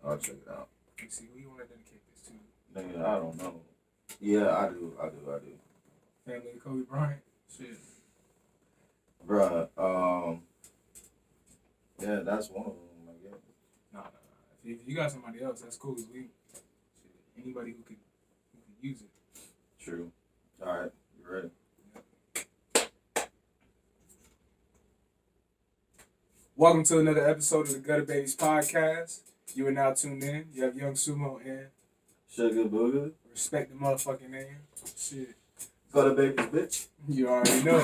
I'll check it out. Let me see. Who you want to dedicate this to? Nigga, I don't know. Yeah, I do. Family of Kobe Bryant? Shit. Bruh, yeah, that's one of them, I guess. Nah. If you got somebody else, that's cool. Shit, anybody who could use it. True. All right, you ready? Welcome to another episode of the Gutta Babies Podcast. You are now tuned in. You have Young Sumo and Sugar Booger. respect the motherfucking name. Shit. Gutta Babies, bitch. You already know.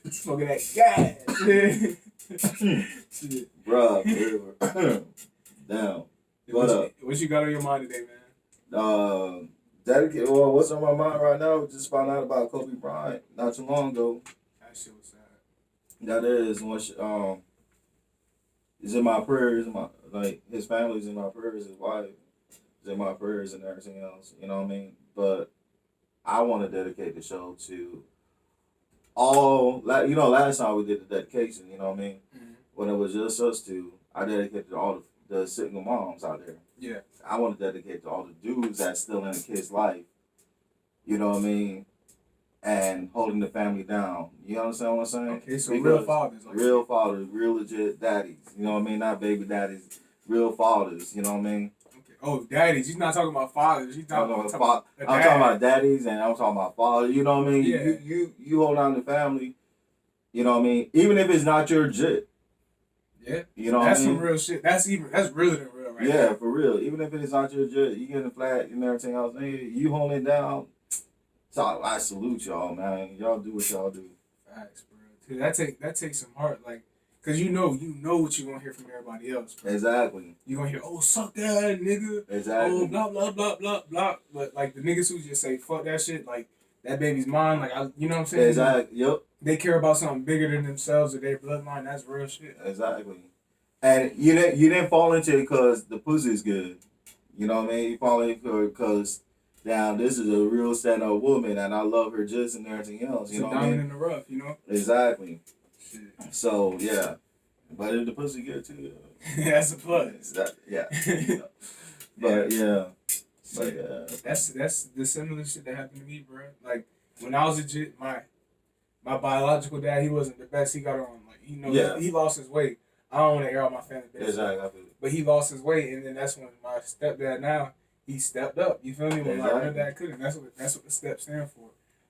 Smoking that gas. Shit. Bruh, damn. What you got on your mind today, man? Well, what's on my mind right now? Just found out about Kobe Bryant not too long ago. That shit was sad. That is is in my prayers. His family's in my prayers. His wife is in my prayers and everything else. You know what I mean? But I want to dedicate the show to all. Last time we did the dedication. You know what I mean? Mm-hmm. When it was just us two, I dedicated to all the single moms out there. Yeah. I want to dedicate to all the dudes that's still in a kid's life. You know what I mean? And holding the family down. You understand what I'm saying? Okay, so real fathers. Real fathers, real legit daddies. You know what I mean? Not baby daddies. Real fathers. You know what I mean? Okay. Oh, daddies. You're not talking about fathers. You're talking about I'm talking about daddies and I'm talking about fathers. You know what I mean? Yeah. You hold on to family. You know what I mean? Even if it's not your jit. Yeah. You know that's what I mean? some real shit. That's realer than real, right? Yeah, for real. Even if it's not your jit, you get the flag and everything else. Hey, you hold it down. So I salute y'all, man. Y'all do what y'all do. Facts, bro. Dude, that takes some heart, like, cause you know what you gonna hear from everybody else. Bro. Exactly. You gonna hear, oh, suck that nigga. Exactly. Oh, blah blah blah blah blah. But like the niggas who just say fuck that shit, like that baby's mine. Like you know what I'm saying? Exactly. Yep. They care about something bigger than themselves or their bloodline. That's real shit. Exactly. And you didn't fall into it because the pussy's good. You know what I mean? You fall into it because. Now, this is a real stand-up woman, and I love her just and everything else. You know what I mean? Diamond in the rough, you know? Exactly. Shit. So, yeah. But if the pussy good, too. That's a plus. Yeah. But, yeah. But, yeah. That's the similar shit that happened to me, bro. Like, when I was legit, my biological dad, he wasn't the best. He got on, like, he lost his weight. I don't want to air out my family business. Exactly. But he lost his weight, and then that's when my stepdad now, he stepped up. You feel me? When my real dad couldn't. That's what the steps stand for.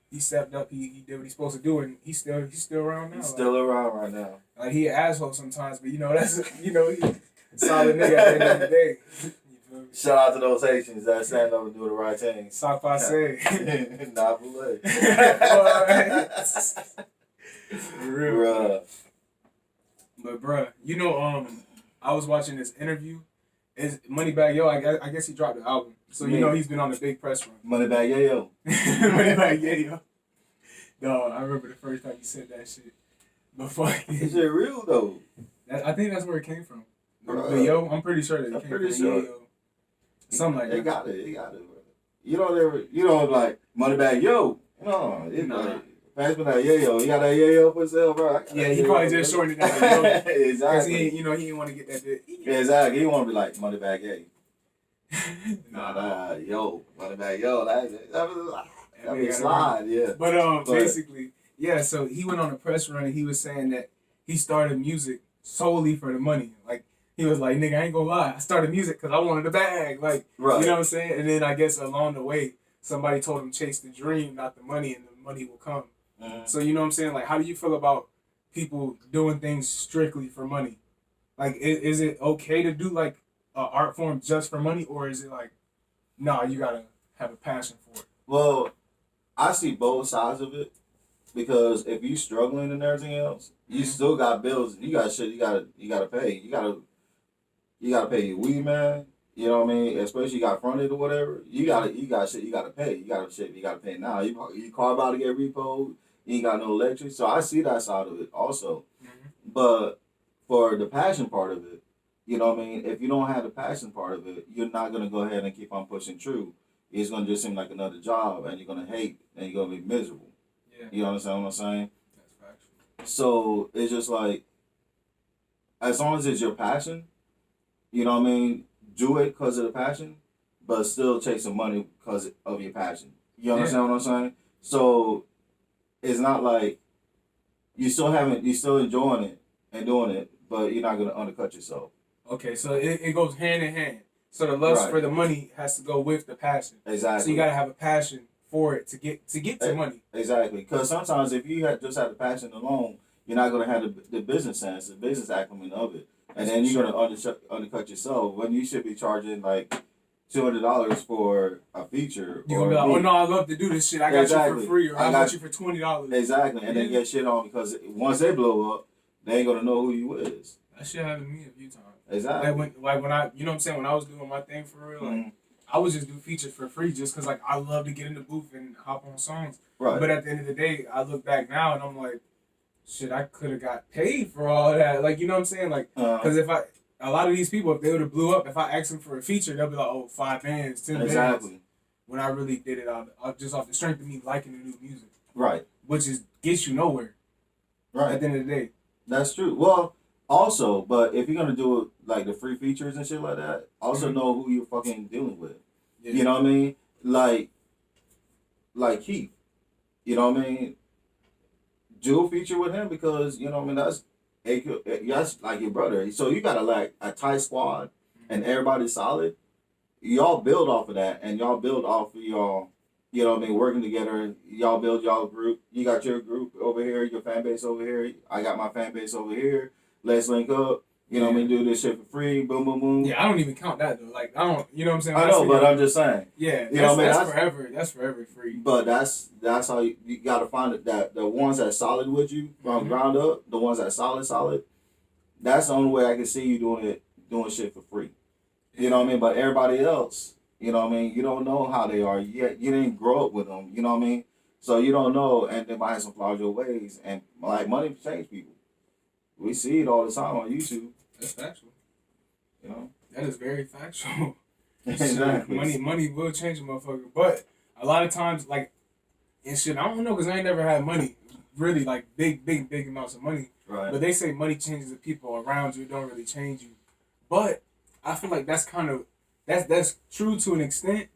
He stepped up. He did what he's supposed to do, and he's still around now. He's still around right now. Like he an asshole sometimes, but that's he a solid nigga at the end of the day. You feel me? Shout out to those Haitians that stand up and do the right thing. Sock passe. Nah, boule. Real. Bruh. But bruh, I was watching this interview. Is Moneybag Yo? I guess he dropped the album, so he's been on the big press run. Moneybag Yo. Moneybag Yo. No, I remember the first time you said that shit. But fuck, is it real though? I think that's where it came from. The Yo, I'm pretty sure that it came from Yo. Something like that. They got it. Bro. Like Moneybag Yo. No, it's like. Pass me that yayo. You got that yayo for sale, bro? Yeah, he probably just shortened it down to yo. Exactly. Because he didn't want to get that bit. Exactly. He want to be like Moneybag Yay. Yo, Moneybag Yo. That be slide, yeah. But basically, yeah. So he went on a press run and he was saying that he started music solely for the money. Like he was like, nigga, I ain't gonna lie, I started music because I wanted the bag. Like, right. You know what I'm saying? And then I guess along the way, somebody told him chase the dream, not the money, and the money will come. So you know what I'm saying? Like, how do you feel about people doing things strictly for money? Like, is it okay to do like an art form just for money, or is it like, nah, you gotta have a passion for it? Well, I see both sides of it because if you struggling and everything else, you still got bills. You got shit. You gotta pay. You gotta pay your weed man. You know what I mean? Especially you got fronted or whatever. You got shit. You gotta pay. You gotta pay now. You car about to get repoed. You ain't got no electric. So I see that side of it also. But for the passion part of it, you know what I mean? If you don't have the passion part of it, you're not going to go ahead and keep on pushing through. It's going to just seem like another job, and you're going to hate, and you're going to be miserable. Yeah. You understand what I'm saying? That's factual. So it's just like, as long as it's your passion, you know what I mean, do it because of the passion, but still chase some money because of your passion. You understand what I'm saying? So it's not like you still enjoying it and doing it, but you're not gonna undercut yourself. Okay, so it goes hand in hand. So the lust for the money has to go with the passion. Exactly. So you gotta have a passion for it to get to money. Exactly. Because sometimes if you just have the passion alone, you're not gonna have the business sense, the business acumen of it, and then you're gonna undercut yourself when you should be charging like $200 for a feature. You're gonna be like, oh no, I love to do this shit. I got you for free, or I got you for $20. Exactly, and then get shit on because once they blow up, they ain't gonna know who you is. That shit happened to me a few times. Exactly. Like when I, you know what I'm saying, when I was doing my thing for real, like I would just do features for free just because like I love to get in the booth and hop on songs. Right. But at the end of the day, I look back now and I'm like, shit, I could have got paid for all that. Like, you know what I'm saying? Like, because a lot of these people, if they would have blew up, if I asked them for a feature, they'll be like, oh, 5 bands, 10 bands. When I really did it just off the strength of me liking the new music. Right. Which gets you nowhere. Right. At the end of the day. That's true. Well, also, but if you're going to do it like the free features and shit like that, also know who you're fucking dealing with. Yeah. You know what I mean? Like Keith. You know what I mean? Do a feature with him because, you know what I mean, that's like your brother. So you got to like a tight squad and everybody's solid. Y'all build off of that and y'all build off of y'all, you know what I mean, working together. Y'all build y'all group. You got your group over here, your fan base over here. I got my fan base over here. Let's link up. You know what I mean? Do this shit for free. Boom, boom, boom. Yeah, I don't even count that though. Like, I don't, you know what I'm saying? I know, but I'm just saying. Yeah, you know what I mean? That's forever. That's forever free. But that's how you got to find it. That the ones that's solid with you from ground up, the ones that's solid. That's the only way I can see you doing shit for free. You know what I mean? But everybody else, you know what I mean? You don't know how they are. You didn't grow up with them. You know what I mean? So you don't know, and they might have some flaws your ways, and like money change people. We see it all the time on YouTube. That's factual. You know? That is very factual. Exactly. Money will change a motherfucker. But a lot of times, like, and shit, I don't know because I ain't never had money. Really, like, big amounts of money. Right. But they say money changes the people around you. It don't really change you. But I feel like that's kind of, that's true to an extent.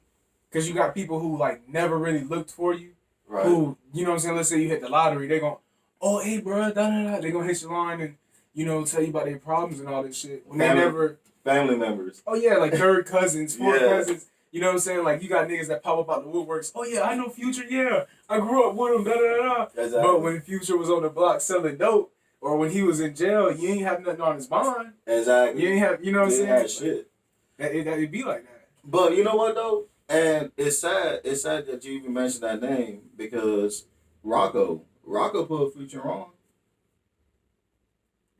Because you got people who, like, never really looked for you. Right. Who, you know what I'm saying, let's say you hit the lottery. They gon', oh, hey, bro, da-da-da. They gonna hit your line and, you know, tell you about their problems and all this shit. When they never... Family members. Oh, yeah, like third cousins, fourth cousins. You know what I'm saying? Like, you got niggas that pop up out the woodworks. Oh, yeah, I know Future, yeah. I grew up with him, da-da-da-da. Exactly. But when Future was on the block selling dope, or when he was in jail, you ain't have nothing on his bond. Exactly. You ain't have, you know what I'm saying? Had shit. It'd be like that. But you know what, though? And it's sad that you even mentioned that name because Rocco put Future on.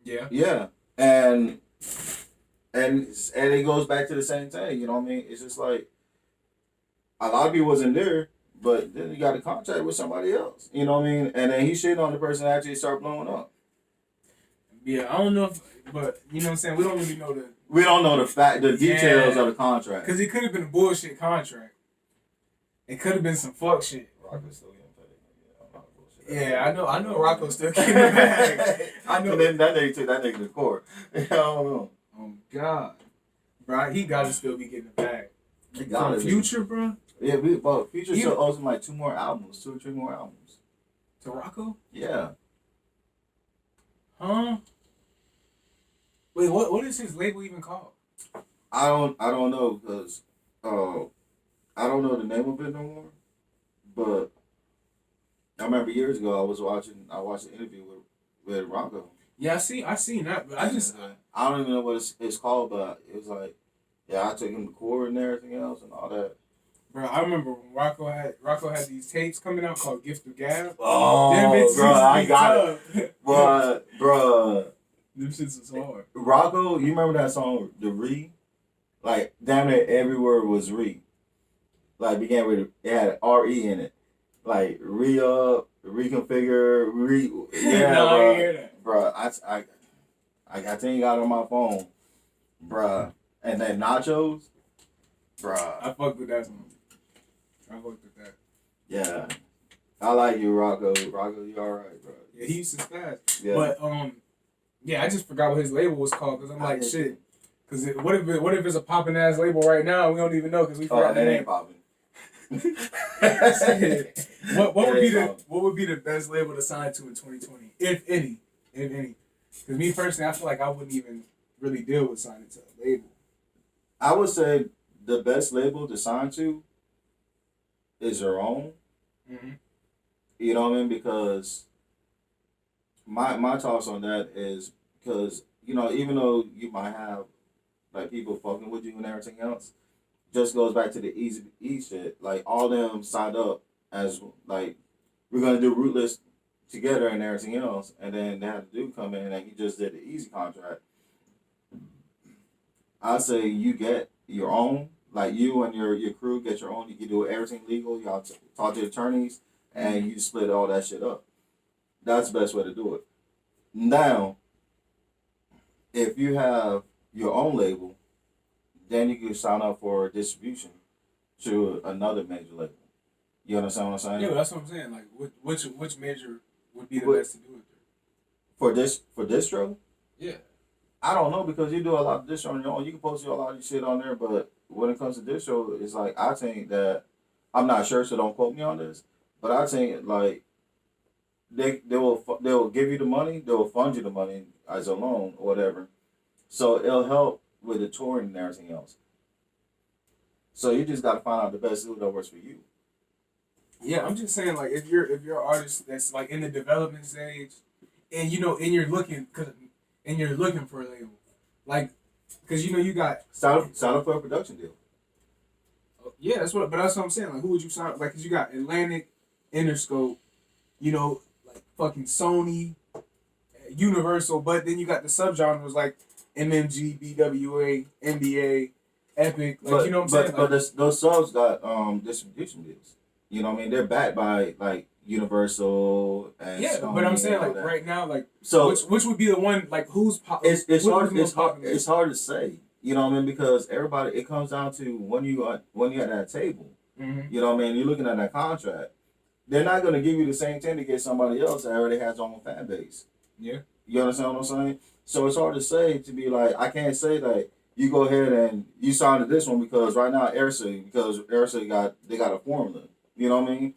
Yeah. Yeah. And it goes back to the same thing, you know what I mean? It's just like a lot of people wasn't there, but then you got a contract with somebody else. You know what I mean? And then he shitting on the person that actually start blowing up. Yeah, I don't know but you know what I'm saying? We don't really know the details of the contract. Because it could have been a bullshit contract. It could have been some fuck shit. Rocco's still getting paid. Yeah, I know Rocco's still getting the bag. I know. And then that nigga took that nigga to court. I don't know. Oh, God. Bro, he got to still be getting the bag. He got Future, bro? Yeah, but Future still owes him like 2 or 3 more albums. To Rocco? Yeah. Huh? Wait, what is his label even called? I don't know because I don't know the name of it no more. But I remember years ago I watched an interview with Rocco. Yeah, I seen that, but I don't even know what it's called, but it was like, yeah, I took him to court and everything else and all that. Bro, I remember when Rocco had these tapes coming out called Gift of Gab. Oh, bro, I got it. Bro. Them shits was hard. Rocco, you remember that song, The Re? Like, damn near every word was Re. Like, began with, it had R-E in it. Like, re-up, reconfigure, yeah, no, bro. I didn't hear that. Bro, I think got it on my phone. Bruh. And then Nachos. Bruh. I fucked with that one. I fucked with that. Yeah. I like you, Rocco. Rocco, you alright, bro. Yeah, he used to spaz. Yeah. But, yeah, I just forgot what his label was called because I'm like, shit. Cause what if it's a popping ass label right now? We don't even know because we forgot the name. Popping. what would be the best label to sign to in 2020, if any? Because me personally, I feel like I wouldn't even really deal with signing to a label. I would say the best label to sign to is your own. Mm-hmm. You know what I mean? Because my thoughts on that is because even though you might have like people fucking with you and everything else, just goes back to the easy shit. Like all them signed up as like we're gonna do Rootless together and everything else, and then they had to do come in and he just did the easy contract. I say you get your own, like you and your crew get your own. You can do everything legal. Y'all talk to attorneys, and you split all that shit up. That's the best way to do it. Now, if you have your own label, then you can sign up for distribution to another major label. You understand what I'm saying? Yeah, but that's what I'm saying. Like, which major would be the best to do it through? For distro? Yeah. I don't know because you do a lot of distro on your own. You can post a lot of shit on there, but when it comes to distro, it's like I think that I'm not sure, so don't quote me on this. But I think like they will give you the money, they will fund you the money as a loan or whatever. So it'll help with the touring and everything else. So you just gotta find out the best deal that works for you. Yeah, I'm just saying like if you're an artist that's like in the development stage, and you're looking for a label, like because you got sign up for a production deal. Yeah, that's what I'm saying. Like who would you sign up? Like because you got Atlantic, Interscope, like fucking Sony, Universal, but then you got the subgenres like MMG, BWA, NBA, Epic, like but, you know what I'm saying? But those subs got distribution deals. You know what I mean? They're backed by like Universal and yeah, Sony but I'm saying like that. Right now, like so which would be the one like who's it's hard to say. You know what I mean? Because everybody, it comes down to when you at that table. Mm-hmm. You know what I mean? You're looking at that contract. They're not gonna give you the same thing to get somebody else that already has their own fan base. Yeah. You understand what I'm saying? So it's hard to say to be like I can't say that you go ahead and you signed to this one because right now Airsa got a formula. You know what I mean?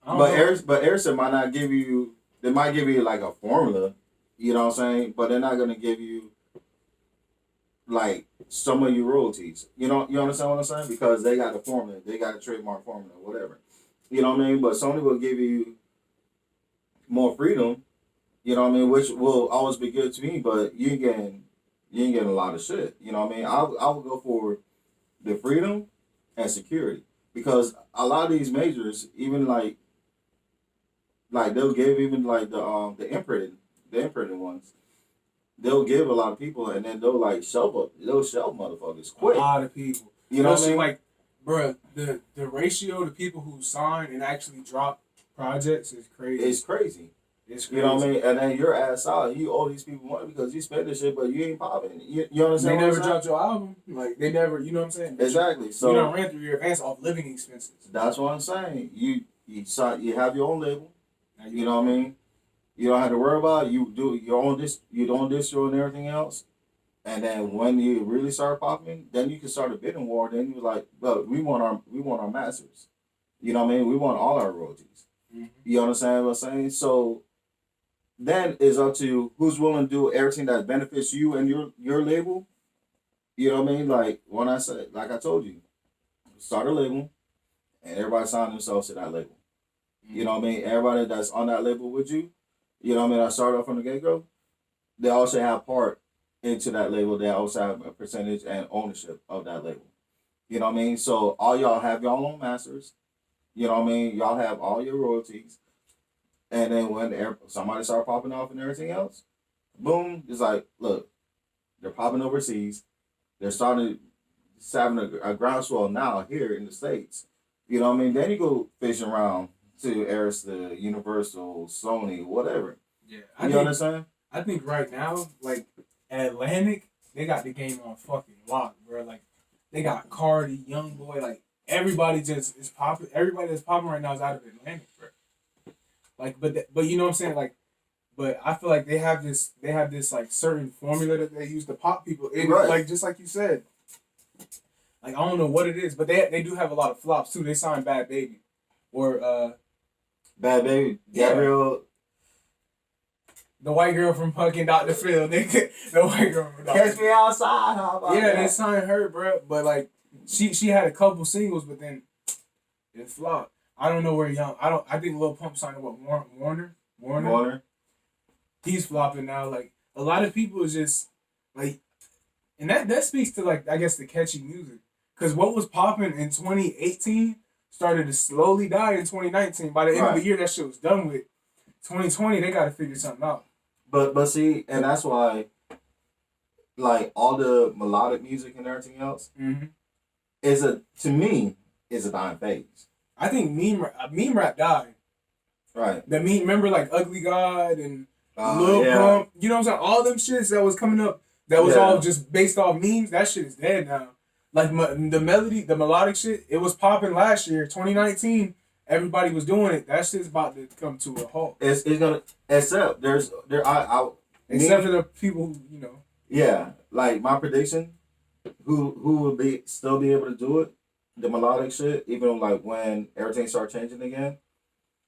But Airsa might not give you. They might give you like a formula. You know what I'm saying? But they're not gonna give you like some of your royalties. You understand what I'm saying? Because they got a formula. They got a trademark formula, whatever. You know what I mean? But Sony will give you more freedom. You know what I mean? Which will always be good to me, but you ain't getting a lot of shit. You know what I mean? I will go for the freedom and security. Because a lot of these majors, even like they'll give even like the imprinted ones, they'll give a lot of people and then they'll like shelf motherfuckers quick. A lot of people. You know what I mean? Like, bruh, the ratio to people who sign and actually drop projects is crazy. It's crazy. It's crazy. You know what I mean? And then your ass out, you owe these people money because you spend this shit, but you ain't popping. You understand? They never dropped your album. Like they never. You know what I'm saying? Exactly. So you don't ran through your advance off living expenses. That's what I'm saying. You have your own label. You know what I mean? You don't have to worry about it. You do your own distro and everything else. And then when you really start popping, then you can start a bidding war. Then you're like, well, we want our masters. You know what I mean? We want all our royalties. Mm-hmm. You understand what I'm saying? So then it's up to who's willing to do everything that benefits you and your label. You know what I mean? Like when I said, like I told you, start a label, and everybody sign themselves to that label. Mm-hmm. You know what I mean? Everybody that's on that label with you, you know what I mean? I started off from the get-go. They also have part into that label. They also have a percentage and ownership of that label. You know what I mean? So all y'all have your own masters. You know what I mean? Y'all have all your royalties. And then when somebody start popping off and everything else, boom, it's like, look, they're popping overseas. They're starting having a groundswell now here in the States. You know what I mean? Then you go fishing around to Arista, Universal, Sony, whatever. Yeah. You understand? I think right now, like, Atlantic, they got the game on fucking lock, bro. Like, they got Cardi, Youngboy, like, everybody just is popping. Everybody that's popping right now is out of Atlantic, bro. Like, but you know what I'm saying? Like, But I feel like they have this like certain formula that they use to pop people. And right. like just like you said, like I don't know what it is, but they do have a lot of flops too. They signed Bad Baby, or Bad Baby, Gabrielle. The white girl from fucking Dr. Phil, nigga. The white girl from Dr. Catch Me Outside. How about that? They signed her, bro. But like she had a couple singles, but then it flopped. I don't know where Young. I think Lil Pump signed what Warner. He's flopping now. Like a lot of people is just like, and that speaks to like I guess the catchy music. Cause what was popping in 2018 started to slowly die in 2019. By the end of the year, that shit was done with. 2020, they gotta figure something out. But see, and that's why, like all the melodic music and everything else, to me is a dying phase. I think meme rap died. Right. The meme, remember like Ugly God and Lil Pump, you know what I'm saying? All them shits that was coming up, that was all just based off memes. That shit is dead now. Like the melodic shit, it was popping last year, 2019. Everybody was doing it. That shit's about to come to a halt. It's gonna except for the people who you know. Yeah, like my prediction, who will still be able to do it, the melodic shit, even like when everything starts changing again,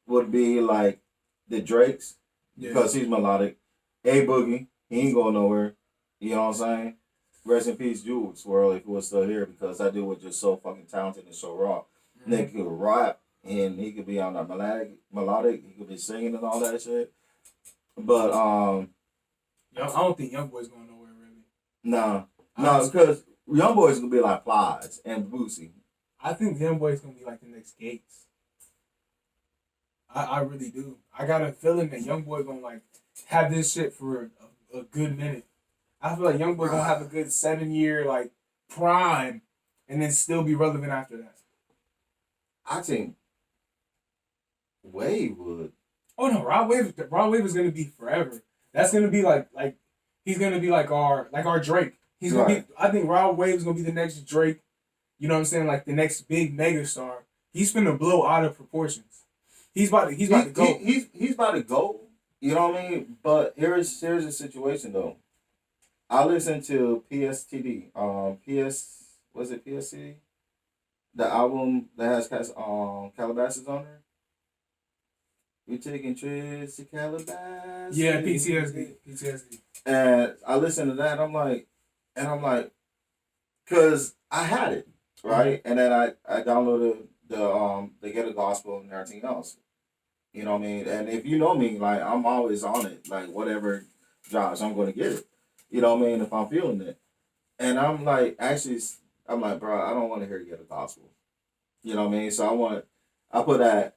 would be like the Drakes because he's melodic. A Boogie, he ain't going nowhere. You know what I'm saying? Rest in peace, Jules Swirl, if he was still here, because that dude was just so fucking talented and so raw. Nigga could rap. And he could be on that melodic. He could be singing and all that shit. But I don't think YoungBoy's going nowhere really. No, because YoungBoy's gonna be like Plies and Boosie. I think YoungBoy's gonna be like the next Gates. I really do. I got a feeling that YoungBoy gonna like have this shit for a good minute. I feel like YoungBoy gonna have a good 7-year like prime, and then still be relevant after that. I think Wave would. Oh no, Rod Wave is gonna be forever. That's gonna be like he's gonna be like our Drake. He's gonna be. I think Rod Wave is gonna be the next Drake. You know what I'm saying? Like the next big megastar. He's gonna blow out of proportions. He's about to go. He's about to go. You know what I mean? But here's the situation though. I listened to PSTD. Was it PSTD? The album that has Calabasas on there. We taking trips to Calabasas. Yeah, PTSD. And I listened to that. I'm like, cause I had it right, and then I downloaded the Get a Gospel and everything else. You know what I mean? And if you know me, like I'm always on it. Like whatever drops, I'm gonna get it. You know what I mean? If I'm feeling it, and I'm like, bro, I don't want to hear Get a Gospel. You know what I mean? So I put that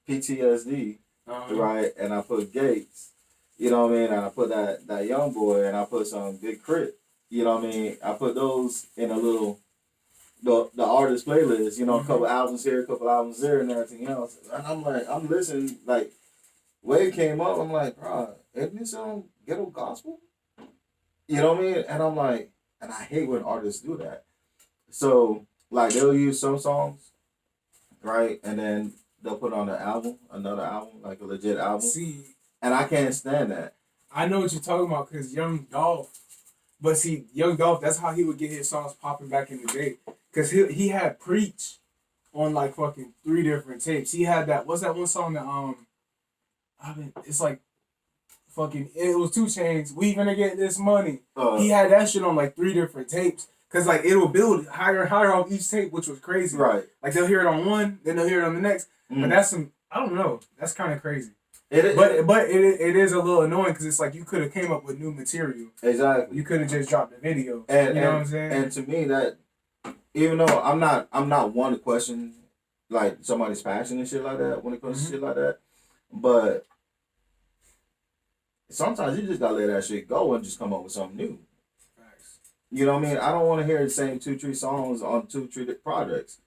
PTSD, right? And I put Gates, you know what I mean? And I put that Young Boy, and I put some Big Crit, you know what I mean? I put those in a little, the artist playlist, you know, a couple albums here, a couple albums there, and everything else. And I'm like, I'm listening, like, Wave came up, I'm like, bro, isn't this on Ghetto Gospel? You know what I mean? And I'm like, and I hate when artists do that. So, like, they'll use some songs, right? And then they'll put on another album, like a legit album. See, and I can't stand that. I know what you're talking about because Young Dolph. But see, Young Dolph, that's how he would get his songs popping back in the day. Because he had Preach on like fucking 3 different tapes. He had that, what's that one song that, it's like fucking, it was 2 Chainz, we gonna get this money. He had that shit on like 3 different tapes. Because like it'll build higher and higher on each tape, which was crazy. Right. Like they'll hear it on one, then they'll hear it on the next. But that's I don't know. That's kind of crazy. But it is a little annoying because it's like you could have came up with new material. Exactly. You could have just dropped the video. And you know what I'm saying? And to me, that even though I'm not one to question like somebody's passion and shit like that when it comes to shit like that, but sometimes you just gotta let that shit go and just come up with something new. Facts. You know what I mean? I don't want to hear the same 2-3 songs on 2-3 projects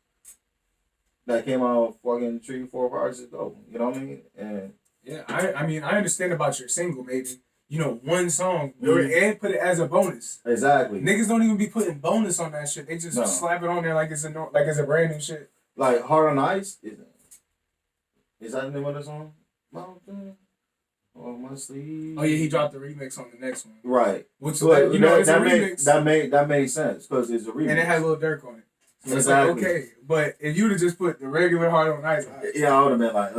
that came out fucking 3-4 projects ago. You know what I mean? And yeah, I mean, I understand about your single, maybe. You know, one song, and put it as a bonus. Exactly. Niggas don't even be putting bonus on that shit. They just slap it on there like it's a brand new shit. Like Hard on Ice, is that the name of the song? on my sleeve. Oh yeah, he dropped the remix on the next one. Right. Which but, you know, it's a remix. That made sense because it's a remix. And it had Lil Durk on it. So exactly. It's like, okay, but if you would have just put the regular Hard on Ice, yeah, I would have been like,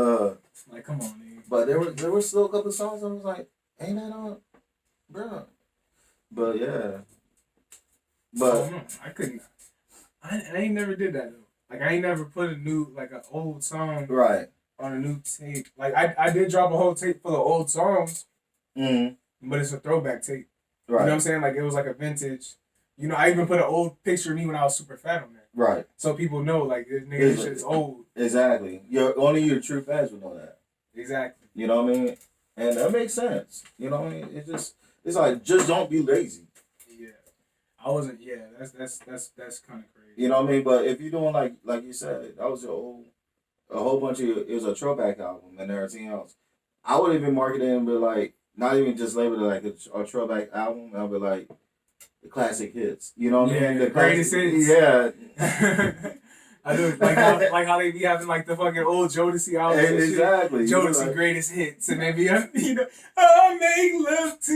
like, come on, nigga. But there were still a couple songs I was like, ain't that on, bro? But yeah. But I couldn't. I ain't never did that though. Like I ain't never put an old song right on a new tape. Like I did drop a whole tape full of old songs, but it's a throwback tape. Right. You know what I'm saying? Like it was like a vintage. You know, I even put an old picture of me when I was super fat on there. Right. So people know like this shit is old. Exactly. Only your true fans would know that. Exactly. You know what I mean? And that makes sense. You know what I mean? It's like just don't be lazy. Yeah. I wasn't. Yeah. That's kind of crazy. You know what I mean? But if you're doing like you said, that was a whole bunch of it was a throwback album and everything else. I would even market it and be like, not even just label it like a throwback album. I'll be like the classic hits. You know what I mean? The greatest hits. Yeah. I do like how they be having like the fucking old Jodeci albums. Exactly. Jodeci like, greatest hits, and they be I make love to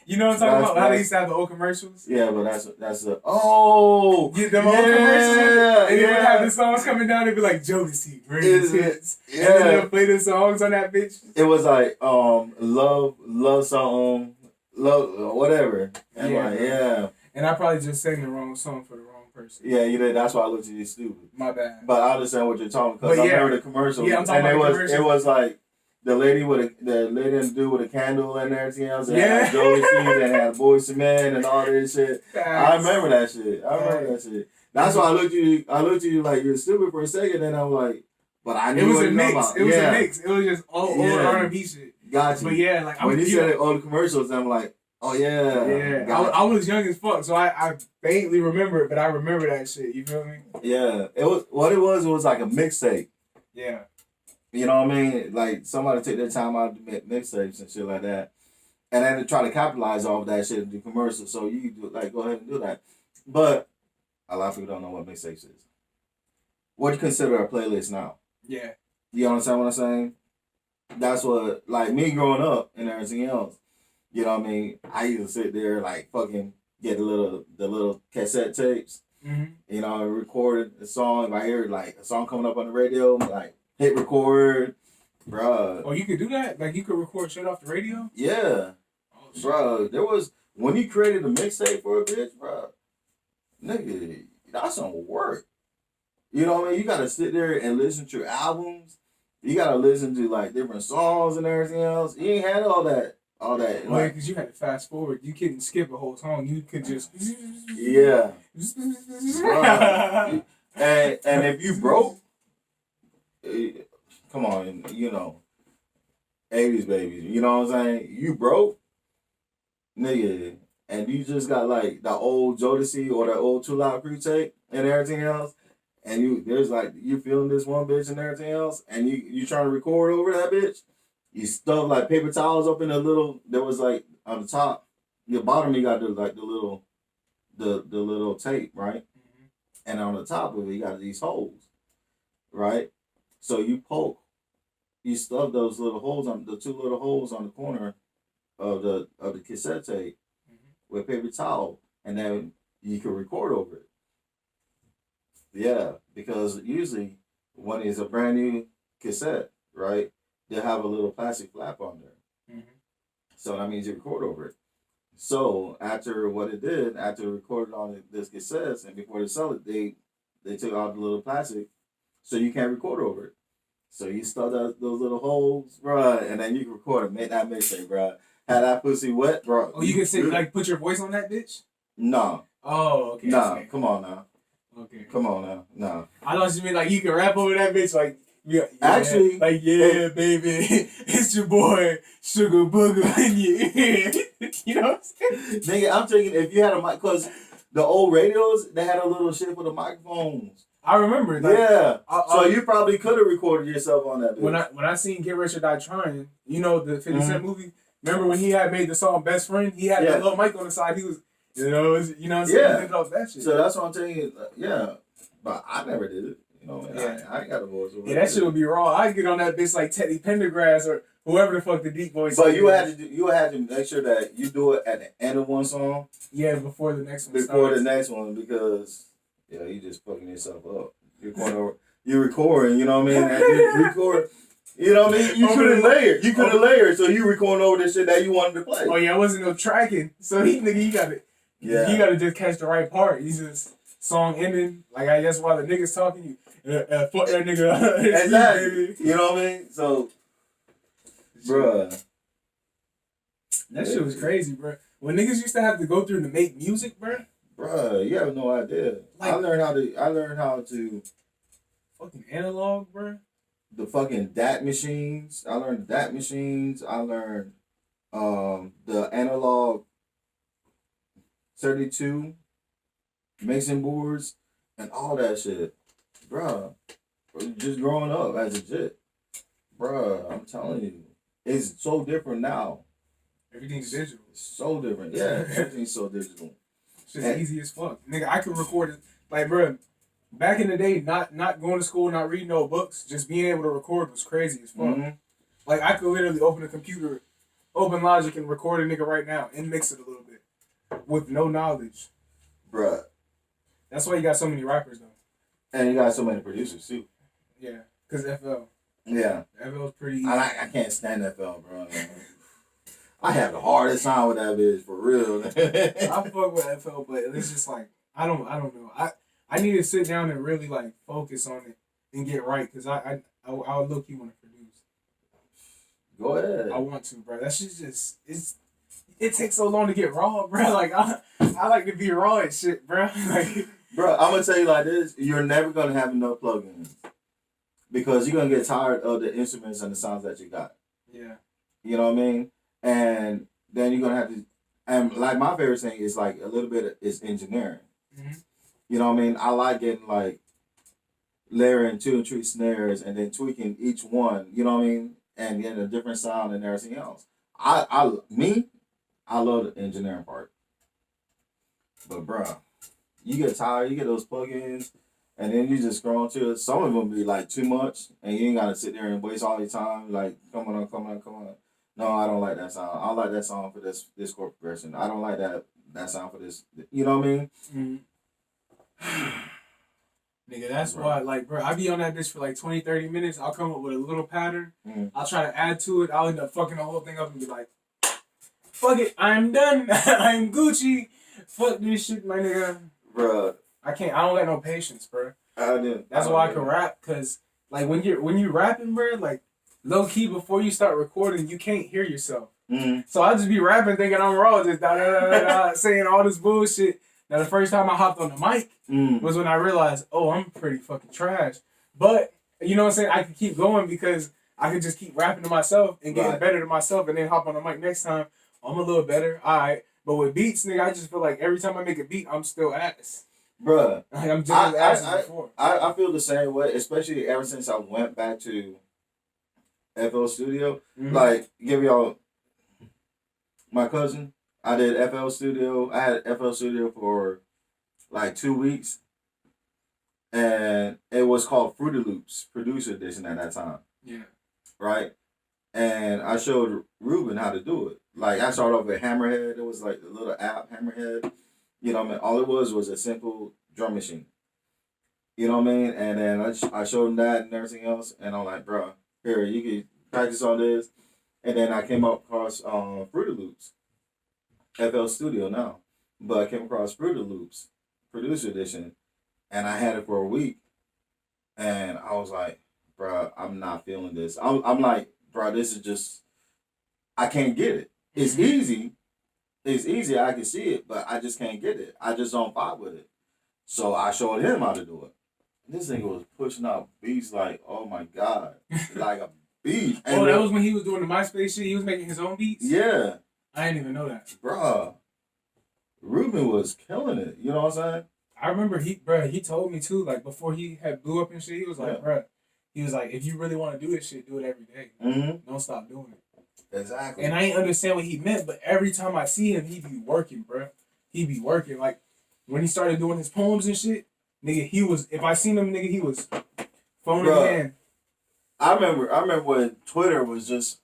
you know what I'm talking about? How they used to have the old commercials. Yeah, but that's the old commercials. And they would have the songs coming down. They'd be like Jodeci greatest hits. Yeah. And then they'll play the songs on that bitch. It was like love song, love whatever. And yeah. And I probably just sang the wrong song for the wrong person. Yeah, you did. That's why I looked at you stupid. My bad. But I understand what you're talking about because I remember the commercial. Yeah, I'm talking about the commercial. It was like the lady and the dude with a candle and everything else. And yeah. had Jodeci and had Boyz II Men and all this shit. I remember that shit. That's why I looked at you like you're stupid for a second, and I'm like, but I knew it was what a mix. It was a mix. It was just old R&B shit. Gotcha. But yeah, like when you said all the commercials, I'm like, oh yeah. Yeah. Gotcha. I was young as fuck, so I faintly remember it, but I remember that shit. You feel me? Yeah. It was like a mixtape. Yeah. You know what I mean? Like somebody take their time out to make mixtapes and shit like that, and then to try to capitalize off that shit and do commercials. So you do go ahead and do that, but a lot of people don't know what mixtapes is. What do you consider a playlist now? Yeah. You understand what I'm saying? That's what, like me growing up and everything else. You know what I mean? I used to sit there like fucking get the little cassette tapes. Mm-hmm. You know, record a song. If I hear like a song coming up on the radio, like hit record, bruh. Oh, you could do that? Like you could record shit off the radio? Yeah. Oh, bruh. There was when you created a mixtape for a bitch, bruh. Nigga, that's some work. You know what I mean? You gotta sit there and listen to albums. You gotta listen to like different songs and everything else. You ain't had all that. Well, yeah, because you had to fast forward. You couldn't skip a whole song. You could just yeah. and if you broke, come on, you know, 80s babies. You know what I'm saying? You broke, nigga, and you just got like the old Jodeci or the old Too Loud Crew tape and everything else. And you feeling this one bitch and everything else, and you trying to record over that bitch. You stuff like paper towels up in a little. There was like on the top, the bottom you got the little tape, right? Mm-hmm. And on the top of it you got these holes, right? So you stuff those little holes on the two little holes on the corner of the cassette tape with paper towel, and then you can record over it. Yeah, because usually when it's a brand new cassette, right, they'll have a little plastic flap on there. Mm-hmm. So that means you record over it. So after it recorded on this cassettes and before they sell it, they took out the little plastic so you can't record over it. So you stuff those little holes, bruh, and then you can record it, make that mixtape, bruh. Had that pussy wet, bro. Oh, you can sit like put your voice on that bitch? No. Oh, okay. No, okay. Come on now. Okay. Come on now. No. I thought you mean like you can rap over that bitch like actually like baby, it's your boy Sugar Booger in your ear. You know what I'm saying? Nigga, I'm thinking if you had a mic, cause the old radios they had a little shit for the microphones. I remember. Like, yeah. So you probably could have recorded yourself on that. Bitch. When I seen Get Rich or Die Trying, you know the 50 Cent movie. Remember when he had made the song Best Friend? He had that little mic on the side. He was, you know what I'm saying? He did all that shit. So that's what I'm telling you. Yeah, but I never did it. You know, I ain't got a voice. Yeah, that shit would be raw. I'd get on that bitch like Teddy Pendergrass whoever the fuck the deep voice. But you had to make sure that you do it at the end of one song. Yeah, before the next one. The next one, because you just fucking yourself up. You're recording, you know what I mean? And you record. You know what I mean? You couldn't layer. So you recording over the shit that you wanted to play. Oh yeah, I wasn't no tracking. So you gotta just catch the right part. He's just song ending. Like I guess while the nigga's talking, you fuck that nigga. Exactly. You know what I mean? So, bruh. That shit was crazy, bruh. When niggas used to have to go through to make music, bruh. Bruh, you have no idea. Like, I learned how to fucking analog, bruh. The fucking DAT machines. I learned DAT machines. I learned the analog 32 mixing boards and all that shit. Bruh. Just growing up as a jit. Bruh, I'm telling you. It's so different now. Everything's digital. It's so different. Yeah, everything's so digital. It's just easy as fuck. Nigga, I could record it. Like, bruh, back in the day, not going to school, not reading no books, just being able to record was crazy as fuck. Mm-hmm. Like, I could literally open a computer, open Logic, and record a nigga right now and mix it a little bit with no knowledge. Bruh. That's why you got so many rappers, though. And you got so many producers, too. Yeah, because FL. Yeah. FL's pretty easy. I can't stand FL, bro. I have the hardest time with that bitch, for real. I fuck with FL, but it's just like, I don't know. I need to sit down and really like focus on it and get right, because I would look you want to produce. Go ahead. I want to, bro. That shit just it takes so long to get raw, bro. Like I like to be raw and shit, bro. Like, bro, I'm gonna tell you like this: you're never gonna have enough plugins because you're gonna get tired of the instruments and the sounds that you got. Yeah. You know what I mean? And then you're gonna have to, and like my favorite thing is like a little bit is engineering. Mm-hmm. You know what I mean? I like getting like layering 2 and 3 snares and then tweaking each one. You know what I mean? And getting a different sound and everything else. I love the engineering part. But bro, you get tired. You get those plugins, and then you just scroll to it. Some of them be like too much, and you ain't gotta sit there and waste all your time. Like, come on. No, I don't like that sound. I like that song for this chord progression. I don't like that sound for this. You know what I mean? Mm-hmm. Nigga, that's why, like, bro, I be on that bitch for like 20, 30 minutes. I'll come up with a little pattern. Mm-hmm. I'll try to add to it. I'll end up fucking the whole thing up and be like, fuck it, I'm done. I'm Gucci. Fuck this shit, my nigga. Bruh. I don't got no patience, bro. That's why I can rap, because, like, when you rapping, bro, like, low key, before you start recording, you can't hear yourself. Mm-hmm. So I just be rapping thinking I'm raw, just saying all this bullshit. Now, the first time I hopped on the mic was when I realized, oh, I'm pretty fucking trash. But, you know what I'm saying? I could keep going because I could just keep rapping to myself and getting better to myself and then hop on the mic next time. I'm a little better. All right. But with beats, nigga, I just feel like every time I make a beat, I'm still ass. Bruh. Like, I'm just as ass before. I feel the same way, especially ever since I went back to FL Studio. Mm-hmm. Like, give y'all my cousin. I did FL Studio. I had FL Studio for like 2 weeks. And it was called Fruity Loops Producer Edition at that time. Yeah. Right? And I showed Ruben how to do it. Like, I started off with Hammerhead. It was like a little app, Hammerhead. You know what I mean? All it was a simple drum machine. You know what I mean? And then I showed him that and everything else. And I'm like, bro, here, you can practice on this. And then I came across Fruity Loops. FL Studio now. But I came across Fruity Loops Producer Edition. And I had it for a week. And I was like, bro, I'm not feeling this. I'm like, bro, this is just, I can't get it. It's easy. It's easy. I can see it, but I just can't get it. I just don't vibe with it. So I showed him how to do it. This nigga was pushing out beats like, oh my God, like a beat. And that was when he was doing the MySpace shit? He was making his own beats? Yeah. I didn't even know that. Bruh. Ruben was killing it. You know what I'm saying? I remember he told me too, like before he had blew up and shit, he was like, bruh, he was like, if you really want to do this shit, do it every day. Mm-hmm. Don't stop doing it. Exactly. And I ain't understand what he meant, but every time I see him, he be working, bruh. He be working. Like, when he started doing his poems and shit, nigga, if I seen him, nigga, he was phone in hand. I remember when Twitter was just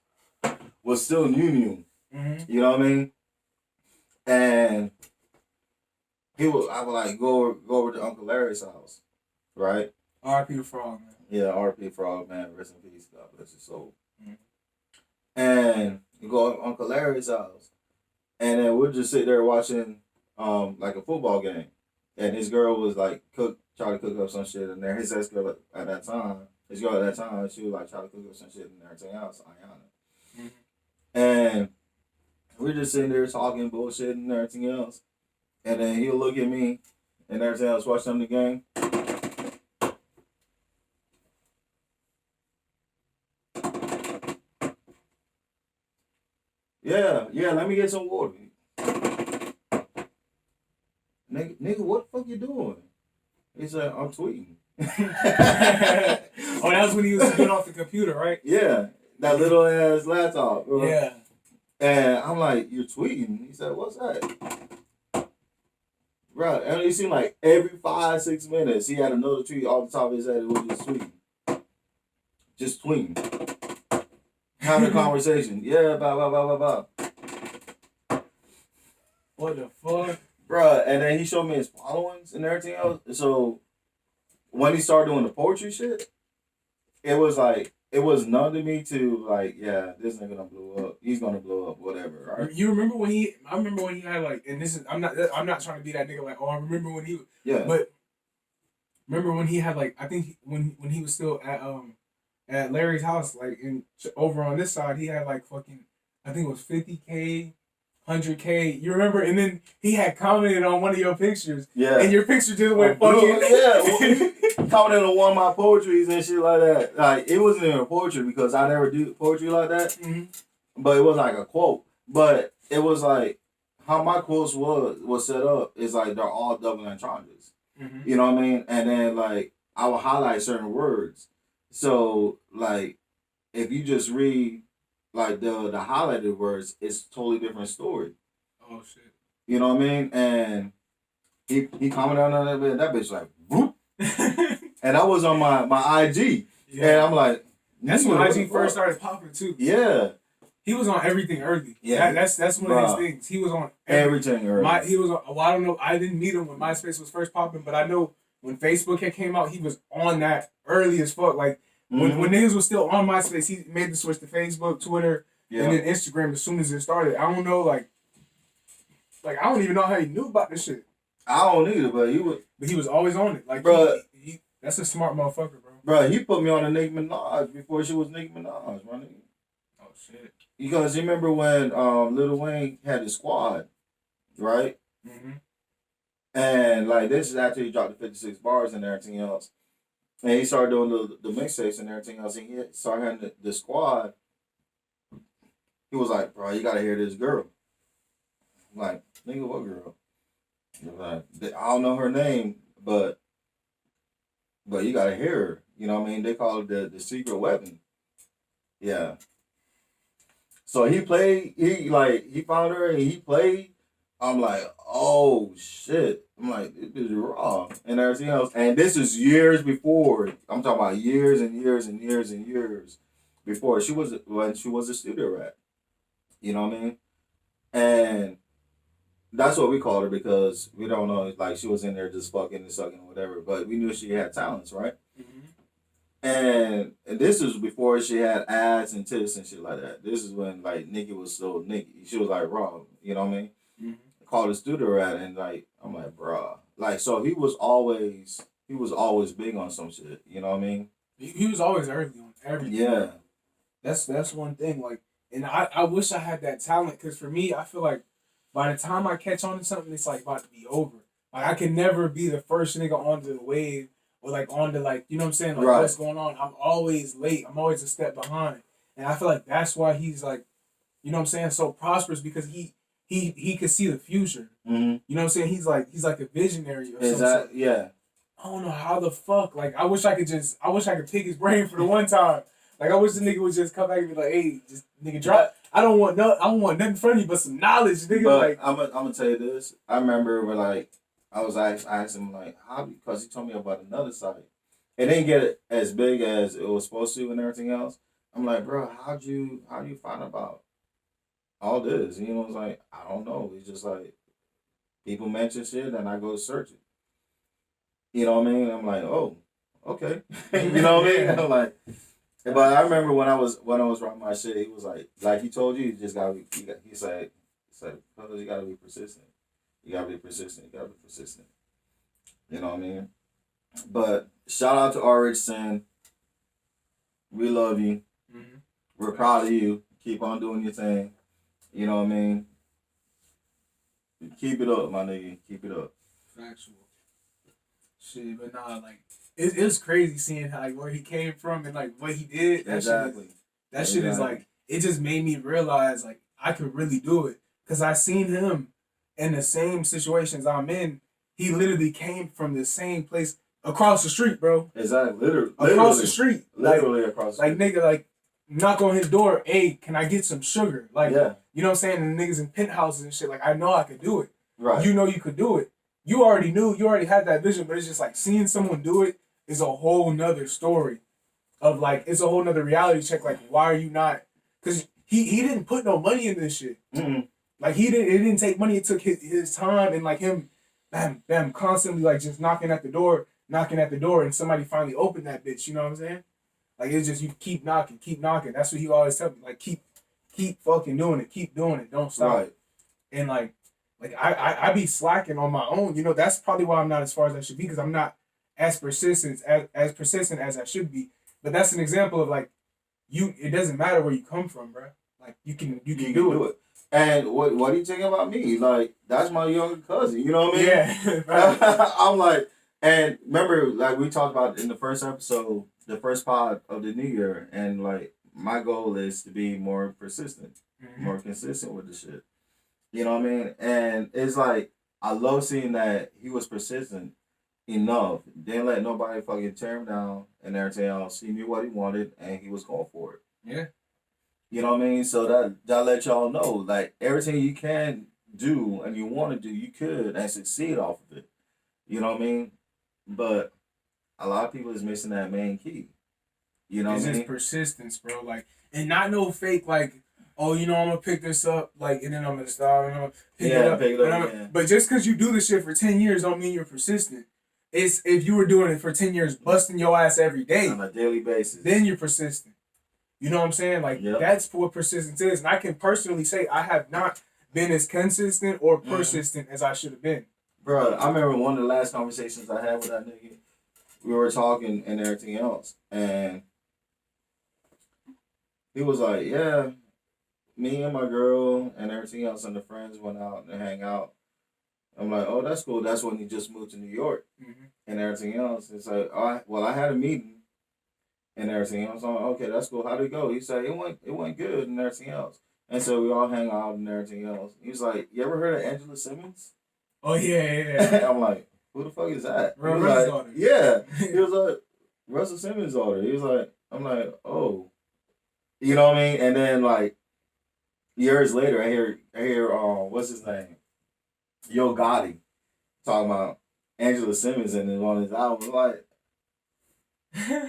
was still new. Mm-hmm. You know what I mean? And I would like go over to Uncle Larry's house, right? R.I.P. Frog, man. Yeah, R.P. Frog, man. Rest in peace. God bless his soul. Mm-hmm. And you go to Uncle Larry's house, and then we'll just sit there watching like a football game. And his girl was like try to cook up some shit in there. His ex girl at that time, she was like try to cook up some shit and everything else, Ayana. Mm-hmm. And we're just sitting there talking bullshit and everything else. And then he'll look at me and everything else, watch some of the game. Yeah, let me get some water. Nigga, what the fuck you doing? He said, I'm tweeting. Oh, that was when he was getting off the computer, right? Yeah, that little ass laptop. Bro. Yeah. And I'm like, you're tweeting? He said, what's that? Bro, and it seemed like every 5-6 minutes he had another tweet off the top of his head. It was just tweeting. Just tweeting. Having a conversation. Yeah, blah, blah, blah, blah, blah. What the fuck? Bruh, and then he showed me his followings and everything else. So when he started doing the poetry shit, it was like, it was none to me to like, yeah, this nigga gonna blow up. He's gonna blow up, whatever. Right? You remember when I remember when he had like, and this is, I'm not trying to be that nigga like, oh, I remember when he, yeah. But remember when he had like, I think when he was still at Larry's house, like over on this side, he had like fucking, I think it was 50K. 100K, you remember? And then he had commented on one of your pictures. Yeah. And your picture just went fucking. Yeah. Commented on one of my poetries and shit like that. Like, it wasn't even a poetry because I never do poetry like that. Mm-hmm. But it was like a quote. But it was like, how my quotes was set up is like they're all double entendres. Mm-hmm. You know what I mean? And then, like, I will highlight certain words. So, like, if you just read like the highlighted words, it's totally different story. Oh shit. You know what I mean? And he commented on that bit, that bitch like whoop. And I was on my IG. Yeah. And I'm like, that's when IG first started popping too. Yeah. He was on everything early. Yeah. That's one of his things. He was on everything early. He was on, well, I don't know, I didn't meet him when MySpace was first popping, but I know when Facebook had came out, he was on that early as fuck. Like when niggas was still on MySpace, he made the switch to Facebook, Twitter, and then Instagram as soon as it started. I don't know, like I don't even know how he knew about this shit. I don't either, but he was always on it. Like, bro, he that's a smart motherfucker, bro. Bro, he put me on a Nicki Minaj before she was Nicki Minaj, my nigga. Oh shit. Because you remember when Lil Wayne had his squad, right? Mm-hmm. And like this is after he dropped the 56 bars and everything else. And he started doing the mixtapes and everything else. And he started having the squad. He was like, bro, you gotta hear this girl. I'm like, nigga, what girl? Like, I don't know her name, but you gotta hear her. You know what I mean? They call it the secret weapon. Yeah. So he found her and he played. I'm like, oh shit. I'm like, this is raw and everything else. And this is years before. I'm talking about years and years and years and years before when she was a studio rat. You know what I mean? And that's what we called her because we don't know, like she was in there just fucking and sucking or whatever, but we knew she had talents, right? Mm-hmm. And this was before she had ads and tits and shit like that. This is when like Nicki was still Nicki. She was like raw, you know what I mean? Mm-hmm. Called a studio rat and like I'm like, bruh. Like so he was always big on some shit, you know what I mean? He was always early on everything. Yeah. That's one thing, like, and I wish I had that talent because for me, I feel like by the time I catch on to something, it's like about to be over. Like I can never be the first nigga onto the wave or like on the like, you know what I'm saying? Like what's going on? I'm always late. I'm always a step behind. And I feel like that's why he's like, you know what I'm saying, so prosperous because he could see the future. Mm-hmm. You know what I'm saying? He's like a visionary or something. Yeah. I don't know how the fuck. Like I wish I could pick his brain for the one time. Like I wish the nigga would just come back and be like, "Hey, just nigga drop. I don't want nothing from you but some knowledge, nigga." But like I'm gonna tell you this. I remember when like I asked him like how because he told me about another site. It didn't get as big as it was supposed to and everything else. I'm like, bro, how'd you find about all this. You know, it's like, I don't know. It's just like people mention shit and I go search it. You know what I mean? I'm like, oh, okay. You know what I mean? I'm like, but I remember when I was writing my shit, he was like he told you just gotta be. He said, "Fellas, you gotta be persistent. You gotta be persistent. You gotta be persistent." You know what I mean? But shout out to RH Sin. We love you. Mm-hmm. We're proud of you. Keep on doing your thing. You know what I mean? Keep it up, my nigga. Keep it up. Factual. Shit, but nah, like it was crazy seeing how like where he came from and like what he did. Exactly. That shit is like it just made me realize like I could really do it because I seen him in the same situations I'm in. He literally came from the same place across the street, bro. Exactly. Literally across the street. Literally across the street. Like nigga, like knock on his door. Hey, can I get some sugar? Like, you know what I'm saying? And the niggas in penthouses and shit. Like I know I could do it. Right. You know you could do it. You already knew. You already had that vision. But it's just like seeing someone do it is a whole nother story. Of like it's a whole nother reality check. Like why are you not? Because he didn't put no money in this shit. Mm-hmm. Like it didn't take money. It took his time and like him. Bam, constantly like just knocking at the door, and somebody finally opened that bitch. You know what I'm saying? Like it's just you keep knocking. That's what he always tell me. Like keep fucking doing it, keep doing it, don't stop. Right. And like I be slacking on my own. You know that's probably why I'm not as far as I should be because I'm not as persistent as I should be. But that's an example of like it doesn't matter where you come from, bro. Like you can do it. And what are you thinking about me? Like, that's my younger cousin. You know what I mean? Yeah. Right. I'm like, and remember, like, we talked about in the first episode, the first pod of the new year, and, like, my goal is to be more persistent, more consistent with the shit. You know what I mean? And it's like, I love seeing that he was persistent enough, didn't let nobody fucking tear him down and everything else. He knew what he wanted, and he was going for it. Yeah. You know what I mean? So that let y'all know, like, everything you can do and you want to do, you could and succeed off of it. You know what I mean? But a lot of people is missing that main key. You know what I mean? It's just persistence, bro. Like, and not no fake, like, oh, you know, I'm going to pick this up, like, and then I'm going to stop, and I'm going to pick it up. Yeah. But just because you do this shit for 10 years don't mean you're persistent. It's if you were doing it for 10 years, busting your ass every day. On a daily basis. Then you're persistent. You know what I'm saying? Like, that's what persistence is. And I can personally say I have not been as consistent or persistent as I should have been. Bro, I remember one of the last conversations I had with that nigga. We were talking and everything else. And he was like, yeah, me and my girl and everything else and the friends went out and hang out. I'm like, oh, that's cool. That's when he just moved to New York and everything else. It's like, I had a meeting. And everything else. I'm like, okay, that's cool. How'd it go? He said, it went good and everything else. And so we all hang out and everything else. He was like, you ever heard of Angela Simmons? Oh, yeah. I'm like, who the fuck is that? Russell's daughter. Yeah. He was like, Russell Simmons' daughter. He was like, I'm like, oh. You know what I mean? And then, like, years later, I hear what's his name? Yo Gotti talking about Angela Simmons and one of his albums. Like,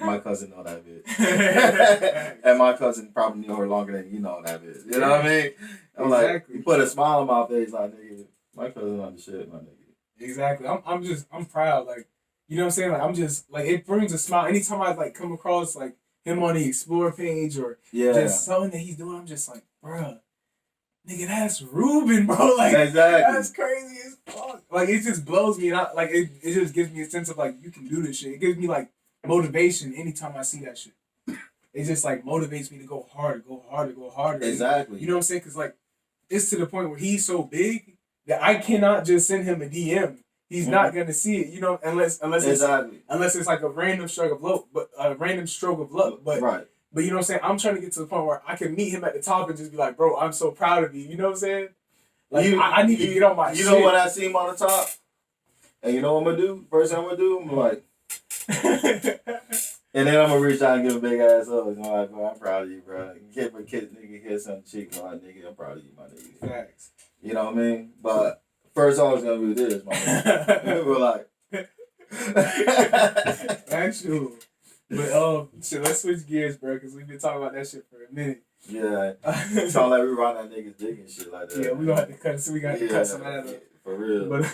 my cousin know that bitch. And my cousin probably know her longer than you know that bitch. You know what I mean? I'm like, you put a smile on my face like, nigga, my cousin on the shit, my nigga. Exactly. I'm proud. Like, you know what I'm saying? Like, I'm just, like, it brings a smile. Anytime I, like, come across, like, him on the Explore page or just something that he's doing, I'm just like, bruh, nigga, that's Ruben, bro. Like, that's crazy as fuck. Like, it just blows me. And it just gives me a sense of, like, you can do this shit. It gives me, like, motivation anytime I see that shit. It just like motivates me to go harder. Exactly. You know what I'm saying? Because like it's to the point where he's so big that I cannot just send him a DM. He's not gonna see it, you know, unless it's like a random stroke of luck. But right. But you know what I'm saying? I'm trying to get to the point where I can meet him at the top and just be like, bro, I'm so proud of you. You know what I'm saying? Like I need to get on my shit. You know when I see him on the top, and you know what I'm gonna do? First thing I'm gonna do, I'm like. And then I'm gonna reach out and give a big ass hug. I'm like, bro, I'm proud of you, bro. Give a nigga kiss on the cheek. I'm like, nigga, I'm proud of you, my nigga. Facts. You know what I mean? But first, I was gonna do this, my nigga. We're like, that's true. But so let's switch gears, bro, because we've been talking about that shit for a minute. Yeah. Sound like we riding that niggas dick and shit like that. Yeah, we gonna have to cut. So we got to cut some of that up. For real. But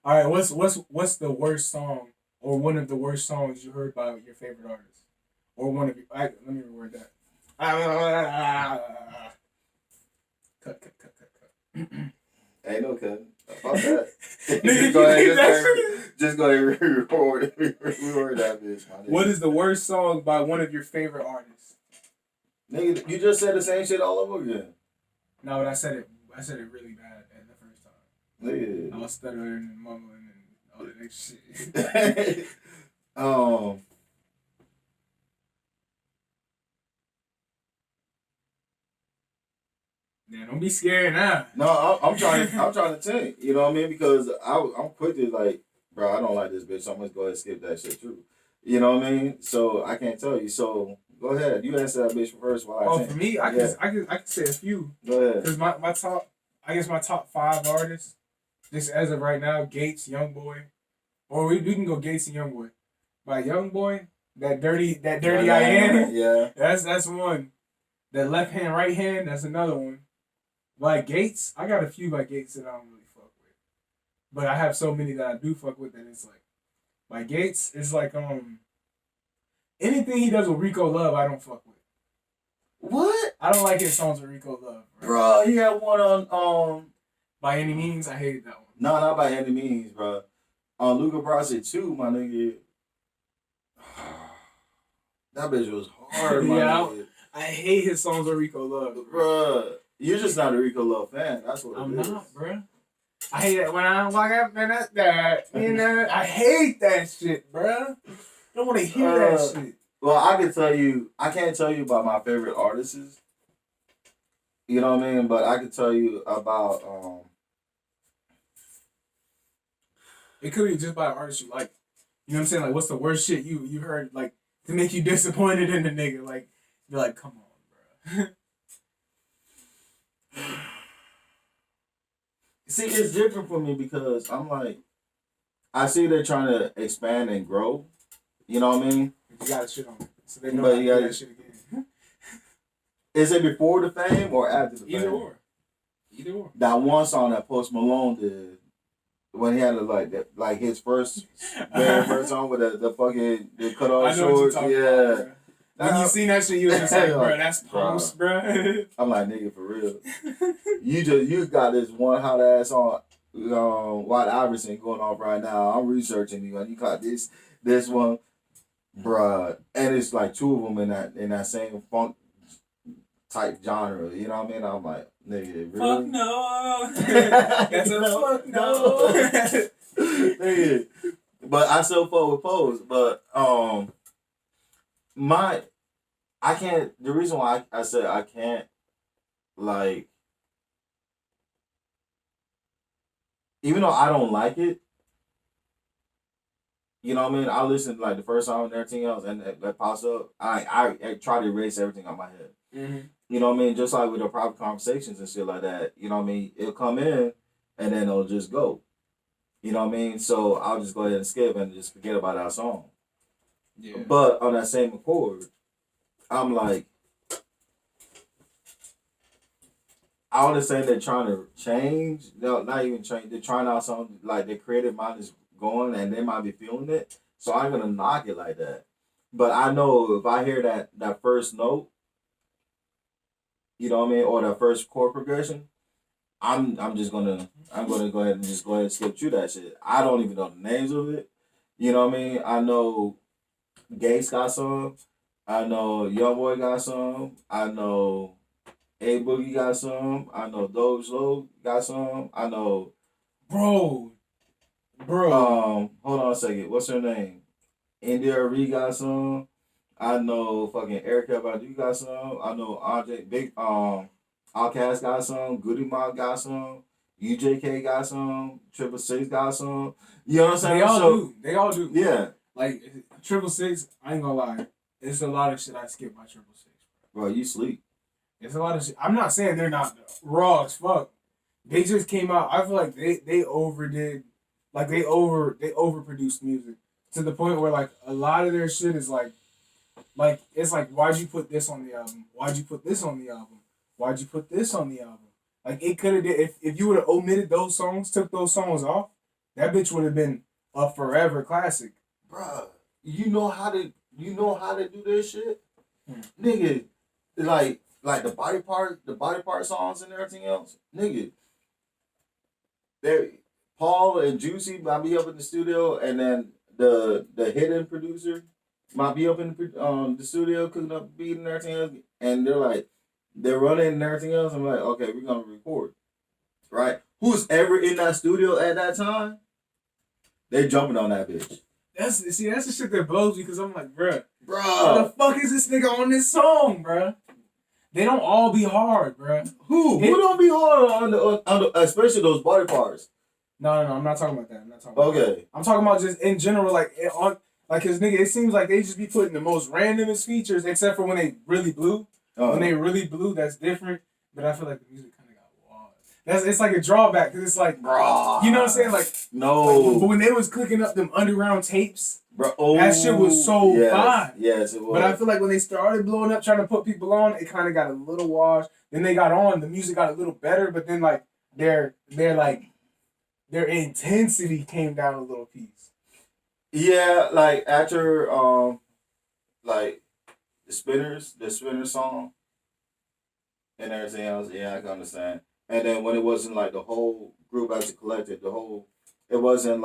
all right, what's the worst song or one of the worst songs you heard by your favorite artist, or one of your? Let me reword that. Cut. Ain't no cutting. Fuck that. Just go ahead and record that bitch. What is the worst song by one of your favorite artists? Nigga, you just said the same shit all over again. No, but I said it really bad at the first time. Nigga. I was stuttering and mumbling and all that next shit. Yeah, don't be scared now. No, I'm trying to think. You know what I mean? Because I'm quick to like, bro, I don't like this bitch, so I'm gonna go ahead and skip that shit too. You know what I mean? So I can't tell you. So go ahead. You answer that bitch first while I think. For me, I can say a few. Go ahead. Because my top 5 artists, just as of right now, Gates, Youngboy, or we can go Gates and Youngboy. By Youngboy, that dirty I am. Yeah. That's one. That left hand, right hand, that's another one. By Gates, I got a few by Gates that I don't really fuck with. But I have so many that I do fuck with that it's like, by Gates, it's like, anything he does with Rico Love, I don't fuck with. What? I don't like his songs with Rico Love. Bro, he had one on, By Any Means, I hated that one. No, not By Any Means, bro. On Luca Brasi 2, my nigga. That bitch was hard, my nigga. I hate his songs with Rico Love. Bro, you're just not a Rico Love fan. That's what I'm it is. not, bro. I hate it when I walk up and that. You know, I hate that shit, bro. I don't want to hear that shit. Well, I can't tell you about my favorite artists. You know what I mean? But I can tell you about it could be just by an artist you like. You know what I'm saying? Like, what's the worst shit you heard, like, to make you disappointed in the nigga? Like, you're like, come on, bro. See, it's different for me because I'm like, I see they're trying to expand and grow. You know what I mean? You got shit on it. So they know how to do that shit again. Is it before the fame or after the fame? Either or. That one song that Post Malone did when he had like his first song with the fucking cut off shorts. Yeah. When you seen that shit, you was just like, bro, that's Post, bro. I'm like, nigga, for real. You got this one hot ass on White Iverson going off right now. I'm researching you, and you got this one, bruh, and it's like 2 of them in that same funk type genre. You know what I mean? I'm like, nigga, really? Fuck no. That's a fuck no. Nigga. But I still fuck with Pose. But I can't. The reason why I said I can't, like, even though I don't like it, you know what I mean? I listen to like the first song and everything else, and that pops up. I try to erase everything out my head. Mm-hmm. You know what I mean? Just like with the private conversations and shit like that. You know what I mean? It'll come in, and then it'll just go. You know what I mean? So I'll just go ahead and skip and just forget about that song. Yeah. But on that same accord, I'm like, I understand they're trying to change. No, not even change. They're trying out something, like their creative mind is going and they might be feeling it. So I'm going to knock it like that. But I know if I hear that first note, you know what I mean, or that first chord progression, I'm gonna go ahead and skip through that shit. I don't even know the names of it. You know what I mean? I know Gates got some. I know Youngboy got some. I know A Boogie got some. I know Doge Low got some. I know, bro. Hold on a second. What's her name? India Ree got some. I know fucking Erica Badu got some. I know Andre Big Outkast got some. Goody Mob got some. UJK got some. 666 got some. You know what I'm saying? They all do. Yeah. Like 666, I ain't gonna lie. It's a lot of shit I skip by 666. Bro, you sleep. It's a lot of shit. I'm not saying they're not raw as fuck. They just came out. I feel like they overdid, like they overproduced music to the point where like a lot of their shit is like, Like, it's like, why'd you put this on the album? Why'd you put this on the album? Why'd you put this on the album? Like, it could have did, if you would have omitted those songs, took those songs off, that bitch would have been a forever classic. Bruh, you know how to do this shit? Nigga, like the body part songs and everything else, nigga. Paul and Juicy might be up in the studio, and then the hidden producer might be up in the studio cooking up the beat and everything else, and they're running and everything else. I'm like, okay, we're gonna record, right? Who's ever in that studio at that time? They jumping on that bitch. That's the shit that blows me because I'm like, bruh, Bruh, how the fuck is this nigga on this song, bruh? They don't all be hard, bruh. Who don't be hard on the especially those body parts? No, I'm not talking about that. Okay. I'm talking about just in general, like cause nigga, it seems like they just be putting the most randomest features, except for when they really blew. When they really blew, that's different. But I feel like the music kind of got wild. It's like a drawback, cause it's like, bruh, you know what I'm saying? Like, no. Like, but when they was clicking up them underground tapes, bro, that shit was so fine. Yes, it was. But I feel like when they started blowing up, trying to put people on, it kind of got a little washed. Then they got on, the music got a little better, but then like their intensity came down a little piece. Yeah, like after like the Spinner song and everything else, yeah, I can understand. And then when it wasn't like the whole group as a collective, it wasn't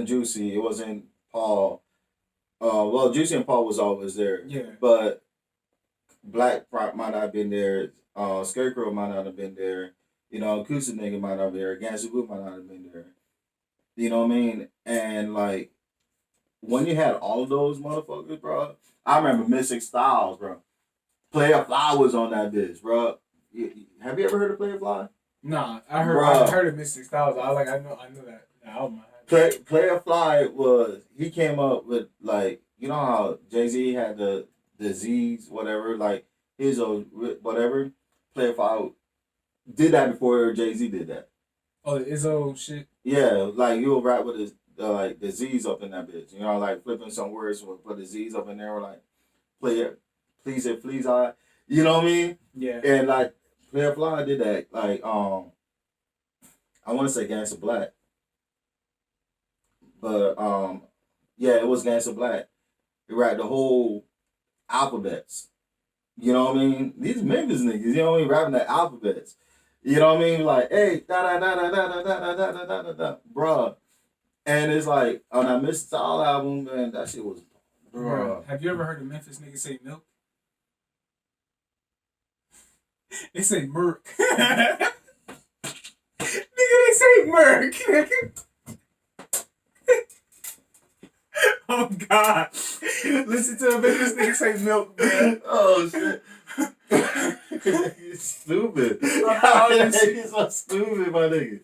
Juicy, it wasn't Paul. Well, Juicy and Paul was always there. Yeah. But Black might not have been there. Scarecrow might not have been there. You know, Acoustic Nigga might not have been there. Gansy Woo might not have been there. You know what I mean? And like, when you had all of those motherfuckers, bro, I remember Mystic Styles, bro. Player Fly was on that bitch, bro. Have you ever heard of Player Fly? Nah, I heard of Mystic Styles. I know that album. Player Fly he came up with like, you know how Jay-Z had the Z's, whatever, like his old whatever. Player Fly did that before Jay-Z did that. Oh, the Izzo shit? Yeah, like you'll rap with the Z's up in that bitch. You know, like flipping some words, put the Z's up in there, or like player, please it, please I. You know what I mean? Yeah. And like Player Fly did that. Like I want to say Gangsta Black, but yeah, it was Gangsta Black. He rapped the whole alphabets. You know what I mean? These Memphis niggas, you know what I mean, rapping the alphabets. You know what I mean? Like, hey, da da da da da da da da da da da da, bruh. And it's like on that Mr. Style album, man, that shit was, bruh. Have you ever heard a Memphis nigga say milk? They say Merc. Nigga, they say Merc. Oh God! Listen to a Memphis nigga say milk, man. Oh shit. You're stupid. He's so stupid, my nigga.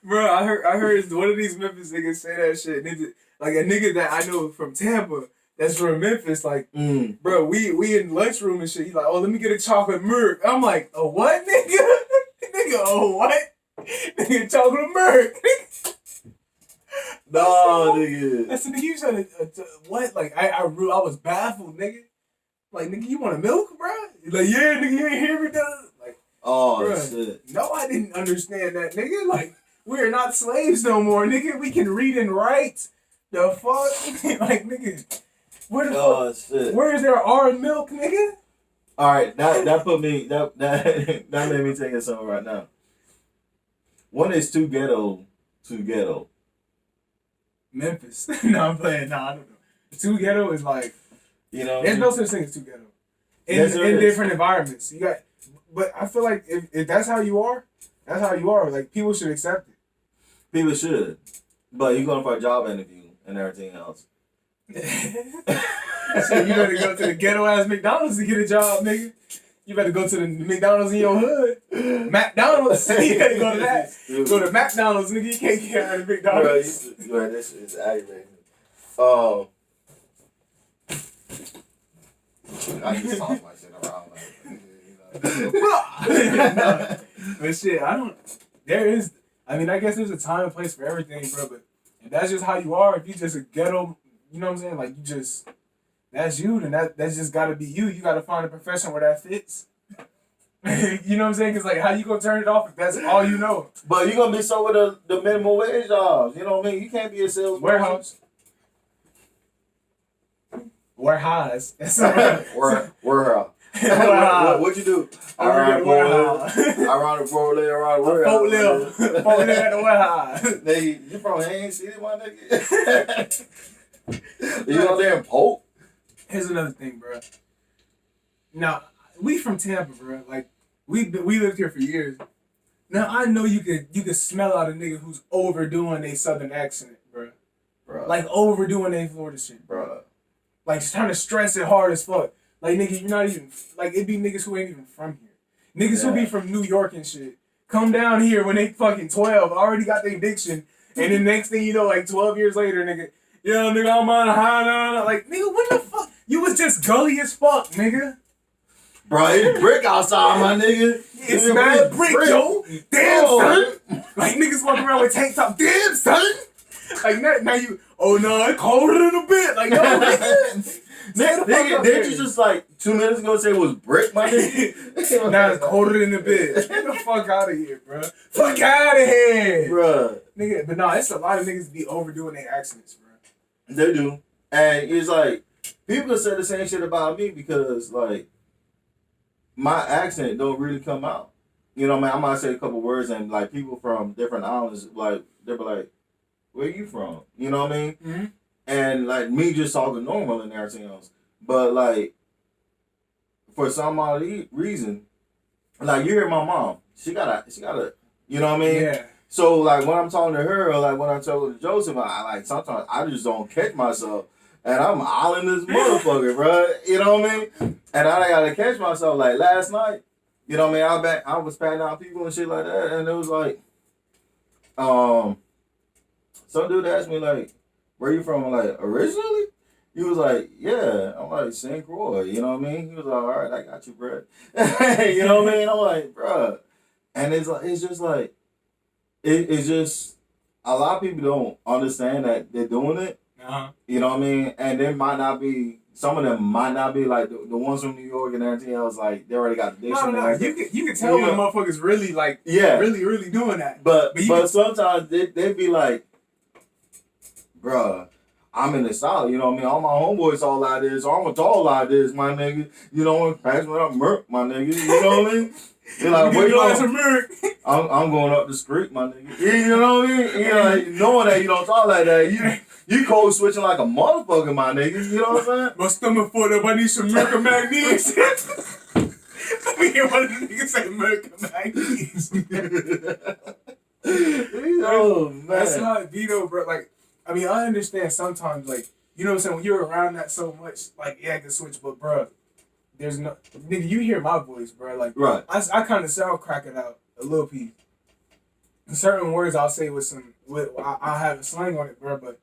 Bro, I heard one of these Memphis niggas say that shit. Like a nigga that I know from Tampa that's from Memphis, like, bro, we in lunchroom and shit. He's like, oh, let me get a chocolate Merc. I'm like, a what, nigga? Nigga, oh, what? Nigga, chocolate Merc. No, nigga. That's the nigga you said, what? Like, I was baffled, nigga. Like, nigga, you want a milk, bro? He's like, yeah, nigga, you ain't hear me, dog. Like, oh, bruh, shit. No, I didn't understand that, nigga. Like, we're not slaves no more, nigga. We can read and write. The fuck? Like, nigga, where the fuck? Shit. Where is there R in milk, nigga? Alright, that put me, that made me think of something right now. One is too ghetto. Memphis. No, I'm playing. No, I don't know. Too ghetto is like, you know, there's no such thing as too ghetto. In different environments. You got, but I feel like if that's how you are, that's how you are. Like, people should accept it. People should. But you're going for a job interview and everything else. So you better go to the ghetto ass McDonald's to get a job, nigga. You better go to the McDonald's in your hood. McDonald's. You better go to that. Go to McDonald's, nigga. You can't get out of McDonald's. Bro, this is aggravating. I just toss my shit around. No. But shit, I guess there's a time and place for everything, bro. But if that's just how you are, if you just a ghetto you know what I'm saying? Like, you just, that's you, then that's just gotta be you. You gotta find a profession where that fits. You know what I'm saying? Because, like, how you gonna turn it off if that's all you know? But you gonna be so with the minimum wage jobs. You know what I mean? You can't be a salesman. Warehouse. Warehouse. Warehouse. What you do? I ride the warehouse. I ride the warehouse. Four at the warehouse. Nigga, you from Haines City, my nigga? You out there in Polk? Here's another thing, bro. Now, we from Tampa, bro. Like, we lived here for years. Now, I know you could smell out a nigga who's overdoing a southern accent, bro. Like, overdoing a Florida shit, bro. Like, trying to stress it hard as fuck. Like, nigga, you're not even, like, it be niggas who ain't even from here. Niggas who be from New York and shit. Come down here when they fucking 12, already got their diction, and then next thing you know, like, 12 years later, nigga, yo, nigga, I'm on high, like, nigga, what the fuck? You was just gully as fuck, nigga. Bro, it's brick outside, my nigga. It's mad brick, yo. Damn, son. Like, niggas walking around with tank top. Damn, son. Like, now you, oh, no, it's colder than a bit. Like, no, nigga. Nigga, didn't you just, like, 2 minutes ago say it was brick, my nigga? Now it's colder than a bit. Get the fuck out of here, bro. Fuck out of here. Bro. Nigga, but no, it's a lot of niggas be overdoing their accents, bro. They do. And it's like, people say the same shit about me because, like, my accent don't really come out. You know what I mean? I might say a couple words and, like, people from different islands, like, they'll be like, where you from? You know what I mean? Mm-hmm. And, like, me just talking normal and everything else. But, like, for some odd reason, like, you hear my mom. She got a, you know what I mean? Yeah. So, like, when I'm talking to her or, like, when I'm talking to Joseph, like, sometimes I just don't catch myself. And I'm hollering this motherfucker, bro. You know what I mean? And I gotta catch myself. Like, last night, you know what I mean? I was patting out people and shit like that. And it was like, some dude asked me, like, where you from? I'm like, originally? He was like, yeah. I'm like, St. Croix. You know what I mean? He was like, all right, I got you, bro. You know what I mean? I'm like, bro. And it's just like, it's just, a lot of people don't understand that they're doing it. Uh-huh. You know what I mean? And they might not be, some of them might not be like the ones from New York and everything else, like, they already got the diction. No. You can tell when motherfuckers really, like, really doing that. But sometimes they be like, bruh, I'm in the South, you know what I mean? All my homeboys all like this, so I'm gonna talk like this, my nigga. You know what? Pass me up, Merc, my nigga. You know what I mean? You're like, where you going? I'm going up the street, my nigga. You know what I mean? You know, like, knowing that you don't talk like that, you code switching like a motherfucker, my nigga. You know what I'm saying? My stomach full up, I need some Merc magnesium. Let me hear one of the niggas say Merc magnesium. Oh, man. That's how it be though, bro. Like, I mean, I understand sometimes, like, you know what I'm saying? When you're around that so much, like, yeah, I can switch, but, bro, there's no, nigga, you hear my voice, bro. Like, right. I kind of sound crack it out a little piece. Certain words I'll say I have a slang on it, bro, but,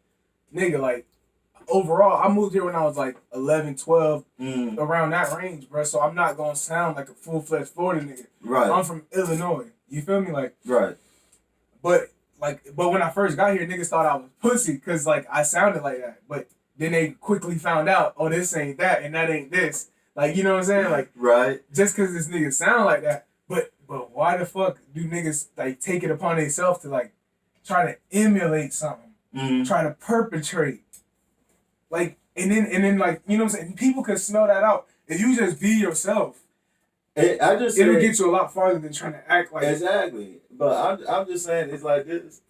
nigga, like, overall, I moved here when I was, like, 11, 12, around that range, bro, so I'm not going to sound like a full-fledged Florida nigga. Right. I'm from Illinois. You feel me? Like, right. But when I first got here, niggas thought I was pussy because, like, I sounded like that. But then they quickly found out, oh, this ain't that and that ain't this. Like, you know what I'm saying? Like, right. Just because this nigga sound like that. But why the fuck do niggas, like, take it upon themselves to, like, try to emulate something? Mm-hmm. Try to perpetrate. Like, and then, like, you know what I'm saying? People can smell that out. If you just be yourself, it'll get you a lot farther than trying to act like exactly. But I'm just saying, it's like this.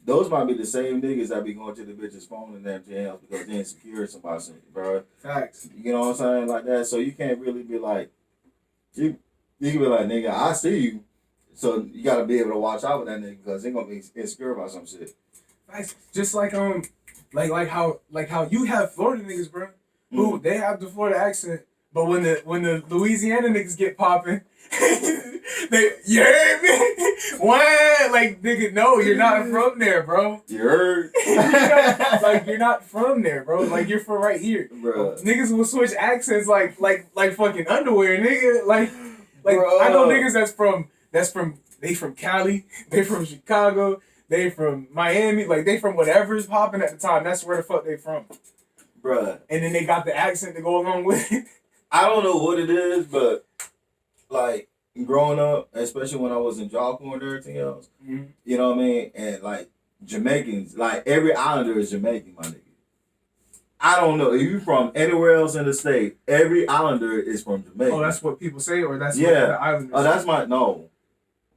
Those might be the same niggas that be going to the bitch's phone and everything else because they insecure somebody, bro. Facts. You know what I'm saying? Like that. So you can't really be like, you can be like, nigga, I see you. So you gotta be able to watch out with that nigga because they're gonna be insecure about some shit. Facts. Just like how you have Florida niggas, bro, who they have the Florida accent. But when the Louisiana niggas get popping, you heard me? Why? Like, nigga, no, you're not from there, bro. You heard? You're not from there, bro. Like, you're from right here. Bro. Niggas will switch accents like fucking underwear, nigga. Like bro. I know niggas that's from Cali, they from Chicago, they from Miami, like they from whatever's popping at the time. That's where the fuck they from, bruh. And then they got the accent to go along with it. I don't know what it is, but like growing up, especially when I was in Jocko and everything else, you know what I mean, and like Jamaicans, like every islander is Jamaican, my nigga. I don't know if you from anywhere else in the state. Every islander is from Jamaica. Oh, that's what people say, or that's what the islanders. Oh, that's my no.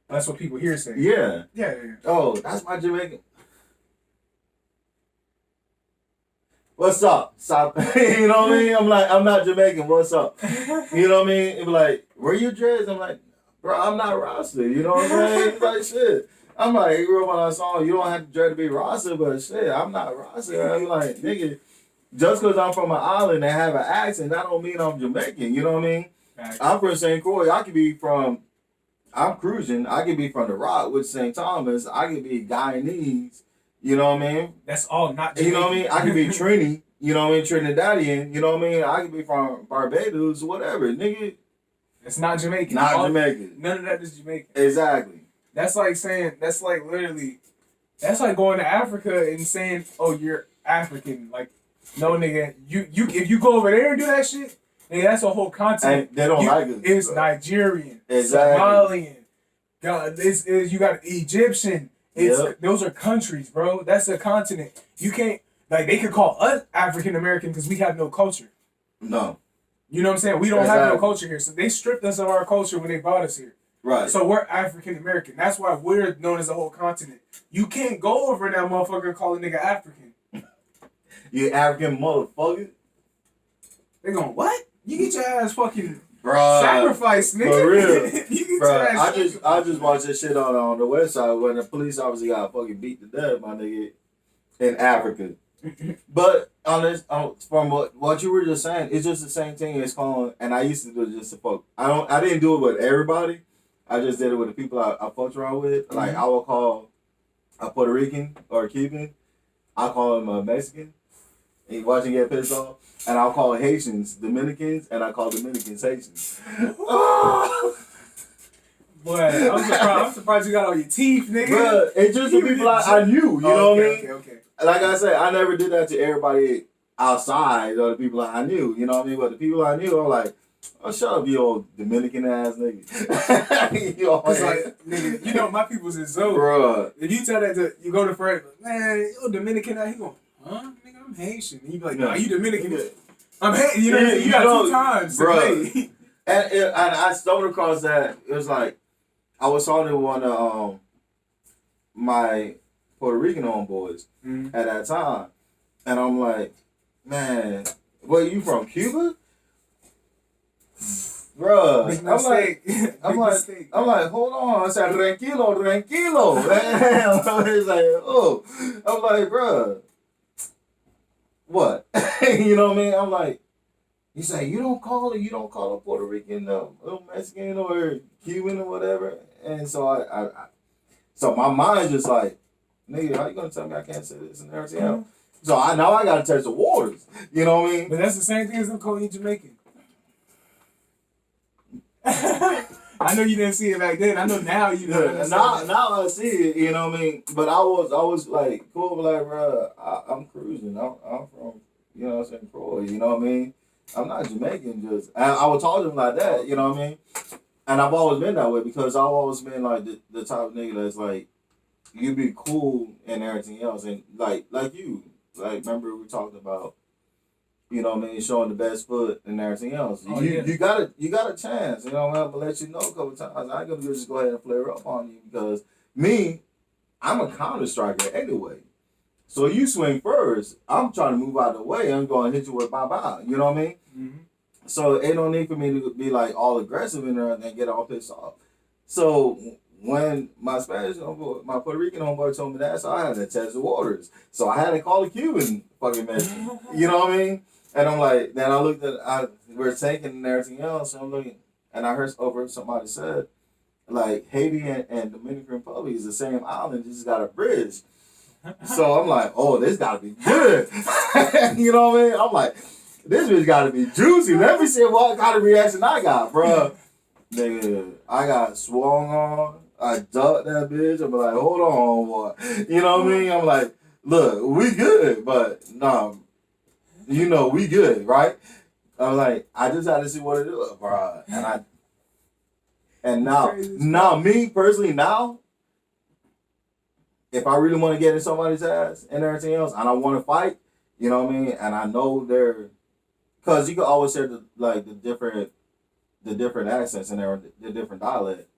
That's what people here say. Yeah. Yeah. Oh, that's my Jamaican. What's up? Stop. You know what I mean? I'm like, I'm not Jamaican. What's up? You know what I mean? It be like, where you dreads? I'm like, bro, I'm not Rasta. You know what I'm saying? It's like, shit. I'm like, you grew up on that song. You don't have to dread to be Rasta, but shit, I'm not Rasta. I'm like, nigga, just because I'm from an island and have an accent, that don't mean I'm Jamaican. You know what I mean? Right. I'm from St. Croix. I'm cruising. I could be from the Rock with St. Thomas. I could be Guyanese. You know what I mean? That's all not Jamaican. You know what I mean? I could be Trini. You know what I mean? Trinidadian. You know what I mean? I could be from Barbados, whatever. Nigga. It's not Jamaican. Jamaican. None of that is Jamaican. Exactly. That's like saying, that's like literally, that's like going to Africa and saying, oh, you're African. Like, no, nigga, you if you go over there and do that shit, nigga, that's a whole continent. And they don't like it. It's Nigerian, exactly. Somalian, God, you got Egyptian. Those are countries, bro. That's a continent. You can't, like, they could call us African American because we have no culture. No. You know what I'm saying? We don't have no culture here. So they stripped us of our culture when they brought us here. Right. So we're African American. That's why we're known as a whole continent. You can't go over that motherfucker and call a nigga African. You African motherfucker? They going, what? You get your ass fucking Bruh, sacrificed, nigga. For real. You get Bruh, your ass I just watched this shit on the website when the police officer got fucking beat to death, my nigga, in Africa. But on this, from what you were just saying, it's just the same thing as calling. And I used to do it just to fuck. I didn't do it with everybody. I just did it with the people I fucked around with. Mm-hmm. Like I will call a Puerto Rican or a Cuban. I'll call him a Mexican. And you watch him get pissed off. And I'll call Haitians Dominicans, and I call Dominicans Haitians. Boy, I'm surprised you got all your teeth, nigga. Bruh, it's just the people I knew. You know what I mean? Okay. Like I said, I never did that to everybody outside or the people I knew. You know what I mean? But the people I knew, I'm like, oh, shut up, you old Dominican ass nigga. You it's like, nigga, you know my people's in Zoe. Bruh. If you tell that you go to Fred, man, you Dominican ass, he going, huh? Nigga, I'm Haitian. And you be like, no, you Dominican. I'm Haitian. You know what I mean? You got 2 times. Bruh. And I stumbled across that. It was like, I was talking to one of my Puerto Rican homeboys at that time. And I'm like, man, where you from, Cuba? Bruh, I'm like, hold on. I said, tranquilo, man. He's like, oh. I'm like, bruh, what? You know what I mean? I'm like, he's like, you don't call a Puerto Rican, Mexican or Cuban or whatever. And so so my mind just like, nigga, how you gonna tell me I can't say this and everything else? So now I gotta test the waters. You know what I mean? But that's the same thing as them calling you Jamaican. I know you didn't see it back then. I know now you know. Now I see it. You know what I mean? But I was like cool, like, bro, I'm cruising. I'm from, you know what I'm saying, Croy. You know what I mean? I'm not Jamaican. And I would talk to him like that. You know what I mean? And I've always been that way because I've always been like the type of nigga that's like, you be cool and everything else, and like you, like remember we talked about, you know what I mean, showing the best foot and everything else. You got a chance. You know, I'm gonna let you know a couple times. I ain't gonna just go ahead and flare up on you because I'm a counter striker anyway. So you swing first. I'm trying to move out of the way. I'm going to hit you with bye. You know what I mean? Mm-hmm. So ain't no need for me to be like all aggressive in there and then get all pissed off. So when my Spanish homeboy, my Puerto Rican homeboy told me that, so I had to test the waters. So I had to call a Cuban fucking man. You know what I mean? And I'm like, then I looked at, we're taking and everything else, and I'm looking, and I heard somebody said, like, Haiti and Dominican Republic is the same island, just got a bridge. So I'm like, oh, this gotta be good. You know what I mean? I'm like, this bitch gotta be juicy. Let me see what kind of reaction I got, bro. Nigga, I got swung on. I duck that bitch. I'm like, hold on, boy. You know what I mean? I'm like, look, we good, but no, we good, right? I'm like, I just had to see what it is, bro. And now, me personally, now, if I really want to get in somebody's ass and everything else, and I want to fight, you know what I mean? And I know because you can always hear the different accents and the different dialect.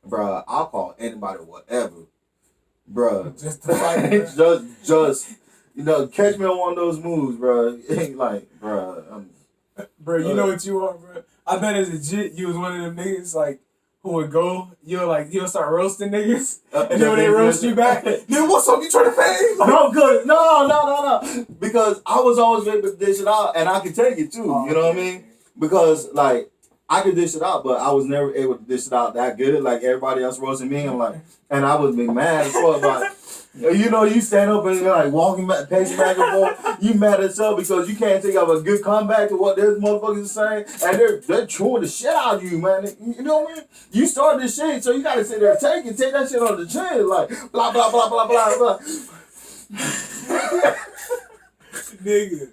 Bruh, I'll call anybody whatever. Bruh. Just to fight. just catch me on one of those moves, bruh. Ain't like, bruh. Bruh, you know what you are, bruh? I bet as a jit, you was one of them niggas, like, who would go, you'll start roasting niggas, and then when they roast you back, nigga, what's up, you trying to pay? Like, no, good. No. Because I was always able to dish it out, and I could take it too, you know what I mean? Because, like, I could dish it out, but I was never able to dish it out that good, like everybody else roasting me. I'm like, and I was being mad as fuck. Like, you stand up and you're like walking back, pacing back and forth. You mad as hell because you can't think of a good comeback to what these motherfuckers are saying, and they're chewing the shit out of you, man. You know what I mean? You started this shit, so you gotta sit there and take that shit on the chin, like blah blah blah blah blah blah. Nigga.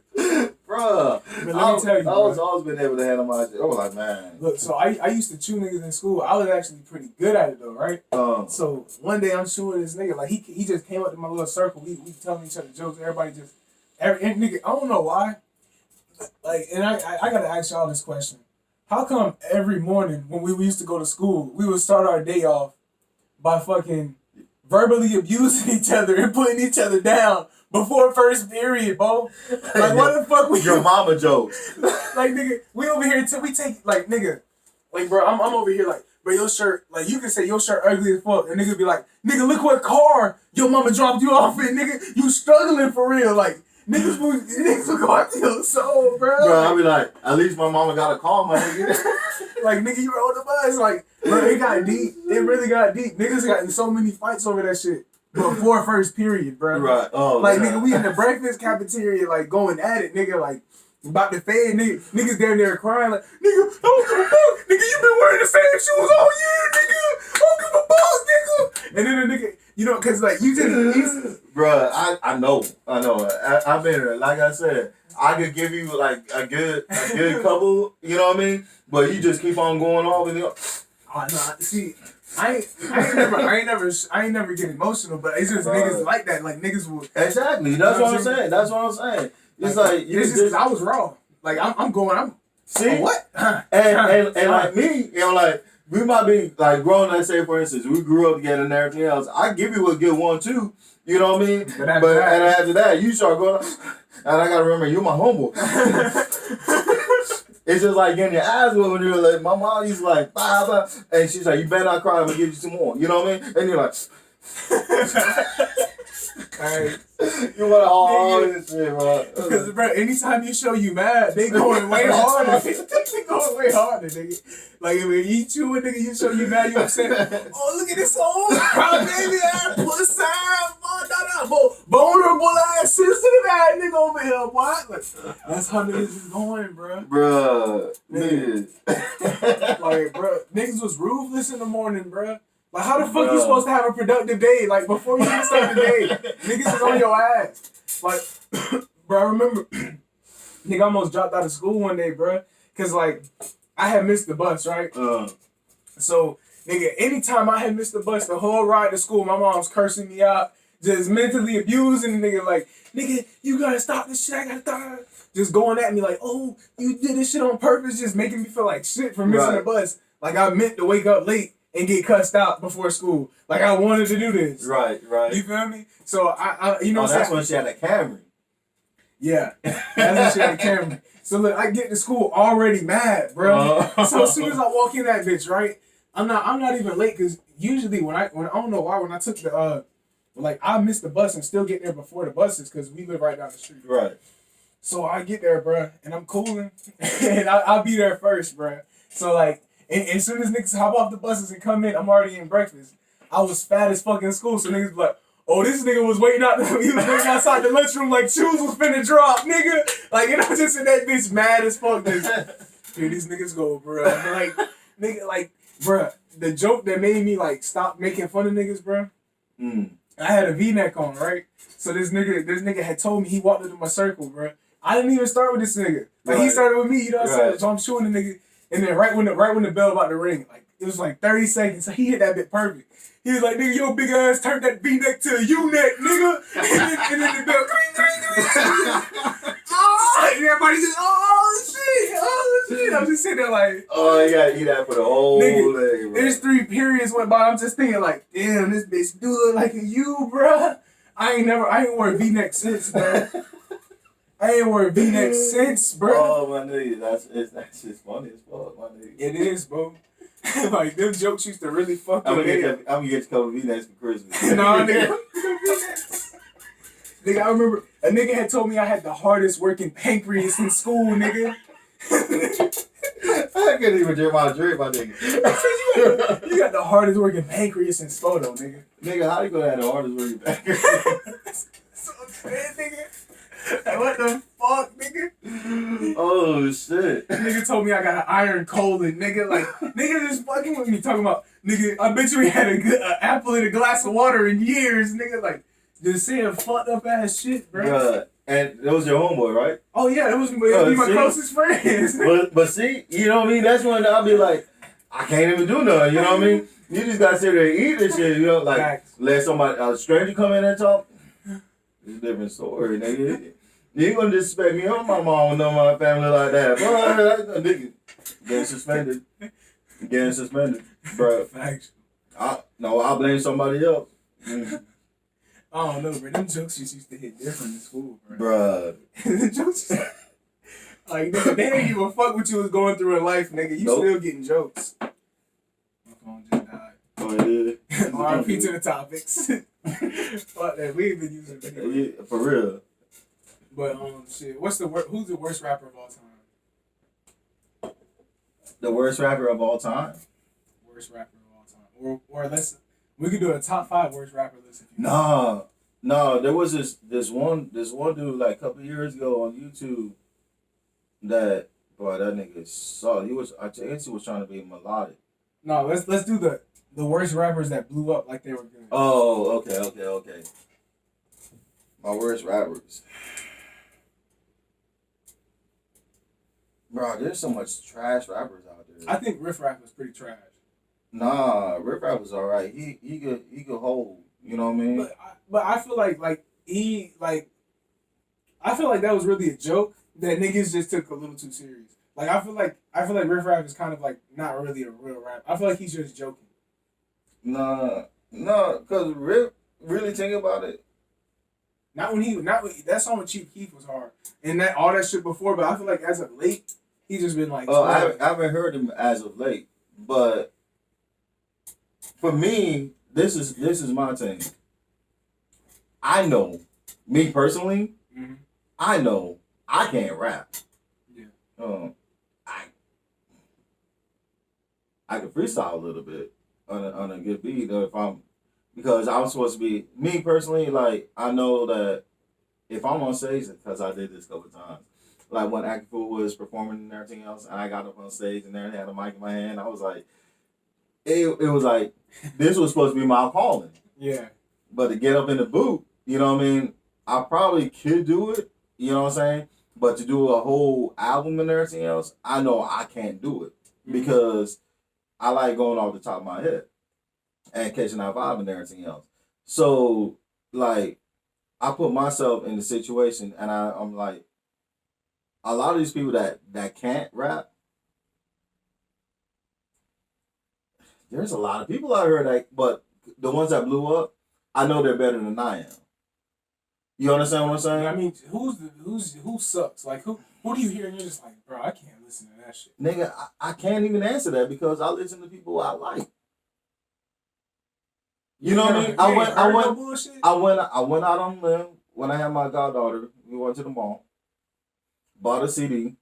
Bruh, but let me tell you, I was always been able to handle my shit. I was like, man. Look, so I used to chew niggas in school. I was actually pretty good at it though, right? So one day I'm chewing this nigga, like he just came up to my little circle. We telling each other jokes. Everybody and nigga, I don't know why. Like, and I gotta ask y'all this question: how come every morning when we used to go to school, we would start our day off by fucking verbally abusing each other and putting each other down before first period, bro? Like, what the fuck we... Your mama jokes. Like, nigga, we over here till we take, like, nigga, like, bro, I'm over here like, bro, your shirt, like, you can say your shirt ugly as fuck, and nigga be like, nigga, look what car your mama dropped you off in, nigga, you struggling for real, like, niggas will go after your soul, bro. Bro, I be like, at least my mama got a call, my nigga. Like, nigga, you rode the bus, like, bro, it got deep, it really got deep. Niggas got in so many fights over that shit. Before first period, bro. Right. Oh, like, nigga, we in the breakfast cafeteria, like, going at it, nigga, like, about to fade, nigga. Niggas down there crying, like, nigga, I don't give a fuck. Nigga, you been wearing the same shoes all year, nigga. I don't give a fuck, nigga. And then the nigga, cause, like, you just... Bruh, I know. I've been there. Like I said, I could give you, like, a good couple, you know what I mean? But you just keep on going off and... Oh, no, see... I ain't never get emotional, but it's just niggas like that. Like, niggas will... Exactly. That's what I'm saying. It's like... I was raw. Like, I'm... See? What? And like me, like, we might be, like, grown, let's say, for instance, we grew up together and everything else. I give you a good one, too. You know what I mean? But after that, you start going... And I gotta remember, you're my homeboy. It's just like getting your eyes wet when you're like, my mom used to like, blah, blah. And she's like, you better not cry, I'm gonna give you some more. You know what I mean? And you're like, hey, you want to all this shit, bro. Because, bro, anytime you show you mad, they going way harder. They going way harder, nigga. Like, when you chewing, nigga, you show you mad, you upset. Oh, look at this old baby ass pussy, vulnerable ass, sensitive ass nigga over here, boy. Like, that's how niggas is going, bro. Bruh, niggas. Like, bro, niggas was ruthless in the morning, bro. Like, how the fuck you supposed to have a productive day? Like, before you even start the day, niggas is on your ass. Like, bro, I remember, nigga almost dropped out of school one day, bro. Cause, like, I had missed the bus, right? So, nigga, anytime I had missed the bus, the whole ride to school, my mom's cursing me out, just mentally abusing the nigga, like, nigga, you gotta stop this shit, I gotta stop. Just going at me like, oh, you did this shit on purpose, just making me feel like shit for missing the bus. Like, I meant to wake up late and get cussed out before school. Like, I wanted to do this. Right. You feel me? So, I you know what I'm saying? That's when she had a Camry. Yeah, that's when she had a Camry. So, look, I get to school already mad, bro. So, as soon as I walk in that bitch, right, I'm not even late, because usually when I don't know why, when I took the, like, I missed the bus and still get there before the buses, because we live right down the street. Right. So, I get there, bro, and I'm cooling, and I'll be there first, bro. So, like, and as soon as niggas hop off the buses and come in, I'm already in breakfast. I was fat as fuck in school, so niggas be like, oh, this nigga was waiting outside the lunchroom like shoes was finna drop, nigga. Like, and I'm just in that bitch mad as fuck. Here these niggas go, bro. Like, nigga, like, Bruh, the joke that made me like stop making fun of niggas, bruh. I had a V-neck on, right? So this nigga had told me he walked into my circle, bruh. I didn't even start with this nigga. Like he started with me, you know what I'm saying? So I'm shooting the nigga, and then right when the bell about to ring, like it was like 30 seconds. So he hit that bit perfect. He was like, nigga, your big ass turned that V-neck to a U-neck, nigga. And then the bell, everybody just, oh shit. I'm just sitting there like, oh, you gotta eat that for the whole day, bro. There's 3 periods went by. I'm just thinking like, damn, this bitch do look like a U, bruh. I ain't worn V-neck since, bro. I ain't worn V-neck since, bro. Oh my nigga, that's just funny as fuck, my nigga. It is, bro. Like them jokes used to really fuck I'm your gonna get a couple V-necks for Christmas. No, nigga. Nigga, I remember a nigga had told me I had the hardest working pancreas in school, nigga. I couldn't even drink my drink, my nigga. You got the hardest working pancreas in photo, nigga. Nigga, how you gonna have the hardest working pancreas? So I'm saying, nigga. Like, what the fuck, nigga? Oh shit. Nigga told me I got an iron colon, nigga. Like, nigga just fucking with me talking about, nigga, I bet you we had a apple in a glass of water in years, nigga. Like, just saying fucked up ass shit, bro. Bruh, and it was your homeboy, right? Oh yeah, it was my closest friends. But see, you know what I mean? That's when I'll be like, I can't even do nothing, you know what I mean? You just gotta sit there and eat this shit, you know, like, let somebody, a stranger come in and talk. It's a different story, nigga. You ain't gonna disrespect me or my mom or no my family like that. But nigga, getting suspended, bro. Facts. I blame somebody else. I don't know, bro. Them jokes just used to hit different in school, bro. Bruh. The jokes, like, nigga, they didn't give a fuck what you was going through in life, nigga. You still getting jokes. My phone just died. Oh, it is. RIP to the topics. Fuck that. We ain't been using it anyway. Yeah, for real. But shit. Who's the worst rapper of all time? The worst rapper of all time? Worst rapper of all time, or let's we could do a top 5 worst rapper list. If you No. There was this one dude like a couple years ago on YouTube that nigga saw. I guess he was trying to be melodic. No, let's do the worst rappers that blew up like they were good. Oh, okay. My worst rappers. Bro, there's so much trash rappers out there. I think Riff Raff was pretty trash. Nah, Riff Raff was alright. He could hold. You know what I mean? But I feel like I feel like that was really a joke that niggas just took a little too serious. Like I feel like Riff Raff is kind of like not really a real rap. I feel like he's just joking. Nah, cause Riff, really think about it. Not when that song with Chief Keef was hard, and that all that shit before. But I feel like as of late, he's just been like. Oh, I haven't heard him as of late, but for me, this is my thing. I know, me personally, I know I can't rap. Yeah. I can freestyle a little bit on a good beat because I'm supposed to be, me personally, like, I know that if I'm on stage, because I did this a couple times, like when Akifu was performing and everything else, and I got up on stage and there and had a mic in my hand, I was like, it was like, this was supposed to be my calling. Yeah. But to get up in the booth, you know what I mean, I probably could do it, you know what I'm saying? But to do a whole album and everything else, I know I can't do it because I like going off the top of my head and catching that vibe and everything else. So, like, I put myself in the situation and I'm like, a lot of these people that can't rap, there's a lot of people out here but the ones that blew up, I know they're better than I am. You understand what I'm saying? I mean, who sucks? Like who do you hear and you're just like, bro, I can't listen to that shit. Nigga, I can't even answer that because I listen to people I like. You know what I mean? I went out on a limb when I had my goddaughter. We went to the mall, bought a CD.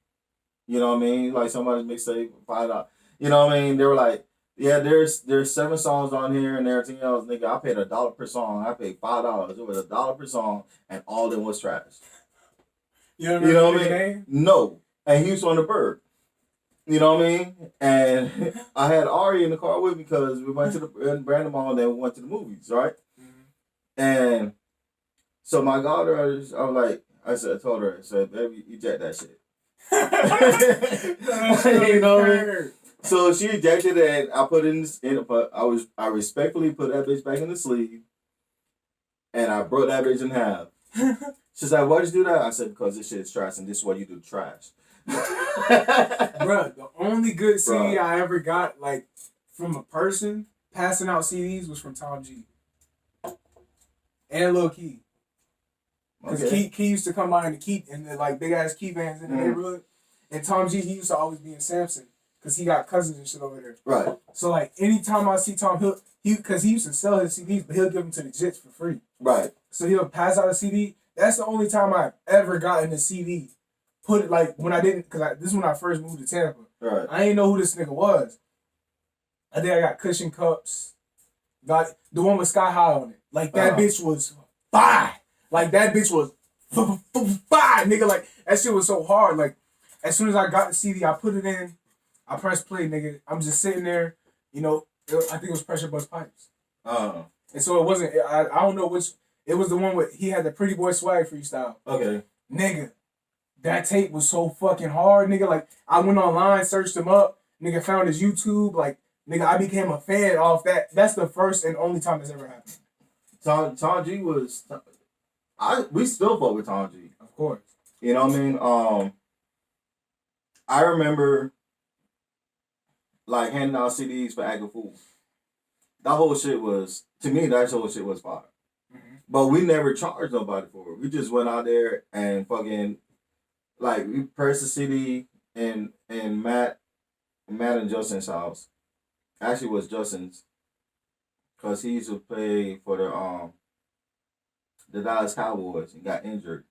You know what I mean? Like somebody's mixtape, $5. You know what I mean? They were like, yeah, there's 7 songs on here and everything else. Nigga, I paid $1 per song. I paid $5. It was $1 per song, and all of them was trash. You know what I mean? No, and he was on the bird. You know what I mean? And I had Ari in the car with me because we went to the Brandon Mall and then we went to the movies, right? Mm-hmm. And so my daughter, I told her, I said, baby, eject that shit. You know what I mean? So she ejected it and I put it I respectfully put that bitch back in the sleeve and I broke that bitch in half. She's like, why'd you do that? I said, because this shit is trash and this is what you do trash. Bruh, the only good CD I ever got, like, from a person passing out CDs was from Tom G. And Lil Key. Because Key used to come by in the like big ass key vans in the neighborhood. And Tom G, he used to always be in Sampson. Because he got cousins and shit over there. Right. So like anytime I see Tom, because he used to sell his CDs, but he'll give them to the Jits for free. Right. So he'll pass out a CD. That's the only time I've ever gotten a CD. Put it like when I didn't, because this is when I first moved to Tampa. Right. I didn't know who this nigga was. I think I got Cushion Cups. Got the one with Sky High on it. Like that bitch was fire. Like that bitch was fire, nigga. Like that shit was so hard. Like as soon as I got the CD, I put it in. I pressed play, nigga. I'm just sitting there. You know, I think it was Pressure Bust Pipes. And so it wasn't. I don't know which. It was the one with he had the Pretty Boy Swag freestyle. Okay. Nigga. That tape was so fucking hard, nigga. Like, I went online, searched him up, nigga, found his YouTube. Like, nigga, I became a fan off that. That's the first and only time this ever happened. Tom G was... we still fuck with Tom G. Of course. You know what I mean? I remember, like, handing out CDs for acting fool. That whole shit was... To me, that whole shit was fire. Mm-hmm. But we never charged nobody for it. We just went out there and fucking... Like, we pressed the CD in Matt and Justin's house. Actually, it was Justin's. Because he used to play for the Dallas Cowboys and got injured.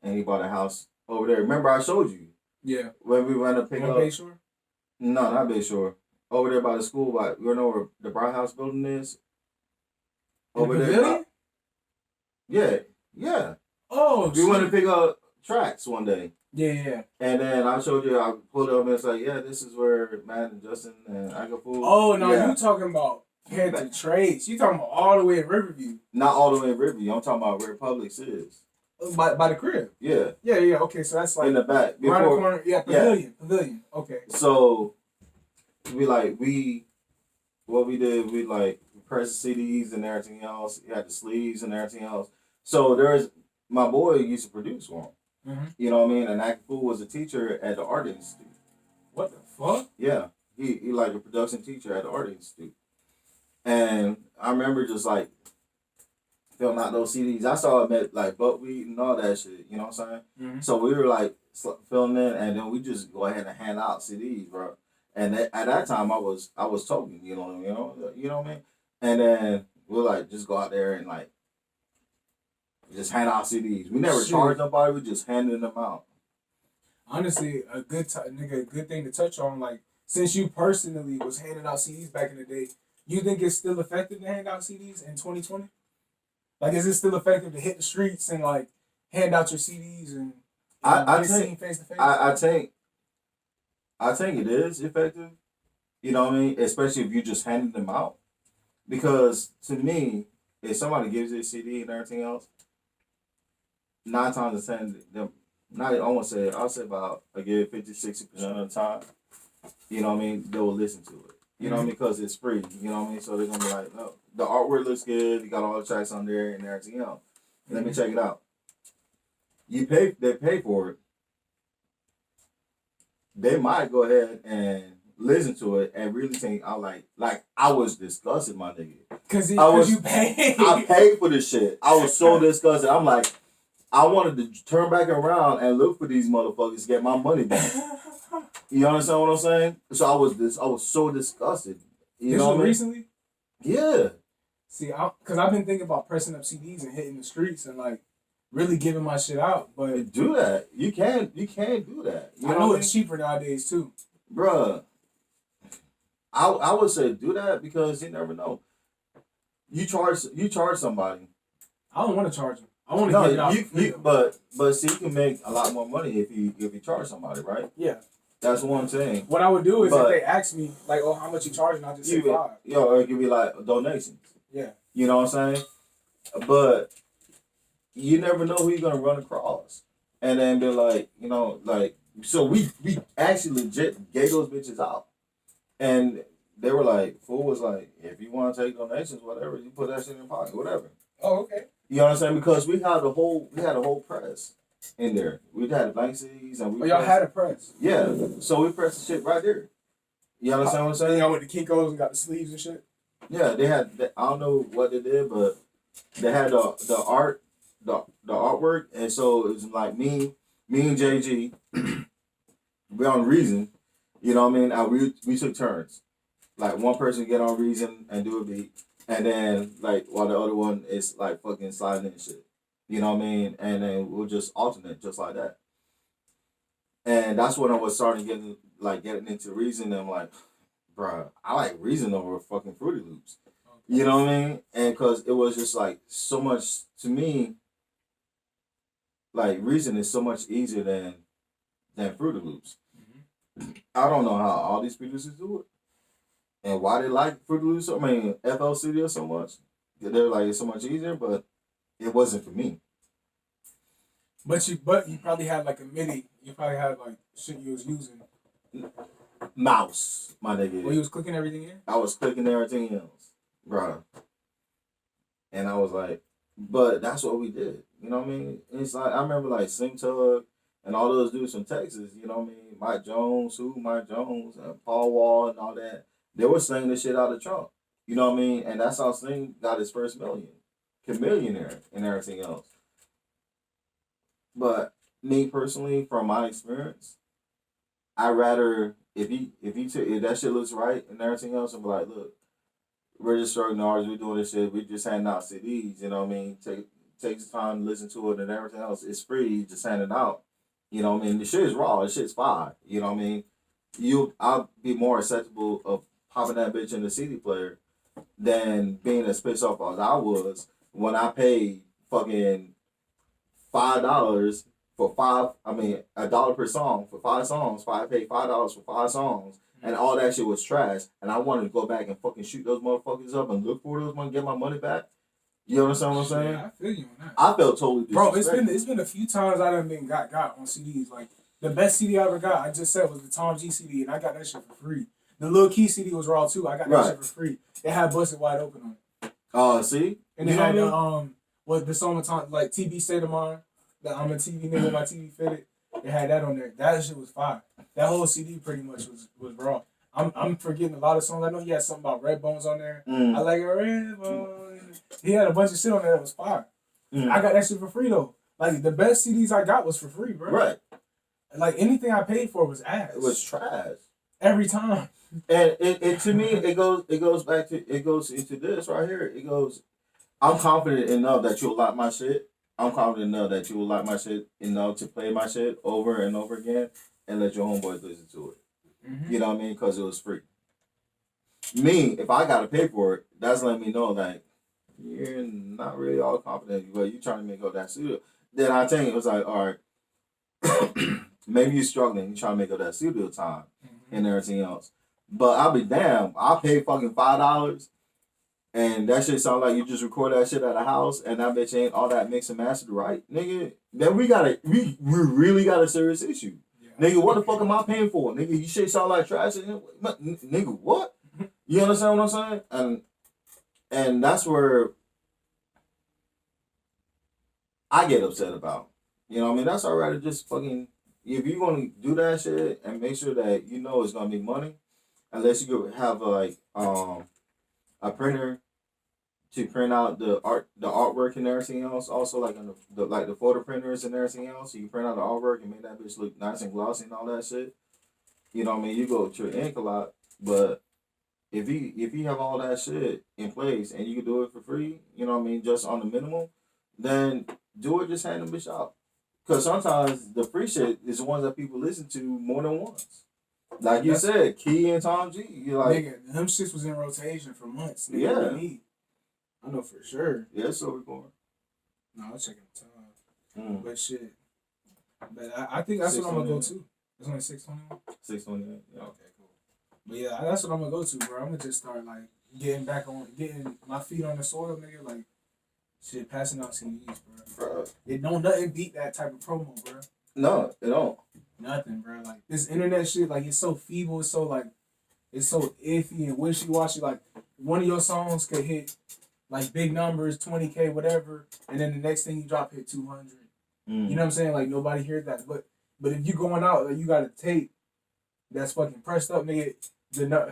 And he bought a house over there. Remember I showed you? Yeah. When we went to pick up... Bayshore? No, not Bayshore. Over there by the school. We went over the Bright House building is. Over there. Yeah. Oh, we went to pick up tracks one day. Yeah. And then I showed you, I pulled up and it's like, yeah, this is where Matt and Justin and I go fool. Oh, no, you talking about head to trades. You talking about all the way in Riverview. Not all the way in Riverview. I'm talking about where Publix is. By the crib? Yeah. Yeah. Okay, so that's like... In the back. Before, around the corner. Yeah, Pavilion. Okay. So, what we did, we pressed CDs and everything else. We had the sleeves and everything else. So, my boy used to produce one. Mm-hmm. You know what I mean? And that fool was a teacher at the Art Institute. What the fuck? Yeah. He like a production teacher at the Art Institute. And I remember just like filling out those CDs. I saw him at like Buckwheat and all that shit. You know what I'm saying? Mm-hmm. So we were like filling in and then we just go ahead and hand out CDs, bro. And at that time I was talking, you know what I mean? And then we'll like just go out there and like just hand out CDs. We never charged nobody. We just handed them out. Honestly, a good thing to touch on. Like, since you personally was handing out CDs back in the day, you think it's still effective to hand out CDs in 2020? Like, is it still effective to hit the streets and like hand out your CDs and I think face to face? I think it is effective. You know what I mean? Especially if you just handing them out, because to me, if somebody gives you a CD and everything else. 9 times out of 10, I'll say about a good 50-60% of the time, you know what I mean, they will listen to it. You know what I mean? Because it's free. You know what I mean? So they're going to be like, no, the artwork looks good. You got all the tracks on there and everything else. Let me check it out. They pay for it. They might go ahead and listen to it and really think I was disgusted, my nigga. Because you paid. I paid for this shit. I was so disgusted. I'm like, I wanted to turn back around and look for these motherfuckers to get my money back. You understand what I'm saying? So I was so disgusted. You know what I mean? Recently? Yeah. See, because I've been thinking about pressing up CDs and hitting the streets and like really giving my shit out. But do that. You can't do that. I know it's cheaper nowadays too. Bruh. I would say do that because you never know. You charge somebody. I don't want to charge them. I want to get it out. But see, you can make a lot more money if you charge somebody, right? Yeah. That's one thing. What I would do is if they ask me, like, oh, how much you charging, I'll just say 5. Yo, or it could be like donations. Yeah. You know what I'm saying? But you never know who you're going to run across. And then they're like, you know, like, so we actually legit gave those bitches out. And they were like, fool was like, if you want to take donations, whatever, you put that shit in your pocket, whatever. Oh, okay. You know what I'm saying? Because we had a whole press in there. We had the blank CDs and we. Oh, y'all had a press. Yeah, so we pressed the shit right there. You understand what I'm saying? Y'all went to Kinko's and got the sleeves and shit. Yeah, they had. I don't know what they did, but they had the art, the artwork, and so it was like me and JG. We on Reason, you know what I mean? And we took turns. Like one person get on Reason and do a beat, and then like while the other one is like fucking sliding and shit. You know what I mean? And then we'll just alternate just like that. And that's when I was starting getting into Reason. And I'm like, bruh, I like Reason over fucking Fruity Loops. Okay. You know what I mean? And because it was just like so much to me. Like Reason is so much easier than Fruity Loops. Mm-hmm. I don't know how all these producers do it, and why they like Fruity Loops. I mean, FL Studio so much. They're like it's so much easier, but it wasn't for me. But you probably had like a MIDI. You probably had like shit you was using. Mouse, my nigga. Well, you was clicking everything in? I was clicking everything else, bro. And I was like, but that's what we did. You know what I mean? It's like I remember like Sing Tug and all those dudes from Texas. You know what I mean? Mike Jones, and Paul Wall and all that. They were singing the shit out of trunk. You know what I mean? And that's how Sing got his first millionaire and everything else. But me personally, from my experience, I rather if that shit looks right and everything else, I'm like, look, we're just struggling artists, we're doing this shit, we just handing out CDs, you know what I mean? Takes time to listen to it and everything else. It's free, you just hand it out. You know what I mean? The shit is raw, the shit's fire. You know what I mean? I'll be more acceptable of popping that bitch in the CD player than being as pissed off as I was when I paid fucking $5 for $1 per song for 5 songs. I paid $5 for 5 songs, and all that shit was trash. And I wanted to go back and fucking shoot those motherfuckers up and look for those money, get my money back. You understand what I'm saying? Yeah, I feel you on that. I felt totally disrespected. Bro, it's been a few times I done been got on CDs. Like the best CD I ever got, I just said was the Tom G CD, and I got that shit for free. The Lil Key CD was raw too. I got that shit for free. It had Busted Wide Open on it. See? And it had the song with Tom, like TB State of Mind. That I'm a TV nigga, my TV fitted. They had that on there. That shit was fire. That whole CD pretty much was raw. I'm forgetting a lot of songs. I know he had something about Red Bones on there. I like a Red Bones. He had a bunch of shit on there that was fire. I got that shit for free though. Like the best CDs I got was for free, bro. Right. Like anything I paid for was ass. It was trash. Every time. And it to me it goes into this right here. It goes, I'm confident enough that you'll like my shit. I'm confident enough that you will like my shit enough to play my shit over and over again and let your homeboys listen to it. Mm-hmm. You know what I mean? Because it was free. Me, if I got to pay for it, that's letting me know that you're not really all confident, but you're trying to make up that studio. Then I think it was like, all right, maybe you're struggling. You're trying to make up that studio time and everything else. But I'll be damned. I'll pay fucking $5. And that shit sound like you just record that shit at a house and that bitch ain't all that mix and mastered right, nigga. Then we really got a serious issue. Yeah. Nigga, what the fuck am I paying for? Nigga, you shit sound like trash. Nigga, what? You understand what I'm saying? And that's where I get upset about. You know what I mean? That's alright to just fucking, if you want to do that shit and make sure that you know it's gonna be money, unless you could have a printer to print out the artwork and everything else. Also, like on the photo printers and everything else, you can print out the artwork and make that bitch look nice and glossy and all that shit. You know what I mean? You go to your ink a lot, but if you have all that shit in place and you can do it for free, you know what I mean, just on the minimum, then do it. Just hand them bitch out. Because sometimes the free shit is the ones that people listen to more than once. Like you said, Key and Tom G. You like, nigga, them shits was in rotation for months. Nigga, yeah. I know for sure. Yeah, so we're going. No, I was checking the time. But shit. But I think that's what I'm gonna go to. It's only 621. 628. Yeah. Okay, cool. But yeah, that's what I'm gonna go to, bro. I'm gonna just start like getting my feet on the soil, nigga. Like shit, passing out CDs, bro. It don't nothing beat that type of promo, bro. No, it don't. Nothing, bro. Like this internet shit, like it's so feeble. It's so like it's so iffy and wishy washy. Like one of your songs could hit like big numbers, 20K, whatever, and then the next thing you drop hit 200. You know what I'm saying? Like nobody hears that. But if you going out, like you got a tape that's fucking pressed up, nigga.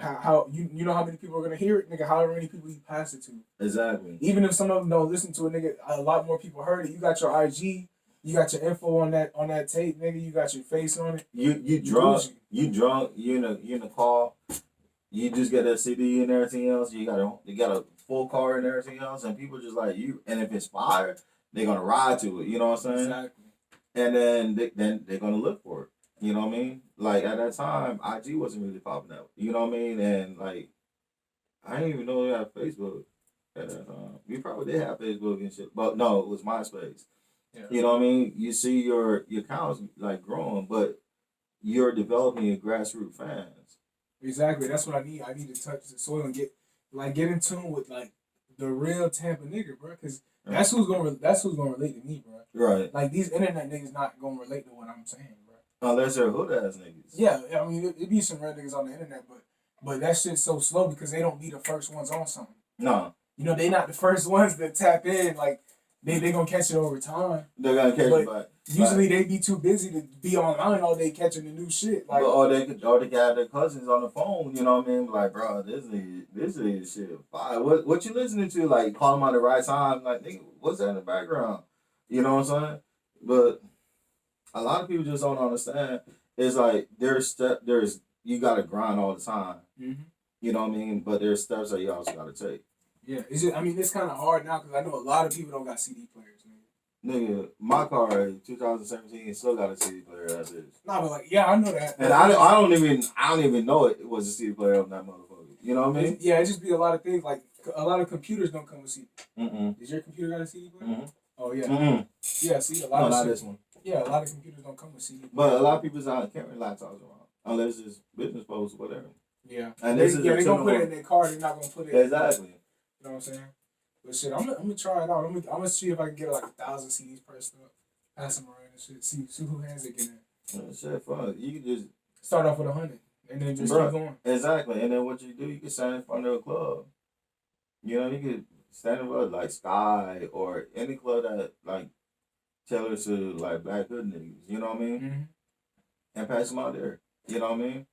How you know how many people are gonna hear it, nigga? However many people you pass it to. Exactly. Even if some of them don't listen to it, nigga, a lot more people heard it. You got your IG, you got your info on that tape, nigga. You got your face on it. You drunk. You in the car. You just get that CD and everything else. You got a full car and everything else, and people just like you. And if it's fire, they're gonna ride to it. You know what I'm saying? Exactly. And then they're gonna look for it. You know what I mean? Like at that time, IG wasn't really popping out. You know what I mean? And like, I didn't even know we had Facebook at that time. We probably did have Facebook and shit, but no, it was MySpace. Yeah. You know what I mean? You see your accounts like growing, but you're developing your grassroots fans. Exactly. That's what I need. I need to touch the soil and get in tune with like the real Tampa nigga, bro. Because that's who's gonna relate to me, bro. Right. Like these internet niggas not gonna relate to what I'm saying, bro. Unless they're hood ass niggas. Yeah, I mean it be some real niggas on the internet, but that shit's so slow because they don't be the first ones on something. No. You know, they not the first ones that tap in. Like they gonna catch it over time. They're gonna catch it, but usually they be too busy to be online all day catching the new shit. Like, or they got their cousins on the phone. You know what I mean? Like, bro, this is shit. What you listening to? Like, call them at the right time. Like, nigga, what's that in the background? You know what I'm saying? But a lot of people just don't understand. It's like there's you gotta grind all the time. Mm-hmm. You know what I mean? But there's steps that you also gotta take. Yeah, it's kind of hard now because I know a lot of people don't got CD players. Nigga, my car in 2017 still got a CD player as is. Nah, but like, yeah, I know that. And I don't even know it was a CD player on that motherfucker. You know what I mean? Yeah, it just be a lot of things. Like a lot of computers don't come with CD. Does your computer got a CD player? Oh yeah. Yeah, see a lot of not this one. Yeah, a lot of computers don't come with CD players. But a lot of people can't carry laptops around unless it's business posts or whatever. Yeah. And they gonna put it in their car. They're not gonna put it. Exactly. You know what I'm saying? But shit, I'm gonna try it out. I'm gonna see if I can get like 1,000 CDs pressed up, pass them around and shit. See who hands it get in. Shit, fun. You can just start off with 100 and then just keep going. Exactly, and then what you do, you can stand in front of a club. You know, you can stand in front of like Sky or any club that like tailors to like black hood niggas. You know what I mean? Mm-hmm. And pass them out there. You know what I mean?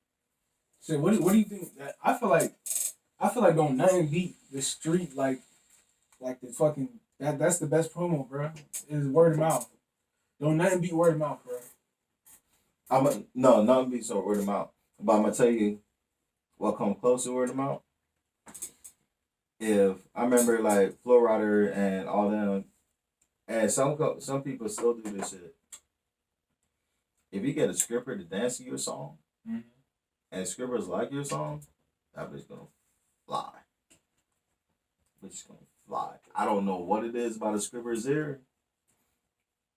So what do you think? I feel like don't nothing beat the street like the fucking that's the best promo, bro. Is word of mouth. Don't nothing beat word of mouth, bro. Nothing beats word of mouth. But I'm gonna tell you what comes close to word of mouth. If I remember like Flo Rida and all them, and some people still do this shit. If you get a scripper to dance to your song, mm-hmm. and scrippers like your song, that bitch gonna fly. Bitch gonna fly. I don't know what it is about a scripper's ear.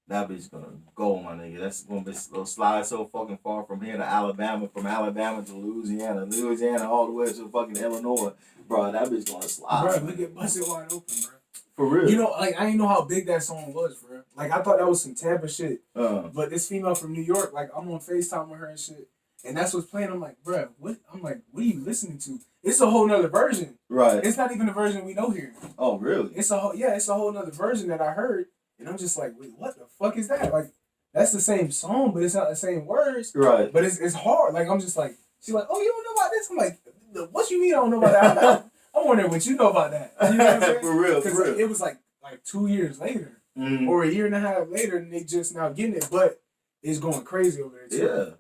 That bitch gonna go, my nigga. That's gonna be slide so fucking far from here to Alabama, from Alabama to Louisiana all the way to fucking Illinois, bro. That bitch gonna slide. Bro, we get busted wide open, bro. For real. You know, like I didn't know how big that song was, bro. Like I thought that was some Tampa shit. But this female from New York, like I'm on FaceTime with her and shit, and that's what's playing. I'm like, bro, what? I'm like, what are you listening to? It's a whole nother version. Right. It's not even the version we know here. Oh, really? It's a whole nother version that I heard. And I'm just like, wait, what the fuck is that? Like, that's the same song, but it's not the same words. Right. But it's hard. Like, I'm just like, she's like, oh, you don't know about this? I'm like, what you mean I don't know about that? I'm wondering what you know about that. You know what I'm saying? For real. Because it was like 2 years later. Mm-hmm. Or a year and a half later, and they just now getting it. But it's going crazy over there, too. Yeah.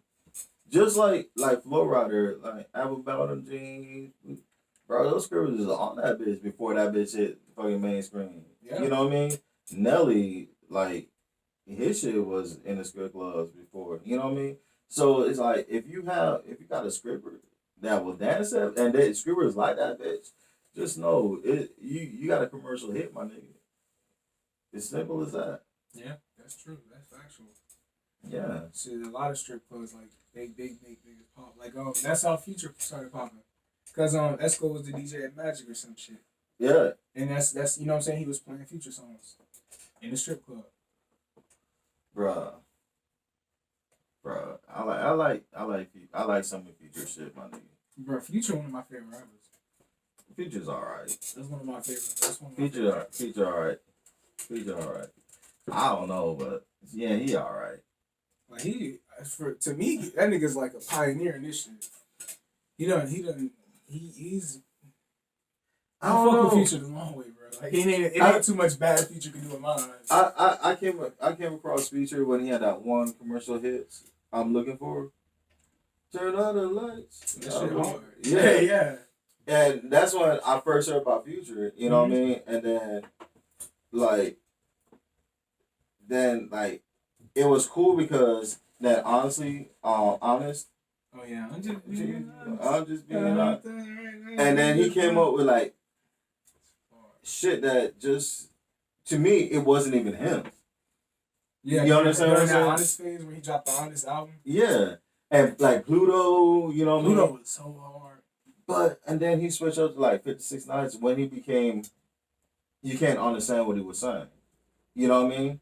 Just like Flo Rida, like Apple Bottom Jeans. Bro, those scribbles is on that bitch before that bitch hit fucking mainstream. Yeah. You know what I mean? Nelly, like, his shit was in the strip clubs before. You know what I mean? So it's like if you got a scripper that will dance up and that scrippers like that bitch, just know you got a commercial hit, my nigga. It's simple as that. Yeah, that's true. That's factual. Yeah. Shit, a lot of strip clubs like big niggas pop. Like that's how Future started popping. Cause Esco was the DJ at Magic or some shit. Yeah. And that's you know what I'm saying, he was playing Future songs in the strip club. Bruh. I like some of Future shit, my nigga. Bro, Future one of my favorite rappers. Future's alright. That's one of my favorites. That's one of my Future alright. Future alright. I don't know, but yeah, he alright. Like to me, that nigga's like a pioneer in this shit. He's I don't know. Fuck with Future the long way, bro. Like it ain't too much bad Future can do in my eyes. I came across Future when he had that one commercial hits I'm looking for. Turn on the lights. That shit hard. Yeah. And that's when I first heard about Future, you know what I mean? And then it was cool because that honestly, honest. Oh yeah, I'm just being honest. And then he came up with like shit that just, to me, it wasn't even him. Yeah, you understand what I'm saying? That Honest phase where he dropped the Honest album. Yeah, and like Pluto, you know what I mean? Pluto was so hard. And then he switched up to like 56 Nights when he became, you can't understand what he was saying. You know what I mean?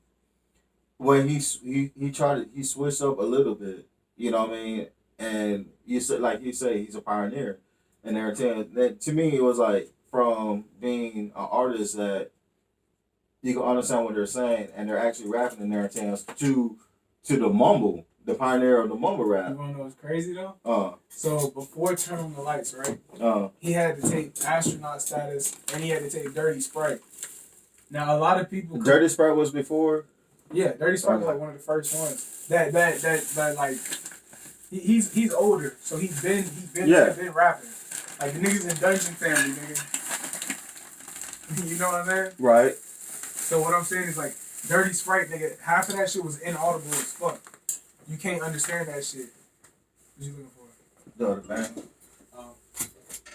When he switched up a little bit, you know what I mean? And you said, like you say, he's a pioneer and everything. That, to me, it was like from being an artist that you can understand what they're saying and they're actually rapping in their intents to the mumble, the pioneer of the mumble rap. You wanna know what's crazy though? So before Turn On the Lights, right? He had to take Astronaut Status and he had to take Dirty Sprite. Now a lot of people Dirty Sprite was before? Yeah, Dirty Sprite was like one of the first ones. That like he's older, so he's been rapping. Like the niggas in Dungeon Family, nigga. You know what I mean? Right. So what I'm saying is like Dirty Sprite, nigga, half of that shit was inaudible as fuck. You can't understand that shit. What you looking for? No, the band.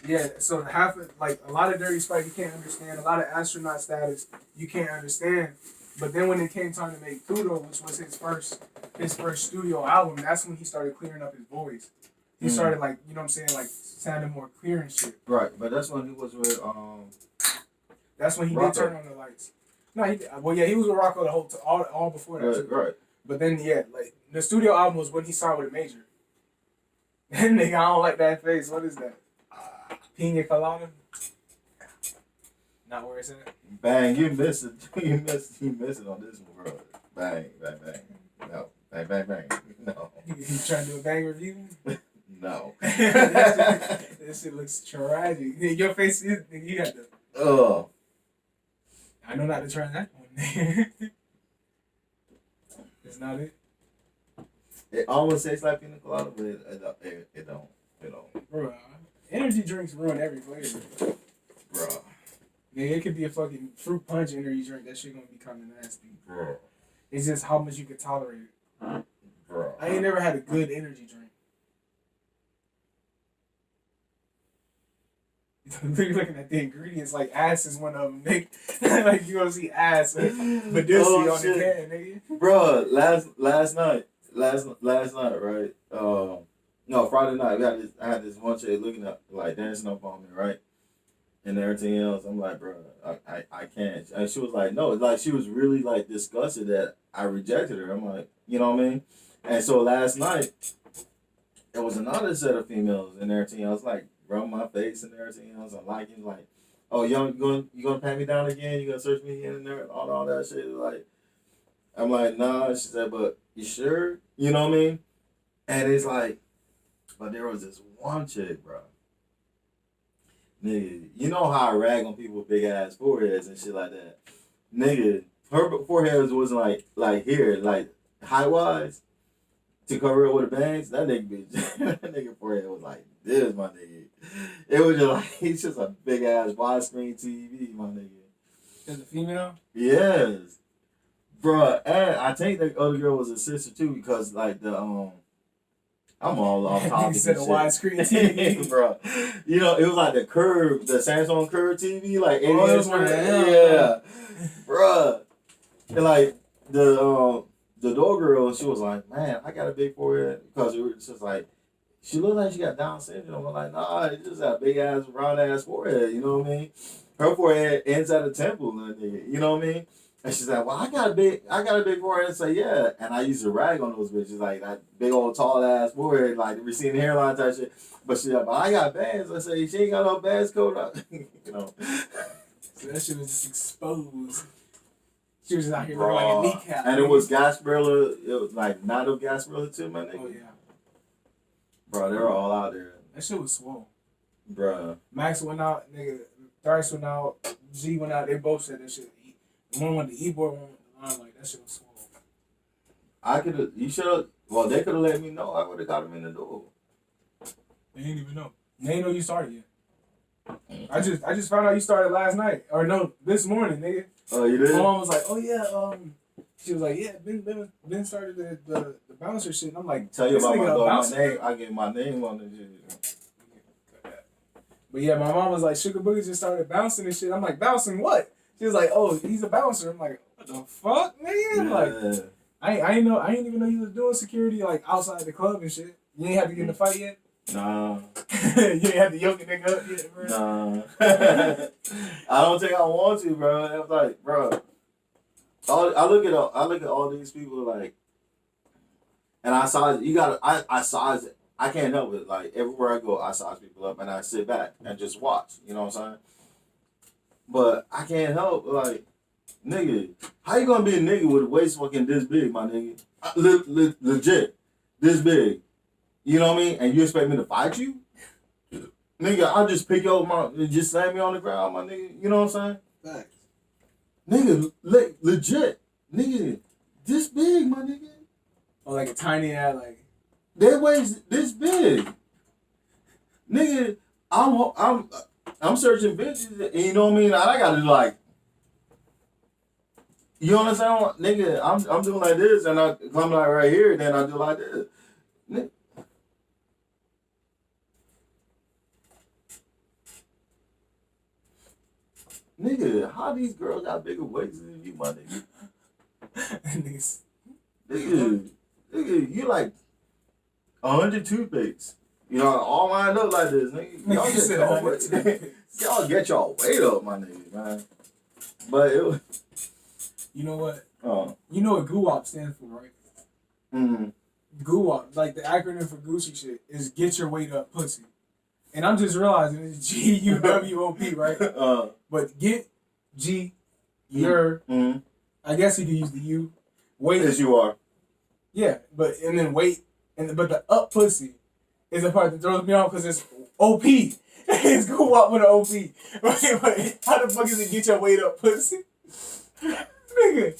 Yeah, so half of like a lot of Dirty Sprite you can't understand, a lot of Astronaut Status you can't understand. But then when it came time to make Pluto, which was his first studio album, that's when he started clearing up his voice. He started like, you know what I'm saying, like sounding more clear and shit. Right, but that's when he was with That's when he Rocco. did Turn On the Lights. No, he was with Rocco the whole all before that. Right. But then like the studio album was when he signed with a major. And nigga, I don't like that face. What is that? Pina Colada? Not where it's at. Bang, you missed it. You missed it on this one, bro. Bang, bang, bang. No. Bang, bang, bang. No. You trying to do a bang review? No. This shit looks tragic. Your face is, you got the. Oh. I know not to try that one. That's not it. It almost tastes like pina colada, but it don't. Bro, energy drinks ruin every flavor. Bro. Yeah, it could be a fucking fruit punch energy drink. That shit gonna be kind of nasty. Bro. It's just how much you can tolerate it. Bro. I ain't never had a good energy drink. You're looking at the ingredients like ass is one of them, nigga. Like you gonna see ass, Medusi on the can, nigga. Bro, last night, right? No, Friday night. I had this one chick looking up, like dancing up on me, right? And everything else. I'm like, bro, I can't. And she was like, no, like she was really like disgusted that I rejected her. I'm like, you know what I mean? And so last night, there was another set of females and everything else, like rub my face and everything else. I'm like, oh, you gonna pat me down again? You gonna search me again and there, all that shit? Like, I'm like, nah. She said, but you sure? You know what I mean? And it's like, but there was this one chick, bro. Nigga, you know how I rag on people with big ass foreheads and shit like that. Nigga, her forehead wasn't like here, like height wise, to cover it with the bangs. That nigga forehead was like this, my nigga. It was just like, he's just a big ass widescreen TV, my nigga. Is it female? Yes. Bruh, and I think the other girl was a sister too, because like the I'm all off topic. You said a widescreen TV, bro. You know, it was like the Samsung Curve TV, like 80 inch. Yeah, bruh. And like the the door girl, she was like, man, I got a big forehead because it was just like. She looked like she got Down syndrome. I'm like, nah, it just got big ass, round ass forehead. You know what I mean? Her forehead ends at a temple, nigga. You know what I mean? And she's like, well, I got a big forehead. And say, yeah. And I used to rag on those bitches, like that big old tall ass forehead, like the receding hairline type shit. But she's like, but I got bands. I say, she ain't got no bands coat up. You know. So that shit was just exposed. She was just out here looking like a kneecap. And it was Gasparilla. It was like not a Gasparilla too, my nigga. Oh yeah. Bro, they were all out there. That shit was swole. Bruh. Max went out, nigga. Thrice went out. G went out. They both said that shit. One went to E-board, one went to line. Like, that shit was swole. I could have, you should have, well, they could have let me know. I would have got them in the door. They didn't even know. They didn't know you started yet. I just found out you started last night. Or no, this morning, nigga. Oh, you did? My mom was like, oh yeah, she was like, yeah, Ben started the bouncer shit. And I'm like, tell you about my name. I get my name on the shit. But yeah, my mom was like, Sugar Boogie just started bouncing and shit. I'm like, bouncing what? She was like, oh, he's a bouncer. I'm like, what the fuck, nigga? Yeah. Like, I didn't even know you was doing security like outside the club and shit. You ain't had to get in the fight yet? Nah. You ain't had to yoke a nigga up yet, bro? Nah. I don't think I want to, bro. I'm like, bro. I look at all these people like, and I size. I size it. I can't help it. Like everywhere I go, I size people up and I sit back and just watch. You know what I'm saying? But I can't help like, nigga, how you gonna be a nigga with a waist fucking this big, my nigga? Legit, this big. You know what I mean? And you expect me to fight you? Nigga, I'll just pick you up and just slam me on the ground, my nigga. You know what I'm saying? Thanks. Nigga, legit. Nigga, this big, my nigga. Or like a tiny ass, like. Their waist this big. Nigga, I'm searching bitches, and you know what I mean? I gotta do like, you understand? Nigga, I'm doing like this, and I come like right here, then I do like this. Nigga, how these girls got bigger waists than you, my nigga? Nigga, you like 100 toothpicks. You know, all lined up like this, nigga. Y'all get y'all weight up, my nigga, man. But it was... You know what? You know what GUWOP stands for, right? Mm-hmm. GUWOP, like the acronym for Gucci shit, is get your weight up pussy. And I'm just realizing it's GUWOP, right? But get your, I guess you could use the U, weight. Yes, you are. Yeah, and then weight, but the up pussy is the part that throws me off because it's OP. It's GUWOP with an OP. Wait, how the fuck is it get your weight up pussy? Nigga,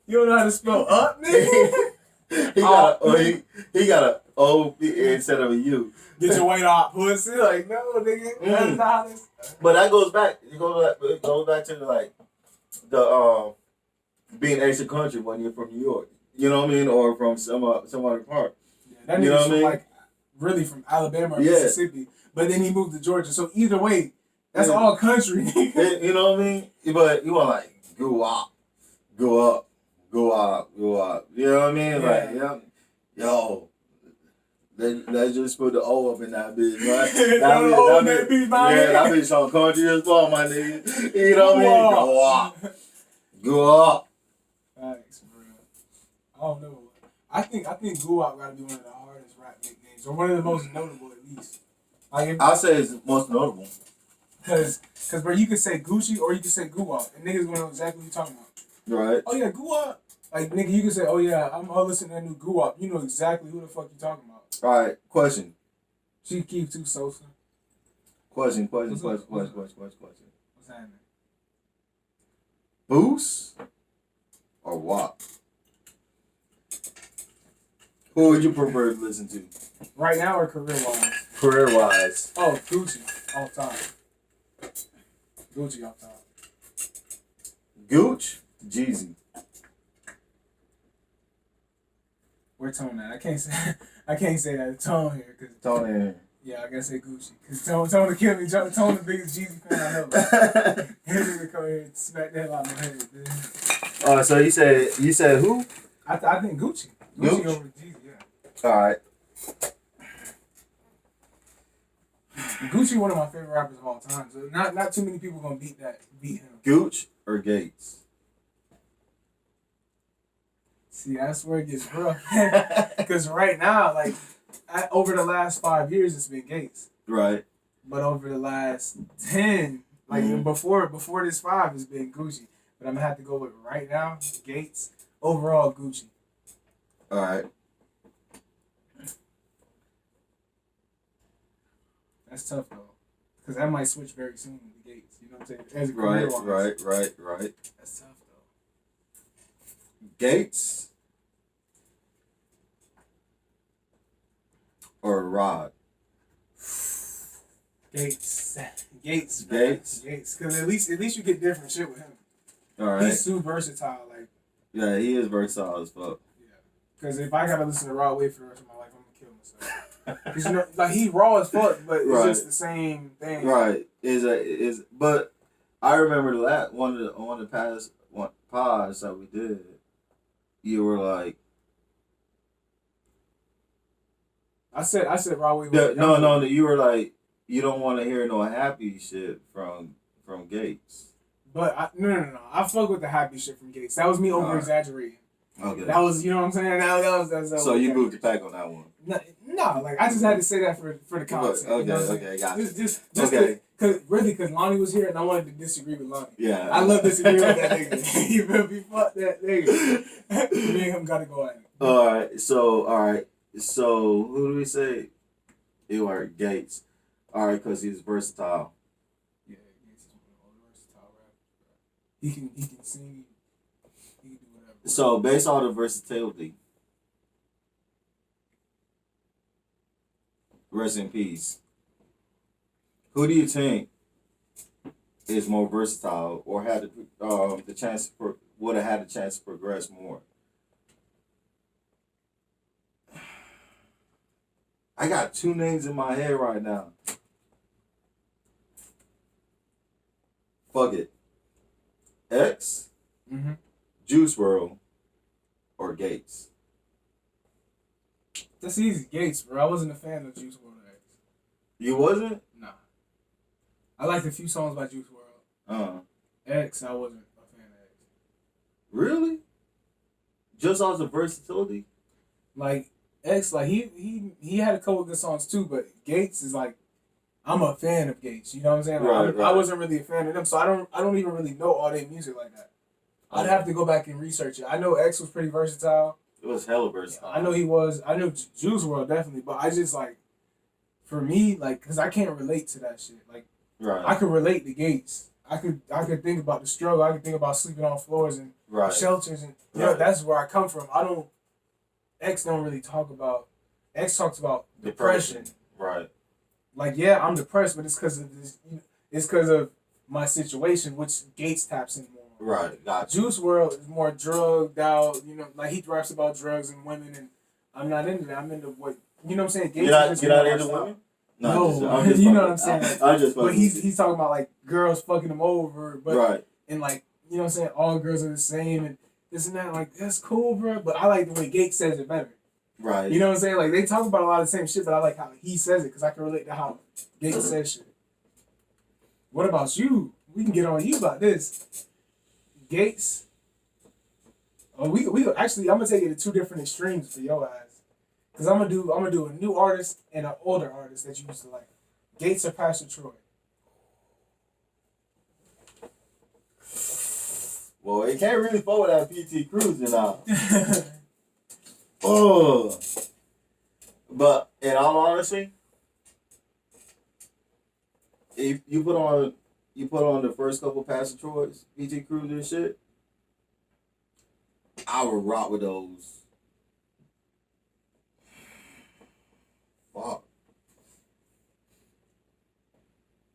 you don't know how to spell up, nigga? he got a O instead of a U. Get your weight up, pussy. Like, no, nigga. That's not how this. But that goes back. It goes back to like the being extra country when you're from New York. You know what I mean, or from some other part. Yeah, that nigga's from like really from Alabama or Mississippi, but then he moved to Georgia. So either way, that's all country. You know what I mean? But you want like go up. You know what I mean? Yeah. Like yo. Let's just put the O up in that bitch, right? That bitch on country as well, my nigga. You know what I mean? Go up. Thanks, bro. I don't know. I think GUWOP gotta be one of the hardest rap nicknames, or one of the most notable at least. Like I'll say it's most notable. Cause bro, you could say Gucci or you could say GUWOP, and niggas gonna know exactly what you're talking about. Right. Oh yeah, GUWOP. Like nigga, you can say, oh yeah, I'm listening to that new GUWOP. You know exactly who the fuck you talking about. All right, question. She keep too Sosa. Question. What's happening? Boost or WAP? Who would you prefer to listen to? Right now or career-wise? Career-wise. Oh, Gucci. Off top. Gucci off top. Gooch? Jeezy. Where Tone at? I can't say that. Tone here. Tone here. Yeah, I gotta say Gucci. Because Tone to kill me. Tone the biggest Jeezy fan I know. He's gonna come here and smack the hell out of my head, man. So you said who? I think Gucci. Gucci over Jeezy, yeah. All right. Gucci, one of my favorite rappers of all time. So not too many people gonna beat him. Gooch or Gates? See, that's where it gets rough. Because right now, like, over the last 5 years, it's been Gates. Right. But over the last 10, like before this 5, it's been Gucci. But I'm gonna have to go with right now, Gates. Overall, Gucci. All right. That's tough though, because that might switch very soon with Gates. You know what I'm saying? As a career-wise. Right. That's tough though. Gates or Rod? Gates. Because at least you get different shit with him. All right. He's too versatile. Like. Yeah, he is versatile as fuck. Yeah. Because if I gotta listen to Rod Wave for the rest of my life, I'm gonna kill myself. Because you know, like he raw as fuck, but it's just the same thing. Right. But I remember one of the past pods that we did. You were like, I said Rod Wave. No. You were like, you don't want to hear no happy shit from Gates. But no. I fuck with the happy shit from Gates. That was me over exaggerating. Okay. That was, you know what I'm saying. That was so you moved it back on that one. No, like I just had to say that for the content. Okay, you know okay, got it. Just okay. Because Lonnie was here and I wanted to disagree with Lonnie. Yeah. I love disagreeing with that nigga. You feel me? Fuck that nigga. Me and him gotta go at it. All right. So who do we say? It was Gates. All right, because he's versatile. Yeah, Gates is one of the most versatile rappers. He can sing. He can do whatever. So based on the versatility. Rest in peace. Who do you think is more versatile or had the chance would have had the chance to progress more? I got 2 names in my head right now. Fuck it. X, Juice WRLD, or Gates. That's easy, Gates, bro. I wasn't a fan of Juice WRLD X. You wasn't? Nah. I liked a few songs by Juice WRLD. X, I wasn't a fan of X. Really? Just off the versatility? Like X, like he had a couple good songs too, but Gates is like, I'm a fan of Gates. You know what I'm saying? Like, Right. I wasn't really a fan of them, so I don't even really know all their music like that. I'd have to go back and research it. I know X was pretty versatile. It was hella versatile. I know he was. I knew Juice WRLD definitely, but I just like, for me, like, cause I can't relate to that shit. Like, right. I could relate to Gates. I could think about the struggle. I could think about sleeping on floors and shelters, and you know, that's where I come from. X don't really talk about. X talks about depression. Right. Like, yeah, I'm depressed, but it's because of this. It's because of my situation, which Gates taps in more. Right, gotcha. Juice WRLD is more drugged out, you know, like he raps about drugs and women, and I'm not into that. I'm into what, you know what I'm saying? Gates you're not into women? No, I'm just you know what I'm saying? I just but he's talking about like girls fucking him over, but and like, you know what I'm saying? All girls are the same and this and that. Like, that's cool, bro. But I like the way Gates says it better. Right. You know what I'm saying? Like, they talk about a lot of the same shit, but I like how he says it because I can relate to how Gates says shit. What about you? We can get on you about this. Gates. Oh, we actually, I'm gonna take it to 2 different extremes for your ass. Cause I'm gonna do a new artist and an older artist that you used to like. Gates or Pastor Troy. Well, it can't really fall without PT Cruising now. Oh. But in all honesty, if you put on the first couple Pastor Troy's, PT Cruiser and shit, I would rock with those. Fuck.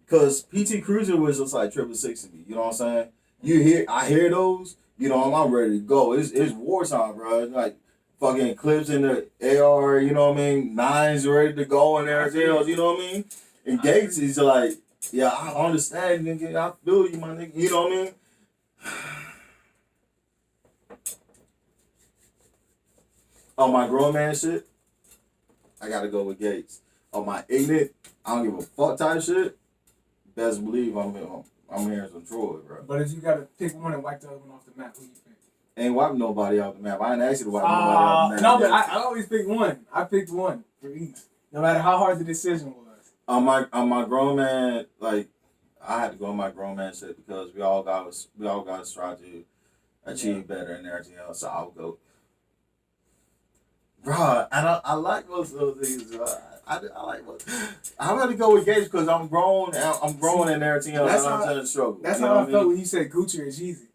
Because PT Cruiser was just like 666 to me, you know what I'm saying? I hear those, you know, I'm ready to go. It's wartime, bro. It's like fucking clips in the AR, you know what I mean? 9s ready to go and everything else, you know what I mean? And Gates is like, yeah, I understand, nigga. I feel you, my nigga. You know what I mean? On my grown man shit, I gotta go with Gates. On my ignorant, I don't give a fuck type shit, best believe I'm hearing some Troy, bro. But if you gotta pick one and wipe the other one off the map, who you pick? Ain't wiping nobody off the map. I ain't asked you to wipe nobody off the map. No, but I always pick one. I picked one for each, no matter how hard the decision was. On my grown man, like I had to go on my grown man shit because we all got to try to achieve better and everything else. So I'll go, bro. And I like most of those things. I like most. I'm gonna go with Gates because I'm grown. I'm growing and everything else. I'm trying to struggle. That's how I felt when you said Gucci or Jeezy,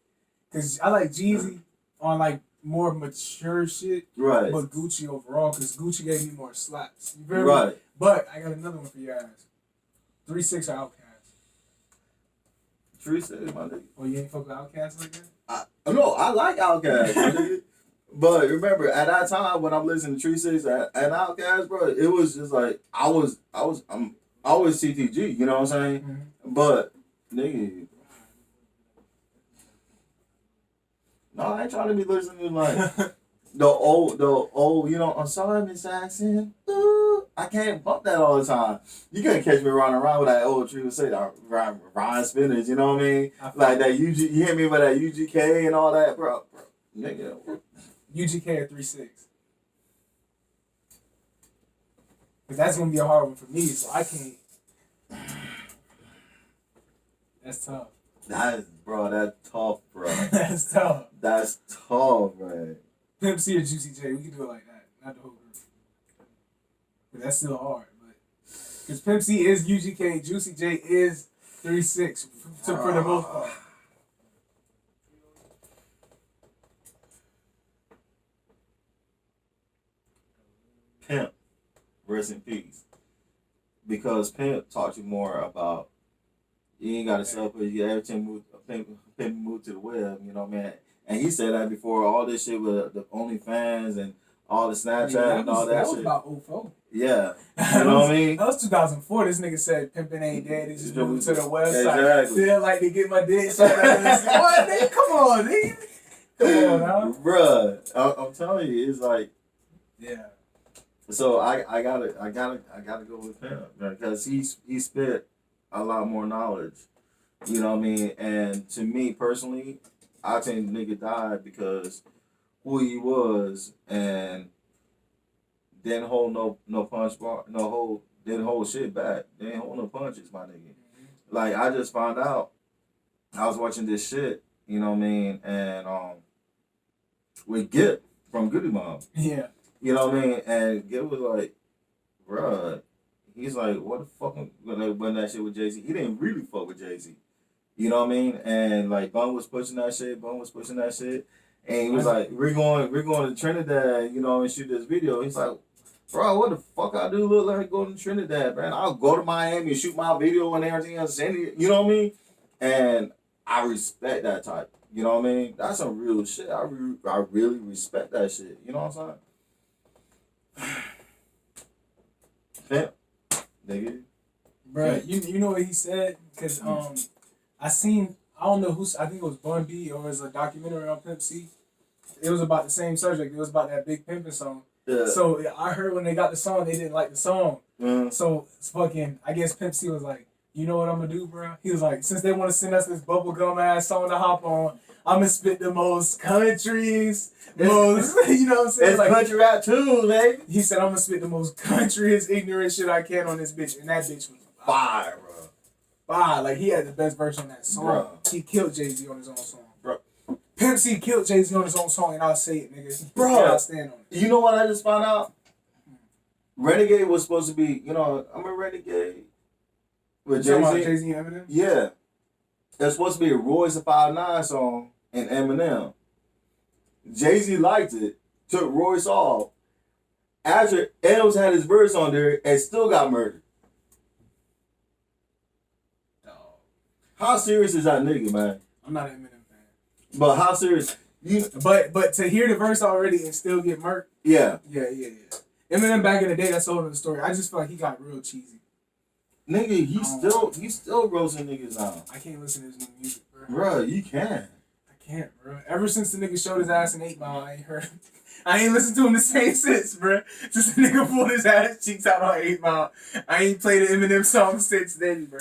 because I like Jeezy on like more mature shit, right? But Gucci overall, because Gucci gave me more slaps. You feel right. Me? But I got another one for your ass. 3-6 or Outkast. 3-6, my nigga. Oh, you ain't fuck with Outkast like that? No, I like Outkast, my nigga. But remember, at that time when I'm listening to 3-6 and Outkast, bro, it was just like I'm always CTG. You know what I'm saying? Mm-hmm. But nigga. No, I ain't trying to be listening to like the old, you know, I'm sorry, Miss Jackson. Ooh, I can't bump that all the time. You can't catch me running around with that old tree would say that Ryan Spinners, you know what I mean? Like that UG, you hit me with that UGK and all that, bro. Nigga. UGK or 3-6. But that's gonna be a hard one for me, so I can't. That's tough. That's tough, bro. That's tough. That's tough, man. Pimp C or Juicy J, we can do it like that, not the whole group. But that's still hard, but because Pimp C is UGK, Juicy J is 3-6 for the most part. Pimp, rest in peace. Because Pimp taught you more about you ain't gotta sell for you everything move to the web, you know what I mean? And he said that before all this shit with the OnlyFans and all the Snapchat and all that shit. That was about 04. Yeah. You know what I mean? That was 2004. This nigga said pimping ain't dead. He just moved to the website. Exactly. Still like to get my dick shot out. What, nigga? Come on, nigga. Come on, now. Bruh, I'm telling you, it's like, yeah. So I gotta go with him because he spit a lot more knowledge. You know what I mean? And to me personally, I think the nigga died because who he was and didn't hold no punch bar, didn't hold shit back. Didn't hold no punches, my nigga. Mm-hmm. Like I just found out, I was watching this shit, you know what I mean, and with Gip from Gutta Babies. Yeah. You know what I mean? And Gip was like, bruh, he's like, what the fuck when that shit with Jay-Z? He didn't really fuck with Jay-Z. You know what I mean? And like Bun was pushing that shit. And he was like, we're going to Trinidad, you know, and shoot this video. He's like, bro, what the fuck I do look like going to Trinidad, man? I'll go to Miami and shoot my video and everything else, send it, you know what I mean? And I respect that type. You know what I mean? That's some real shit. I really respect that shit. You know what I'm saying? Pimp, nigga. Bro, you know what he said? Because I don't know I think it was Bun B or it was a documentary on Pimp C. It was about the same subject. It was about that Big Pimpin' song. Yeah. So I heard when they got the song, they didn't like the song. Mm. So it's I guess Pimp C was like, you know what I'm gonna do, bro? He was like, since they want to send us this bubblegum ass song to hop on, I'm gonna spit the most countries, you know what I'm saying? It's like country rap too, baby. He said, I'm gonna spit the most countryest ignorant shit I can on this bitch. And that bitch was fire, bro. Fire. Like, he had the best verse on that song. Bro. He killed Jay-Z on his own song. Bro. Pimp C killed Jay-Z on his own song, and I'll say it, nigga. Bro, I'll stand on it. You know what I just found out? Renegade was supposed to be, you know, I'm a renegade. With Jay-Z. Jay-Z and Eminem? Yeah. It's supposed to be a Royce and 5'9" song and Eminem. Jay-Z liked it, took Royce off. After Elms had his verse on there and still got murdered. How serious is that nigga, man? I'm not an Eminem fan. But how serious? But to hear the verse already and still get murked? Yeah. Yeah. Eminem back in the day, that's a whole other story. I just feel like he got real cheesy. Nigga, he's still roasting niggas now. I can't listen to his new music, bro. Bro, you can. I can't, bro. Ever since the nigga showed his ass in 8 Mile, I ain't heard I ain't listened to him the same since, bro. Since the nigga pulled his ass cheeks out on 8 Mile. I ain't played an Eminem song since then, bro.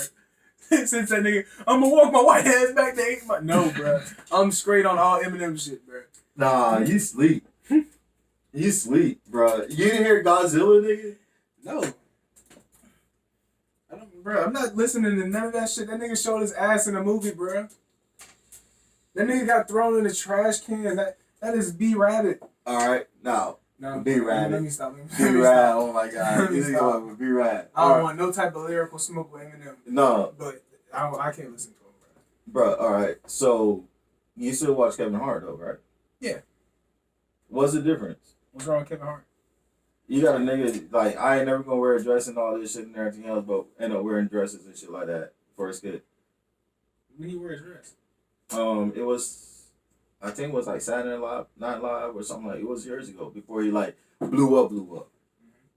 Since that nigga, I'm gonna walk my white ass back to 8 Mile. No, bro. I'm straight on all Eminem shit, bro. Nah, you sleep. You sleep, bro. You didn't hear Godzilla, nigga? No. Bro, I'm not listening to none of that shit. That nigga showed his ass in a movie, bro. That nigga got thrown in the trash can. That is B Rabbit. Alright, now. No, B Rabbit. Let me stop. B Rabbit, oh my god. You nigga with B Rabbit. I don't want no type of lyrical smoke with Eminem. No. But I can't listen to him, bro. Bro, alright. So, you still watch Kevin Hart, though, right? Yeah. What's the difference? What's wrong with Kevin Hart? You got a nigga, like, I ain't never gonna wear a dress and all this shit and everything else, but end up wearing dresses and shit like that for his kid. When he wear his dress? It was, I think it was like Saturday Night Live or something like, it was years ago before he like blew up. Mm-hmm.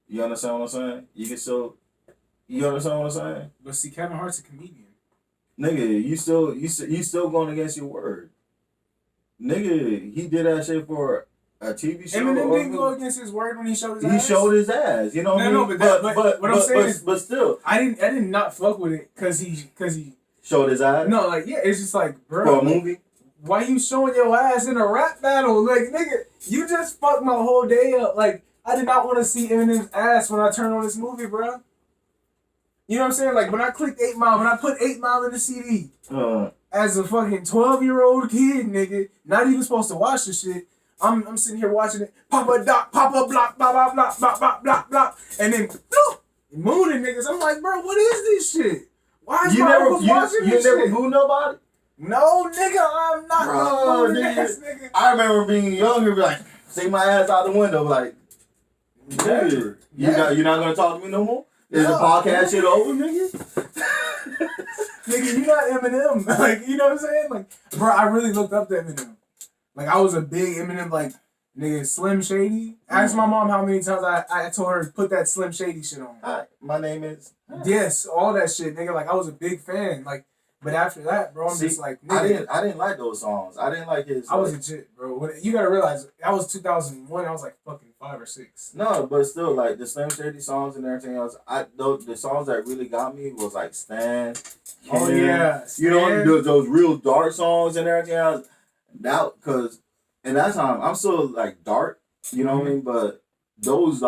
You understand what I'm saying? You understand what I'm saying? But see, Kevin Hart's a comedian. Nigga, you still going against your word. Nigga, he did that shit for a TV show. Eminem didn't go against his word when he showed his ass. He showed his ass. You know what I mean? No, but what I'm saying is, but still, I did not fuck with it because he showed his ass. No, like yeah, it's just like bro. For a movie. Why you showing your ass in a rap battle? Like nigga, you just fucked my whole day up. Like I did not want to see Eminem's ass when I turned on this movie, bro. You know what I'm saying? Like when I clicked 8 Mile, when I put 8 Mile in the CD, as a fucking 12-year-old kid, nigga, not even supposed to watch the shit. I'm sitting here watching it. Papa doc, Papa block, blah blah blah blah blah blah blah, and then mooning niggas. I'm like, bro, what is this shit? Why is my uncle watching this shit? You never moo nobody? No, nigga, I'm not bro, nigga. I remember being younger, like, take my ass out the window, like, nigga, you're not gonna talk to me no more? Is the podcast shit over, nigga? Nigga, you not Eminem. Like, you know what I'm saying? Like, bro, I really looked up to Eminem. Like, I was a big Eminem, like, nigga, Slim Shady. Ask my mom how many times I told her to put that Slim Shady shit on. Hi, my name is... Yes, all that shit, nigga. Like, I was a big fan. Like, but after that, bro, I'm just like, nigga. I didn't like those songs. I didn't like his... I was legit, bro. You gotta realize, that was 2001. I was like fucking 5 or 6. No, but still, like, the Slim Shady songs and everything else, the songs that really got me was, like, Stan. Oh, yeah. Stan. You know, those real dark songs and everything else. Now, because... And that time, I'm still, like, dark, you know what I mean? But those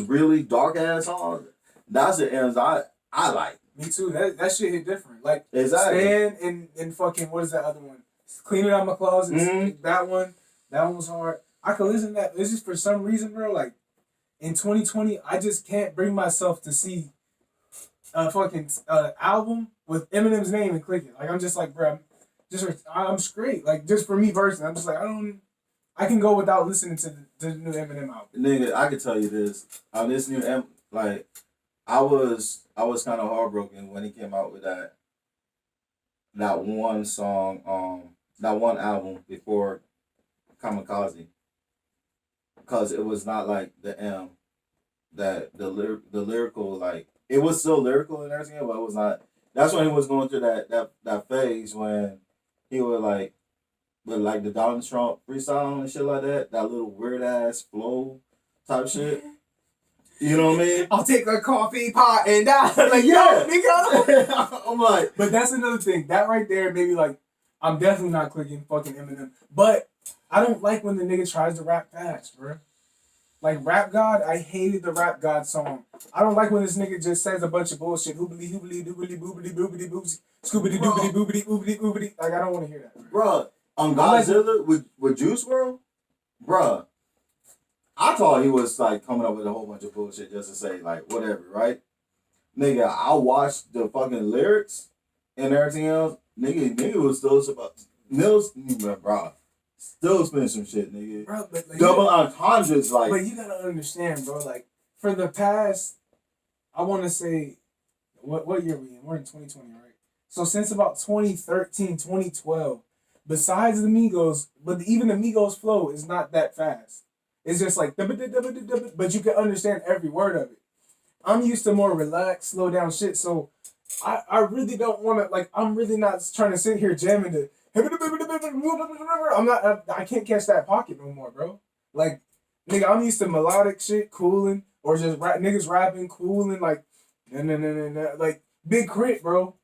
really dark-ass songs, that's the ends I like. Me too. That shit hit different. Like, exactly. Stan and fucking, what is that other one? Cleaning Out My Closet. Mm-hmm. That one was hard. I could listen to that. It's just for some reason, bro, like, in 2020, I just can't bring myself to see a fucking album with Eminem's name and click it. Like, I'm just like, bro, I'm straight. Like, just for me personally, I'm just like, I can go without listening to the new Eminem album. Nigga, I can tell you this. On this new like, I was kind of heartbroken when he came out with that one song, that one album before Kamikaze. Because it was not like the M, that the lyrical, like, it was still lyrical and everything, but it was not. That's when he was going through that phase when he would like, with like the Donald Trump freestyle and shit like that, that little weird ass flow type shit. You know what I mean? I'll take a coffee pot and die. Like, yeah, nigga. I'm like, but that's another thing. That right there, maybe like, I'm definitely not clicking fucking Eminem. But I don't like when the nigga tries to rap fast, bro. Like, Rap God, I hated the Rap God song. I don't like when this nigga just says a bunch of bullshit. Hoobly, hoobly, doobly, boobly, boobly, boobs, scoobity, doobly, boobly, boobly, boobly. Like, I don't want to hear that. Bro, on Godzilla with Juice WRLD, bro, I thought he was, like, coming up with a whole bunch of bullshit just to say, like, whatever, right? Nigga, I watched the fucking lyrics and everything else. Nigga was still bro. Still spinning some shit, nigga. Bro, but like, double entendres, like. But you gotta understand, bro. Like, for the past, I want to say, what year are we in? We're in 2020, right? So since about 2013, 2012, besides the Migos, but even the Migos flow is not that fast. It's just like, but you can understand every word of it. I'm used to more relaxed, slow down shit, so I really don't want to, like, I'm really not trying to sit here jamming to. I can't catch that pocket no more, bro. Like, nigga, I'm used to melodic shit, cooling, or just niggas rapping, cooling, like, nah. Like, Big Crit, bro.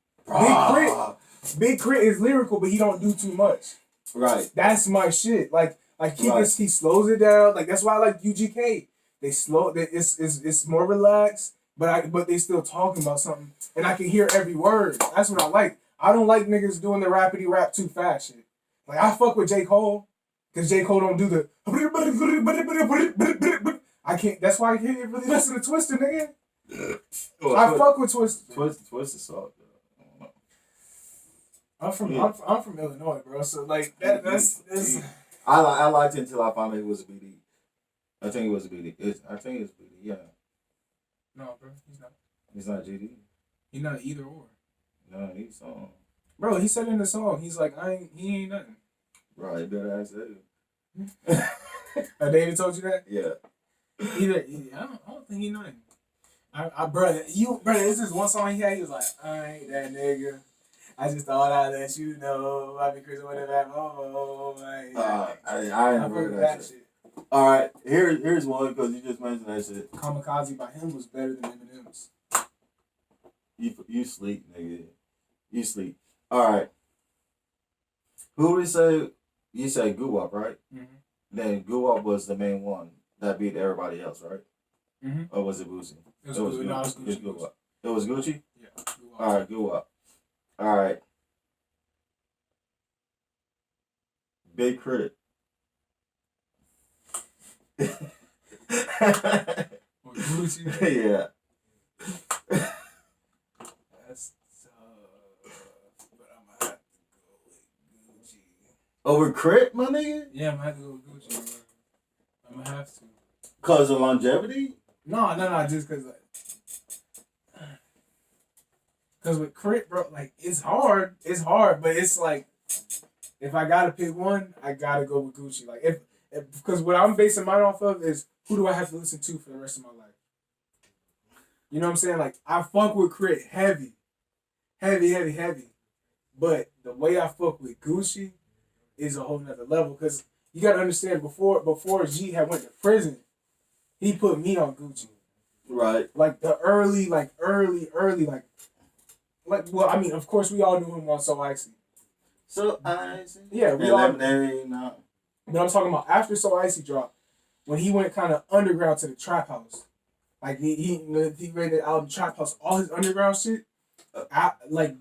Big Crit is lyrical, but he don't do too much. Right. That's my shit. Like he slows it down. Like, that's why I like UGK. They slow. It's more relaxed, but they still talking about something, and I can hear every word. That's what I like. I don't like niggas doing the rapidy rap too fast shit. Like, I fuck with J. Cole, cause J. Cole don't do the. I can't. That's why I can't really listen to Twister, nigga. Well, I fuck with Twister. Twister soft. I'm from Illinois, bro. So like that's. I liked it until I found out it was a BD. I think it was a BD. I think it's BD. Yeah. No, bro, he's not. He's not GD. He's not either or. No, he's Bro, he said in the song, he's like, he ain't nothing. Right, you better ask that. David told you that? Yeah. I don't think he nothing. Brother, this is one song he had. He was like, I ain't that nigga. I just thought I'd let you know. I be Chris whatever. I ain't heard that shit. All right, here's one because you just mentioned that shit. Kamikaze by him was better than Eminem's. You sleep, nigga. You sleep. All right. Who we say? You say Goo-Wop, right? Mm-hmm. Then Goo-Wop was the main one that beat everybody else, right? Mm-hmm. Or was it Boosie? It was Gucci. No, it was Gucci. It was Gucci? Yeah. Goo-Wop. All right, Goo-Wop. All right. Big Crit. Gucci? Yeah. That's tough. But I'm gonna have to go with Gucci. Over Crit, my nigga? Yeah, I'm gonna have to go with Gucci, bro. I'm gonna have to. Cause of longevity? No, just cause like. Cause with Crit, bro, like it's hard, but it's like if I gotta pick one, I gotta go with Gucci. Like if because what I'm basing mine off of is who do I have to listen to for the rest of my life? You know what I'm saying? Like I fuck with Crit heavy. But the way I fuck with Gucci is a whole nother level. Cause you gotta understand before G had went to prison, he put me on Gucci. Right. Like the early, well, I mean, of course, we all knew him on So Icy. So Icy? Yeah, we all. But I'm talking about after So Icy dropped, when he went kind of underground to the trap house. Like, he rated the album Trap House, all his underground shit.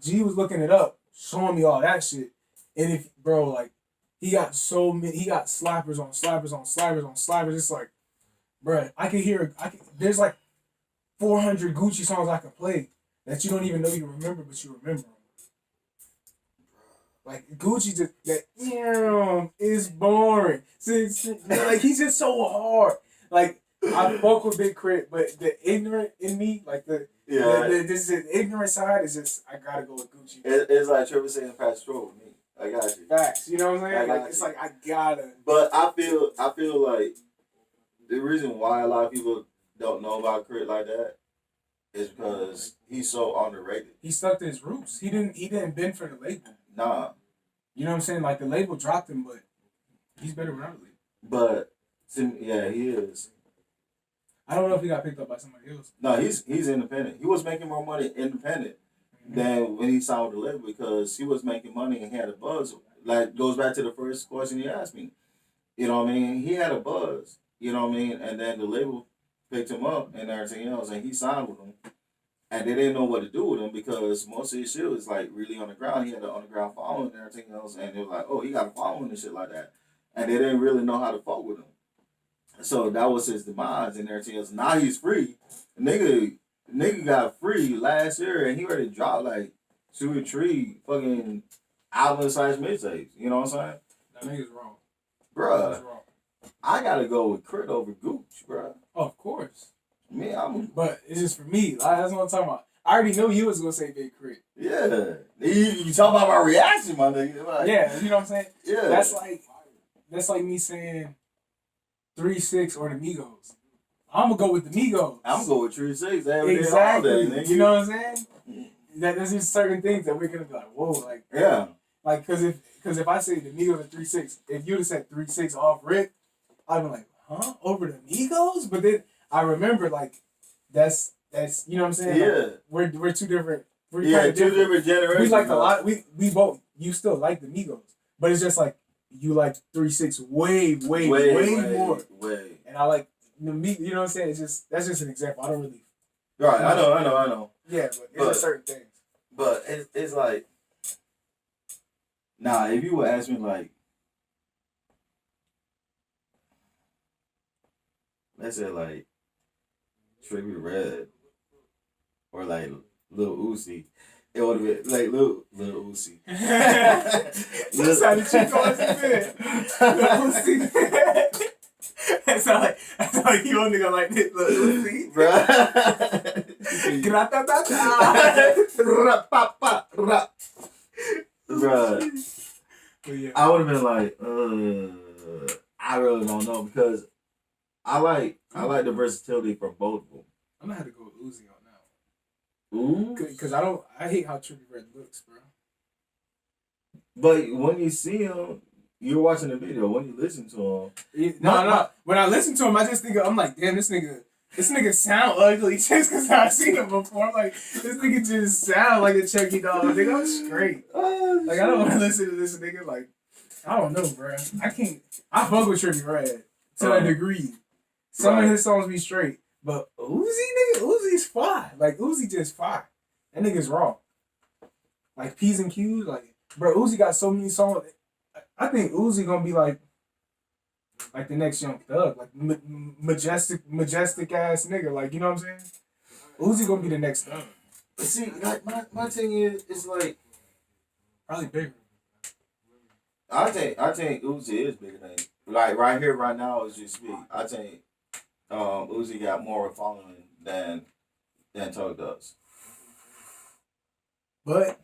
G was looking it up, showing me all that shit. And he got slappers on slappers on slappers on slappers. It's like, bruh, there's like 400 Gucci songs I can play that you don't even know you remember, but you remember them. Like Gucci just is boring. Like he's just so hard. Like I fuck with Big Crit, but the ignorant in me, like the ignorant side is just I gotta go with Gucci. It's like Trevor saying Fast Stroll with me. I got you. Facts. You know what I'm saying? It's like I gotta. But I feel like the reason why a lot of people don't know about Crit like that is because he's so underrated. He stuck to his roots. He didn't bend for the label. Nah. You know what I'm saying? Like the label dropped him, but he's better without the label. But yeah, he is. I don't know if he got picked up by somebody else. No, he's independent. He was making more money independent than when he signed with the label because he was making money and he had a buzz. Like goes back to the first question you asked me. You know what I mean? He had a buzz. You know what I mean? And then the label picked him up and everything else, and he signed with them. And they didn't know what to do with him because most of his shit was like really on the ground. He had an underground following and everything else, and they were like, "Oh, he got a following and shit like that." And they didn't really know how to fuck with him. So that was his demise and everything else. Now he's free. Nigga got free last year, and he already dropped like 2 or 3 fucking album-sized mixtapes. You know what I'm saying? That nigga's wrong. Bruh, I gotta go with Crit over Gooch, bruh. Oh, of course. But it's just for me. That's what I'm talking about. I already knew you was gonna say Big Crit. Yeah, you talking about my reaction, my nigga. Like, yeah, you know what I'm saying. Yeah, that's like me saying 3-6 or the Migos. I'm gonna go with the Migos. I'm gonna go with 3-6 every exactly. day, all day, you know what I'm saying? There's just certain things that we're gonna be like, whoa, like yeah, like because if I say the Migos are 3-6, if you'd have said 3-6 off rip, I'd be like, huh? Over the Migos? But then I remember like that's you know what I'm saying? Yeah. Like, we're two different. We're Yeah, kind of two different generations. We like a lot. We both. You still like the Migos, but it's just like you like 3 6 way more. Way. And I like the Migos. You know what I'm saying? It's just that's just an example. I don't really. Right. I know. Yeah, but it's certain things. But it's like, nah. If you would ask me like, let's say like, Trippie Redd or like Lil Uzi, it would have been like Lil Uzi. That's how the chick always been. Lil Uzi. That's how like you only gonna like this Lil Uzi. Bruh. Yeah. I would have been like, I really don't know because I like the versatility for both of them. I'm gonna have to go with Uzi on that Ooh. because I hate how Trippie Redd looks, bro. But when you see him, you're watching the video. When you listen to him, No. When I listen to him, I just think I'm like, damn, this nigga sound ugly just because I've seen him before. I'm like, this nigga just sound like a Chucky dog. Nigga, I'm straight. Like, I don't want to listen to this nigga. Like, I don't know, bro. I can't. I fuck with Trippie Redd to a degree. Some of his songs be straight. But Uzi's fly. Like, Uzi just fly. That nigga's raw. Like, P's and Q's. Like, bro, Uzi got so many songs. I think Uzi gonna be like the next Young Thug. Like, majestic ass nigga. Like, you know what I'm saying? Uzi gonna be the next Thug. See, like, my thing is, it's like, probably bigger. I think Uzi is bigger than, like, right here, right now, as you speak. I think Uzi got more of a following than Tug does. But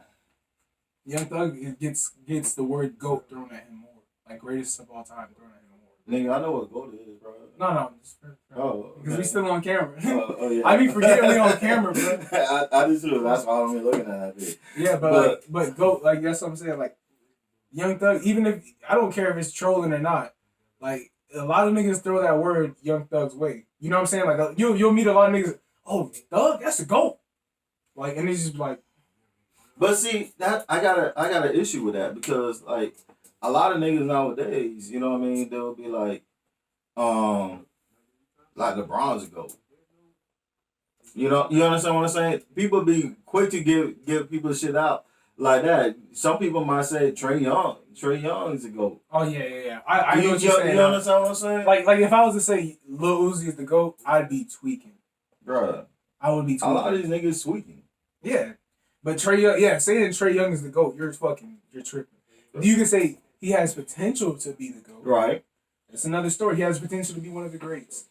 Young Thug gets the word GOAT thrown at him more. Like, greatest of all time thrown at him more. Nigga, I know what GOAT is, bro. No. Oh. Because we still on camera. Oh, yeah. I be forgetting we on camera, bro. I do too. That's why I'm looking at that bitch. Yeah, but GOAT, like, that's what I'm saying. Like, Young Thug, even if, I don't care if it's trolling or not, like, a lot of niggas throw that word Young Thug's way. You know what I'm saying? Like, you'll meet a lot of niggas, oh, Thug, that's a GOAT. Like, and it's just like. But see, that I got an issue with that because, like, a lot of niggas nowadays, you know what I mean, they'll be like LeBron's a GOAT. You understand what I'm saying? People be quick to give people shit out like that. Some people might say Trae Young is a GOAT. Oh yeah. I know what you're saying. You understand what I'm saying? Like if I was to say Lil Uzi is the GOAT, I'd be tweaking. Bruh. I would be tweaking. A lot of these niggas tweaking. Yeah. But Trae Young, saying Trae Young is the GOAT, you're tripping. You can say he has potential to be the GOAT. Right. It's another story. He has potential to be one of the greats.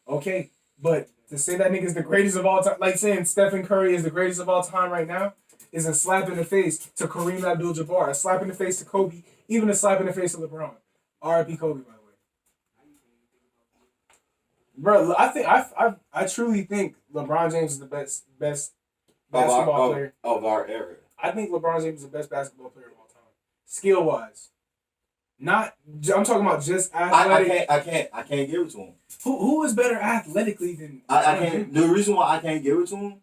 Okay. But to say that nigga's the greatest of all time, like saying Stephen Curry is the greatest of all time right now, is a slap in the face to Kareem Abdul-Jabbar, a slap in the face to Kobe, even a slap in the face to LeBron. R.I.P. Kobe, by the way. Bro, I truly think LeBron James is the best basketball player of our era. I think LeBron James is the best basketball player of all time, skill wise. I'm talking about just athletic. I can't give it to him. Who is better athletically than? I can't. The reason why I can't give it to him.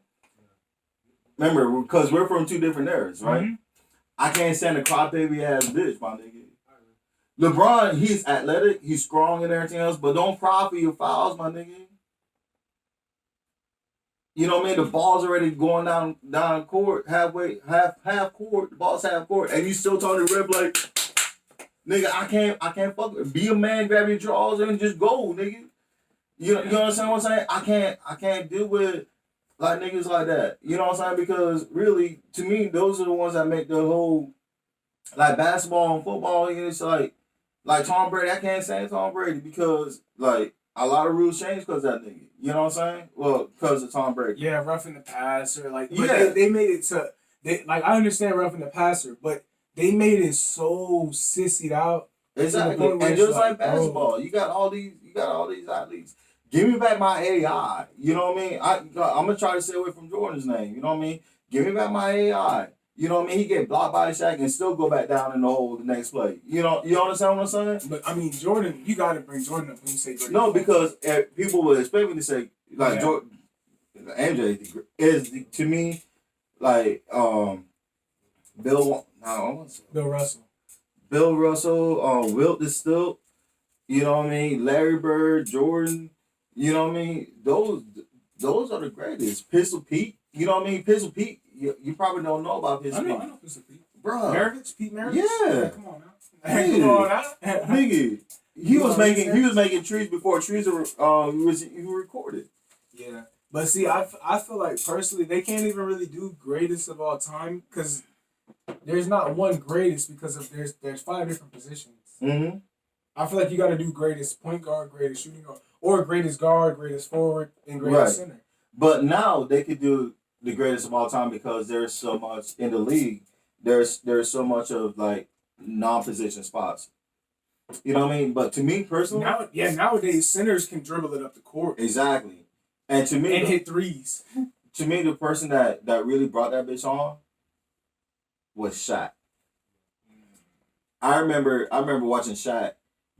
Remember, because we're from two different eras, right? Mm-hmm. I can't stand a crybaby ass bitch, my nigga. LeBron, he's athletic, he's strong and everything else, but don't cry for your fouls, my nigga. You know what I mean? The ball's already going down court, half court, the ball's half court, and you still telling the ref like, nigga, I can't fuck with it. Be a man, grab your drawers and just go, nigga. You understand what I'm saying? I can't deal with like niggas like that. You know what I'm saying? Because really, to me, those are the ones that make the whole like basketball and football. It's like Tom Brady. I can't stand Tom Brady because like a lot of rules changed because of that nigga. You know what I'm saying? Well, because of Tom Brady. Yeah, roughing the passer. Like, but they made it to like I understand roughing the passer, but they made it so sissied out. Exactly, and just like basketball, you got all these athletes. Give me back my AI. You know what I mean? I'm gonna try to stay away from Jordan's name. You know what I mean? Give me back my AI. You know what I mean? He get blocked by Shaq and still go back down in the hole the next play. You understand what I'm saying? But I mean, Jordan, you gotta bring Jordan up when you say Jordan. No, because people would expect me to say like Jordan, MJ is to me like Bill Russell. Bill Russell, Wilt is still, you know what I mean? Larry Bird, Jordan, you know what I mean? Those are the greatest. Pistol Pete, you know what I mean? Pistol Pete, you probably don't know about Pistol Pete. I know Pistol Pete. Bruh. Pete Maravich? Yeah. Come on now. Come on now. Nigga. He was making trees before trees was recorded. Yeah. But see, I feel like personally they can't even really do greatest of all time because there's not one greatest because of there's 5 different positions. Mm-hmm. I feel like you got to do greatest point guard, greatest shooting guard, or greatest guard, greatest forward, and greatest center. But now they could do the greatest of all time because there's so much in the league. There's so much of like non-position spots. You know what I mean? But to me personally, nowadays centers can dribble it up the court. Exactly, and to me, hit threes. To me, the person that really brought that bitch on was Shaq. I remember watching Shaq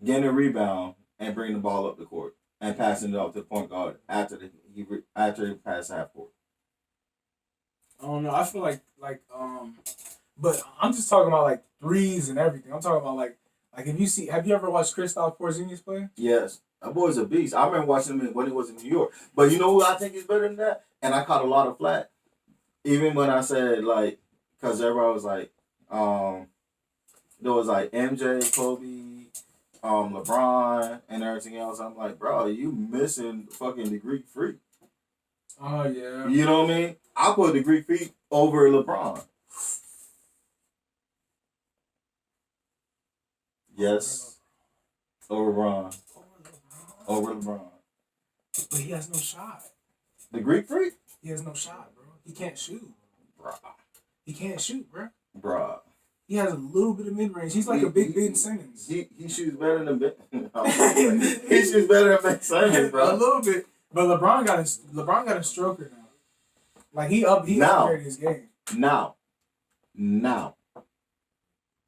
getting a rebound and bringing the ball up the court and passing it off to the point guard after he passed half court. I don't know. I feel like but I'm just talking about like threes and everything. I'm talking about like have you ever watched Kristaps Porzingis play? Yes. That boy's a beast. I remember watching him when he was in New York. But you know who I think is better than that? And I caught a lot of flack. Even when I said like, because everybody was like, there was like MJ, Kobe, LeBron, and everything else. I'm like, bro, you missing fucking the Greek Freak. Oh, yeah. You know what I mean? I put the Greek Freak over LeBron. Yes. Over LeBron. Over LeBron. But he has no shot. The Greek Freak? He has no shot, bro. He can't shoot. Bruh. He can't shoot, bro. Bruh. He has a little bit of mid-range. He's like a big Ben Simmons. He shoots better than Ben. He shoots better than Ben Simmons, bro. A little bit. But LeBron got a stroker now. Like he upgraded his game. Now.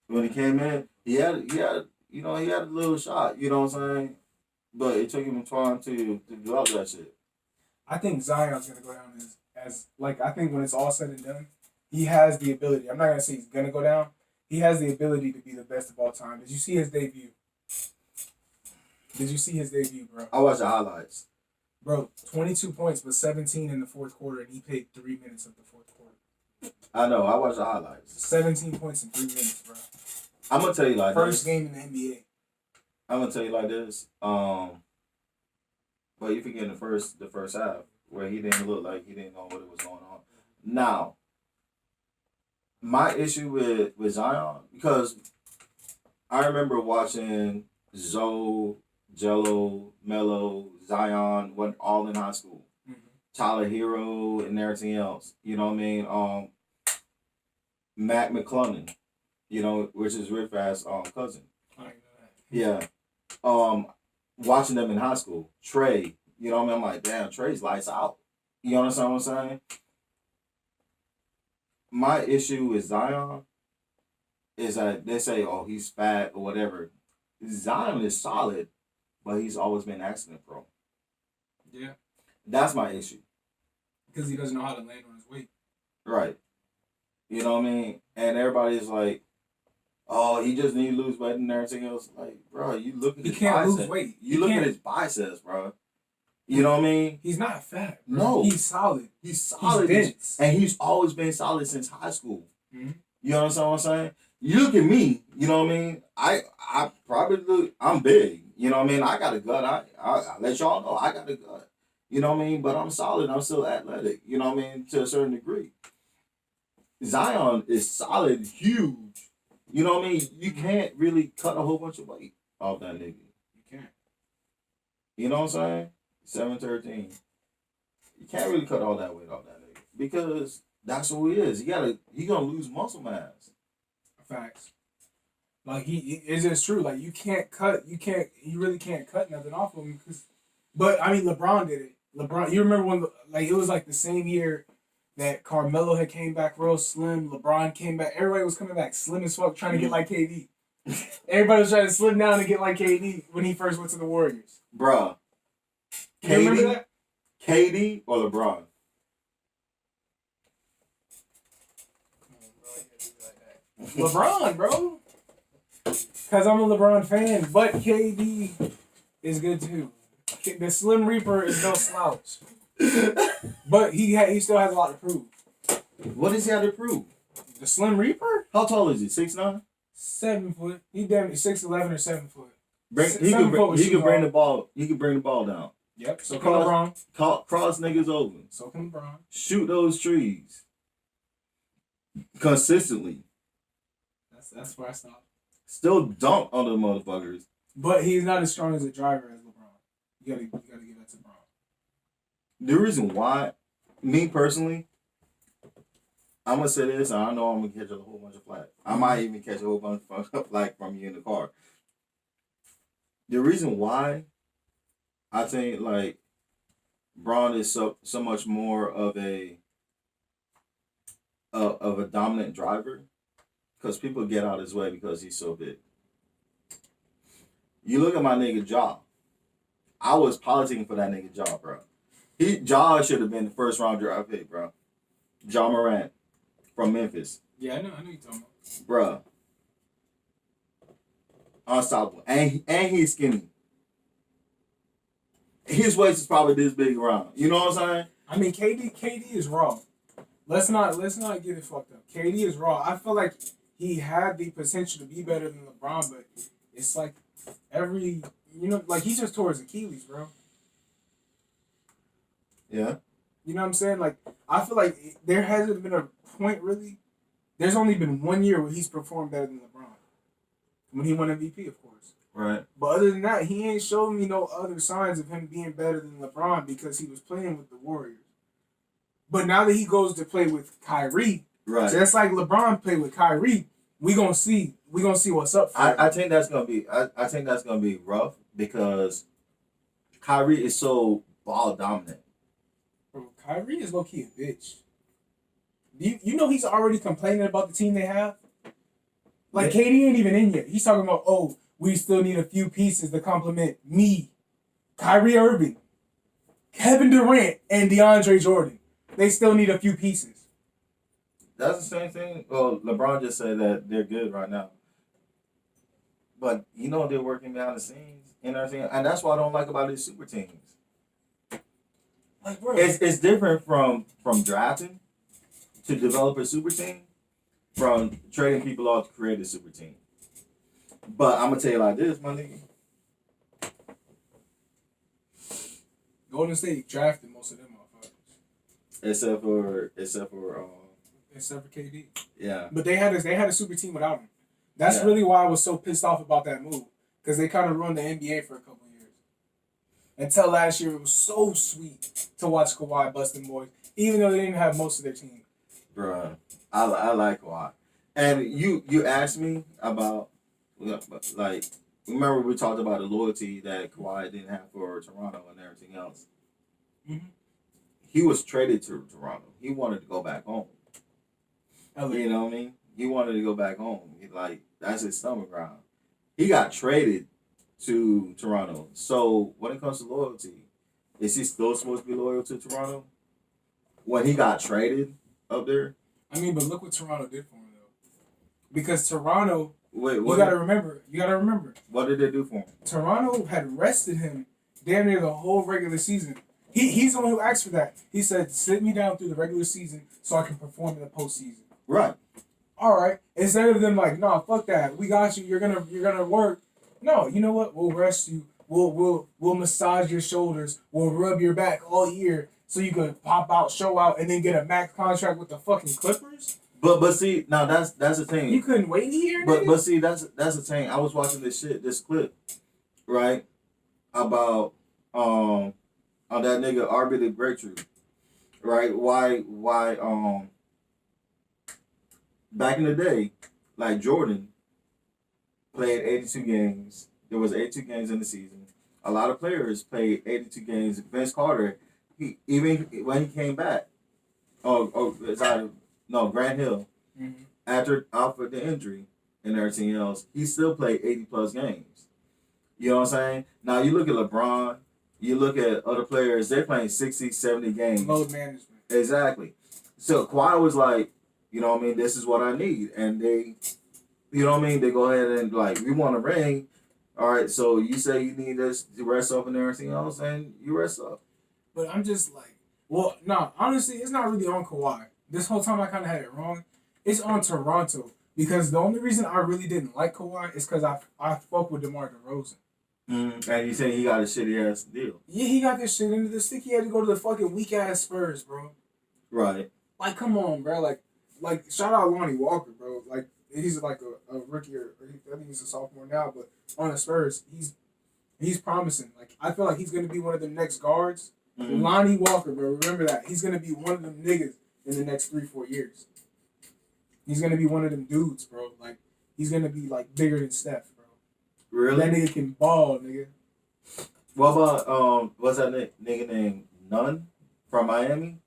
When he came in, he had a little shot, you know what I'm saying? But it took him time to develop that shit. I think Zion's gonna go down as I think when it's all said and done, he has the ability. I'm not gonna say he's gonna go down. He has the ability to be the best of all time. Did you see his debut? Bro? I watched the highlights. Bro, 22 points, but 17 in the fourth quarter, and he played 3 minutes of the fourth quarter. I know. I watched the highlights. 17 points in 3 minutes, bro. I'm gonna tell you like First this. game in the NBA. I'm gonna tell you like this. But you forget the first half where he didn't look like he didn't know what was going on. Now, my issue with Zion, because I remember watching Zoe, Jello, Melo, Zion, went all in high school. Mm-hmm. Tyler Hero and everything else. You know what I mean? Mac McClellan, which is Rick Fast's cousin. I know that. Yeah. Watching them in high school. Trey, you know what I mean? I'm like, damn, Trey's lights out. You understand what I'm saying? My issue with Zion is that they say, oh, he's fat or whatever. Zion is solid, but he's always been accident prone. Yeah. That's my issue. Because he doesn't know how to land on his weight. Right. You know what I mean? And everybody's like, oh, he just need to lose weight and everything else. Like, bro, you look at his biceps. He can't lose weight. You look at his biceps, bro. You know what I mean? He's not fat, bro. No. He's solid. He's solid. He's dense. And he's always been solid since high school. Mm-hmm. You understand what I'm saying? You look at me, you know what I mean? I probably I'm big. You know what I mean? I got a gut. I let y'all know I got a gut. You know what I mean? But I'm solid. I'm still athletic. You know what I mean? To a certain degree. Zion is solid, huge. You know what I mean? You can't really cut a whole bunch of weight off that nigga. You can't. You know what I'm saying? 7'13". You can't really cut all that weight off that nigga because that's who he is. He gonna lose muscle mass. Facts. Like it's true. Like you really can't cut nothing off of him but I mean LeBron did it. You remember when it was like the same year that Carmelo had came back real slim. LeBron came back. Everybody was coming back slim as fuck, trying to get like KD. Everybody was trying to slim down and get like KD when he first went to the Warriors. Bruh. You remember that? KD or LeBron? LeBron, bro. Because I'm a LeBron fan, but KD is good too. The Slim Reaper is no slouch. But he still has a lot to prove. What does he have to prove? The Slim Reaper? How tall is he? 6'9"? 7 foot. He damn 6'11" or 7 foot. He can bring the ball. He can bring the ball down. Yep. So can LeBron. Cross niggas over. So can LeBron. Shoot those trees. Consistently. That's where I stop. Still dunk on the motherfuckers. But he's not as strong as a driver as LeBron. You gotta give that to LeBron. The reason why, me personally, I'm gonna say this, and I know I'm gonna catch a whole bunch of flack. I might even catch a whole bunch of flack from you in the car. The reason why I think like Braun is so much more of a dominant driver, because people get out his way because he's so big. You look at my nigga Ja. I was politicking for that nigga Ja, bro. Ja should have been the first round draft pick, bro. Ja Morant from Memphis. Yeah, I know you're talking about. Bruh. Unstoppable. And he's skinny. His waist is probably this big around. You know what I'm saying? I mean, KD is raw. Let's not get it fucked up. KD is raw. I feel like he had the potential to be better than LeBron, but it's like like he just tore his Achilles, bro. Yeah. You know what I'm saying? Like, I feel like there hasn't been a point really. There's only been 1 year where he's performed better than LeBron. When he won MVP, of course. Right. But other than that, he ain't showing me no other signs of him being better than LeBron because he was playing with the Warriors. But now that he goes to play with Kyrie, right, just like LeBron played with Kyrie, we gonna see what's up for him. I think that's gonna be I think that's gonna be rough because Kyrie is so ball dominant. Bro, Kyrie is low key a bitch. You know he's already complaining about the team they have? Like, KD ain't even in yet. He's talking about, oh, we still need a few pieces to complement me, Kyrie Irving, Kevin Durant, and DeAndre Jordan. They still need a few pieces. That's the same thing. Well, LeBron just said that they're good right now. But, they're working behind the scenes and everything. And that's what I don't like about these super teams. Like, bro, it's different from drafting to develop a super team from trading people off to create a super team. But I'm going to tell you like this, my nigga. Golden State drafted most of them motherfuckers. Except for KD. Yeah. But they had a super team without him. That's really why I was so pissed off about that move. Because they kind of ruined the NBA for a couple years. Until last year, it was so sweet to watch Kawhi bust them boys, even though they didn't have most of their team. Bruh, I like Kawhi. And you asked me about, like, remember we talked about the loyalty that Kawhi didn't have for Toronto and everything else. Mm-hmm. He was traded to Toronto. He wanted to go back home. You know what I mean? He wanted to go back home. That's his stomach ground. He got traded to Toronto. So when it comes to loyalty, is he still supposed to be loyal to Toronto? When he got traded up there? I mean, but look what Toronto did for him, though. Because Toronto, you gotta remember. What did they do for him? Toronto had rested him damn near the whole regular season. He's the one who asked for that. He said, sit me down through the regular season so I can perform in the postseason. Right. All right. Instead of them like, no, fuck that. We got you. You're gonna work. No, you know what? We'll rest you. We'll massage your shoulders. We'll rub your back all year so you could pop out, show out, and then get a max contract with the fucking Clippers. But see, now that's the thing. You couldn't wait a year. But see, that's the thing. I was watching this clip, right, about on that nigga RB the Breakthrough, right? Why back in the day, like Jordan played 82 games. There was 82 games in the season. A lot of players played 82 games. Vince Carter, even when he came back, It's either no Grant Hill. Mm-hmm. After out for the injury and everything else, he still played 80+ games. You know what I'm saying? Now you look at LeBron, you look at other players, they're playing 60, 70 games. Load management. Exactly. So Kawhi was like, you know what I mean, this is what I need. And they, you know what I mean, they go ahead and like, we want a ring. All right, so you say you need this to rest up and everything else, and you rest up. But I'm just like, well, no, honestly, it's not really on Kawhi. This whole time I kind of had it wrong. It's on Toronto. Because the only reason I really didn't like Kawhi is because I fuck with DeMar DeRozan. And you saying he got a shitty ass deal. Yeah, he got this shit into the stick. He had to go to the fucking weak ass Spurs, bro. Right. Like, come on, bro. Like shout out Lonnie Walker, bro. Like, he's like a rookie, or I think he's a sophomore now, but on the Spurs, he's promising. Like, I feel like he's gonna be one of the next guards. Mm-hmm. Lonnie Walker, bro. Remember that. He's gonna be one of them niggas in the next 3-4 years. He's gonna be one of them dudes, bro. Like, he's gonna be like bigger than Steph, bro. Really? That nigga can ball, nigga. What about what's that nigga named Nunn from Miami?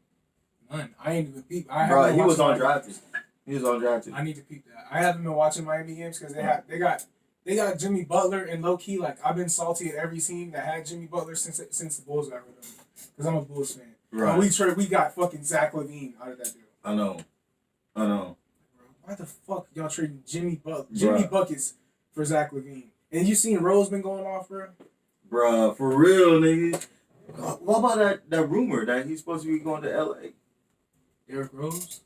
None. I ain't even peep. Bro, he was undrafted. He was undrafted. I need to peep that. I haven't been watching Miami games because they got Jimmy Butler, and low key, like, I've been salty at every team that had Jimmy Butler since the Bulls got rid of him. Because I'm a Bulls fan. Right. We got fucking Zach LaVine out of that deal. I know. Bro, why the fuck y'all trading Jimmy Buckets for Zach LaVine? And you seen Rose been going off, bro? Bruh, for real, nigga. What about that rumor that he's supposed to be going to LA? Derrick Rose?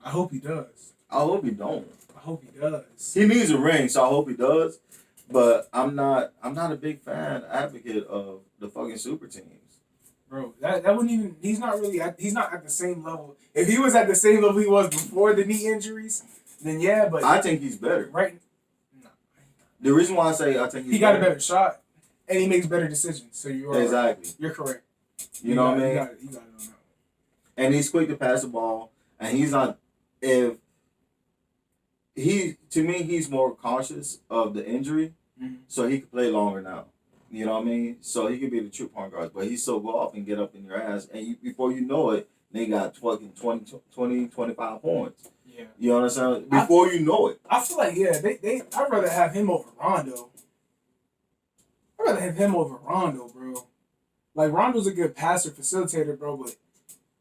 I hope he does. I hope he don't. I hope he does. He needs a ring, so I hope he does. But I'm not a big advocate of the fucking super teams. Bro, that wouldn't even. He's not at the same level. If he was at the same level he was before the knee injuries, then yeah. But I think he's better. Right? No. The reason why I say I think he got a better shot, and he makes better decisions. So you're exactly. Right. You're correct. You know what I mean? You got it on that. And he's quick to pass the ball, and he's not. To me, he's more cautious of the injury, so he can play longer now. You know what I mean? So he could be the true point guard, but he still go off and get up in your ass, and before you know it, they got fucking 20, 25 points. Yeah. You know what I'm saying? Before you know it. I feel like, yeah, I'd rather have him over Rondo. I'd rather have him over Rondo, bro. Like, Rondo's a good passer, facilitator, bro, but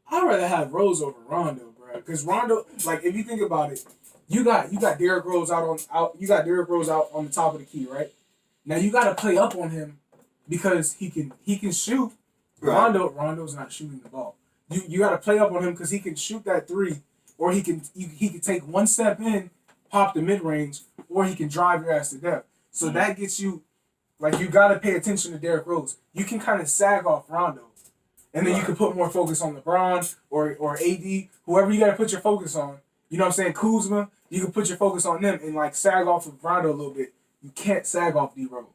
I'd rather have Rose over Rondo, bro. Because Rondo, like, if you think about it, you got Derrick Rose out on the top of the key, right? Now you gotta play up on him because he can shoot. Right. Rondo's not shooting the ball. You gotta play up on him because he can shoot that three, or he can take one step in, pop the mid range, or he can drive your ass to death. So that gets you, like, you gotta pay attention to Derrick Rose. You can kind of sag off Rondo, and then you can put more focus on LeBron or AD, whoever you gotta put your focus on. You know what I'm saying? Kuzma, you can put your focus on them and like sag off of Rondo a little bit. You can't sag off D Rose.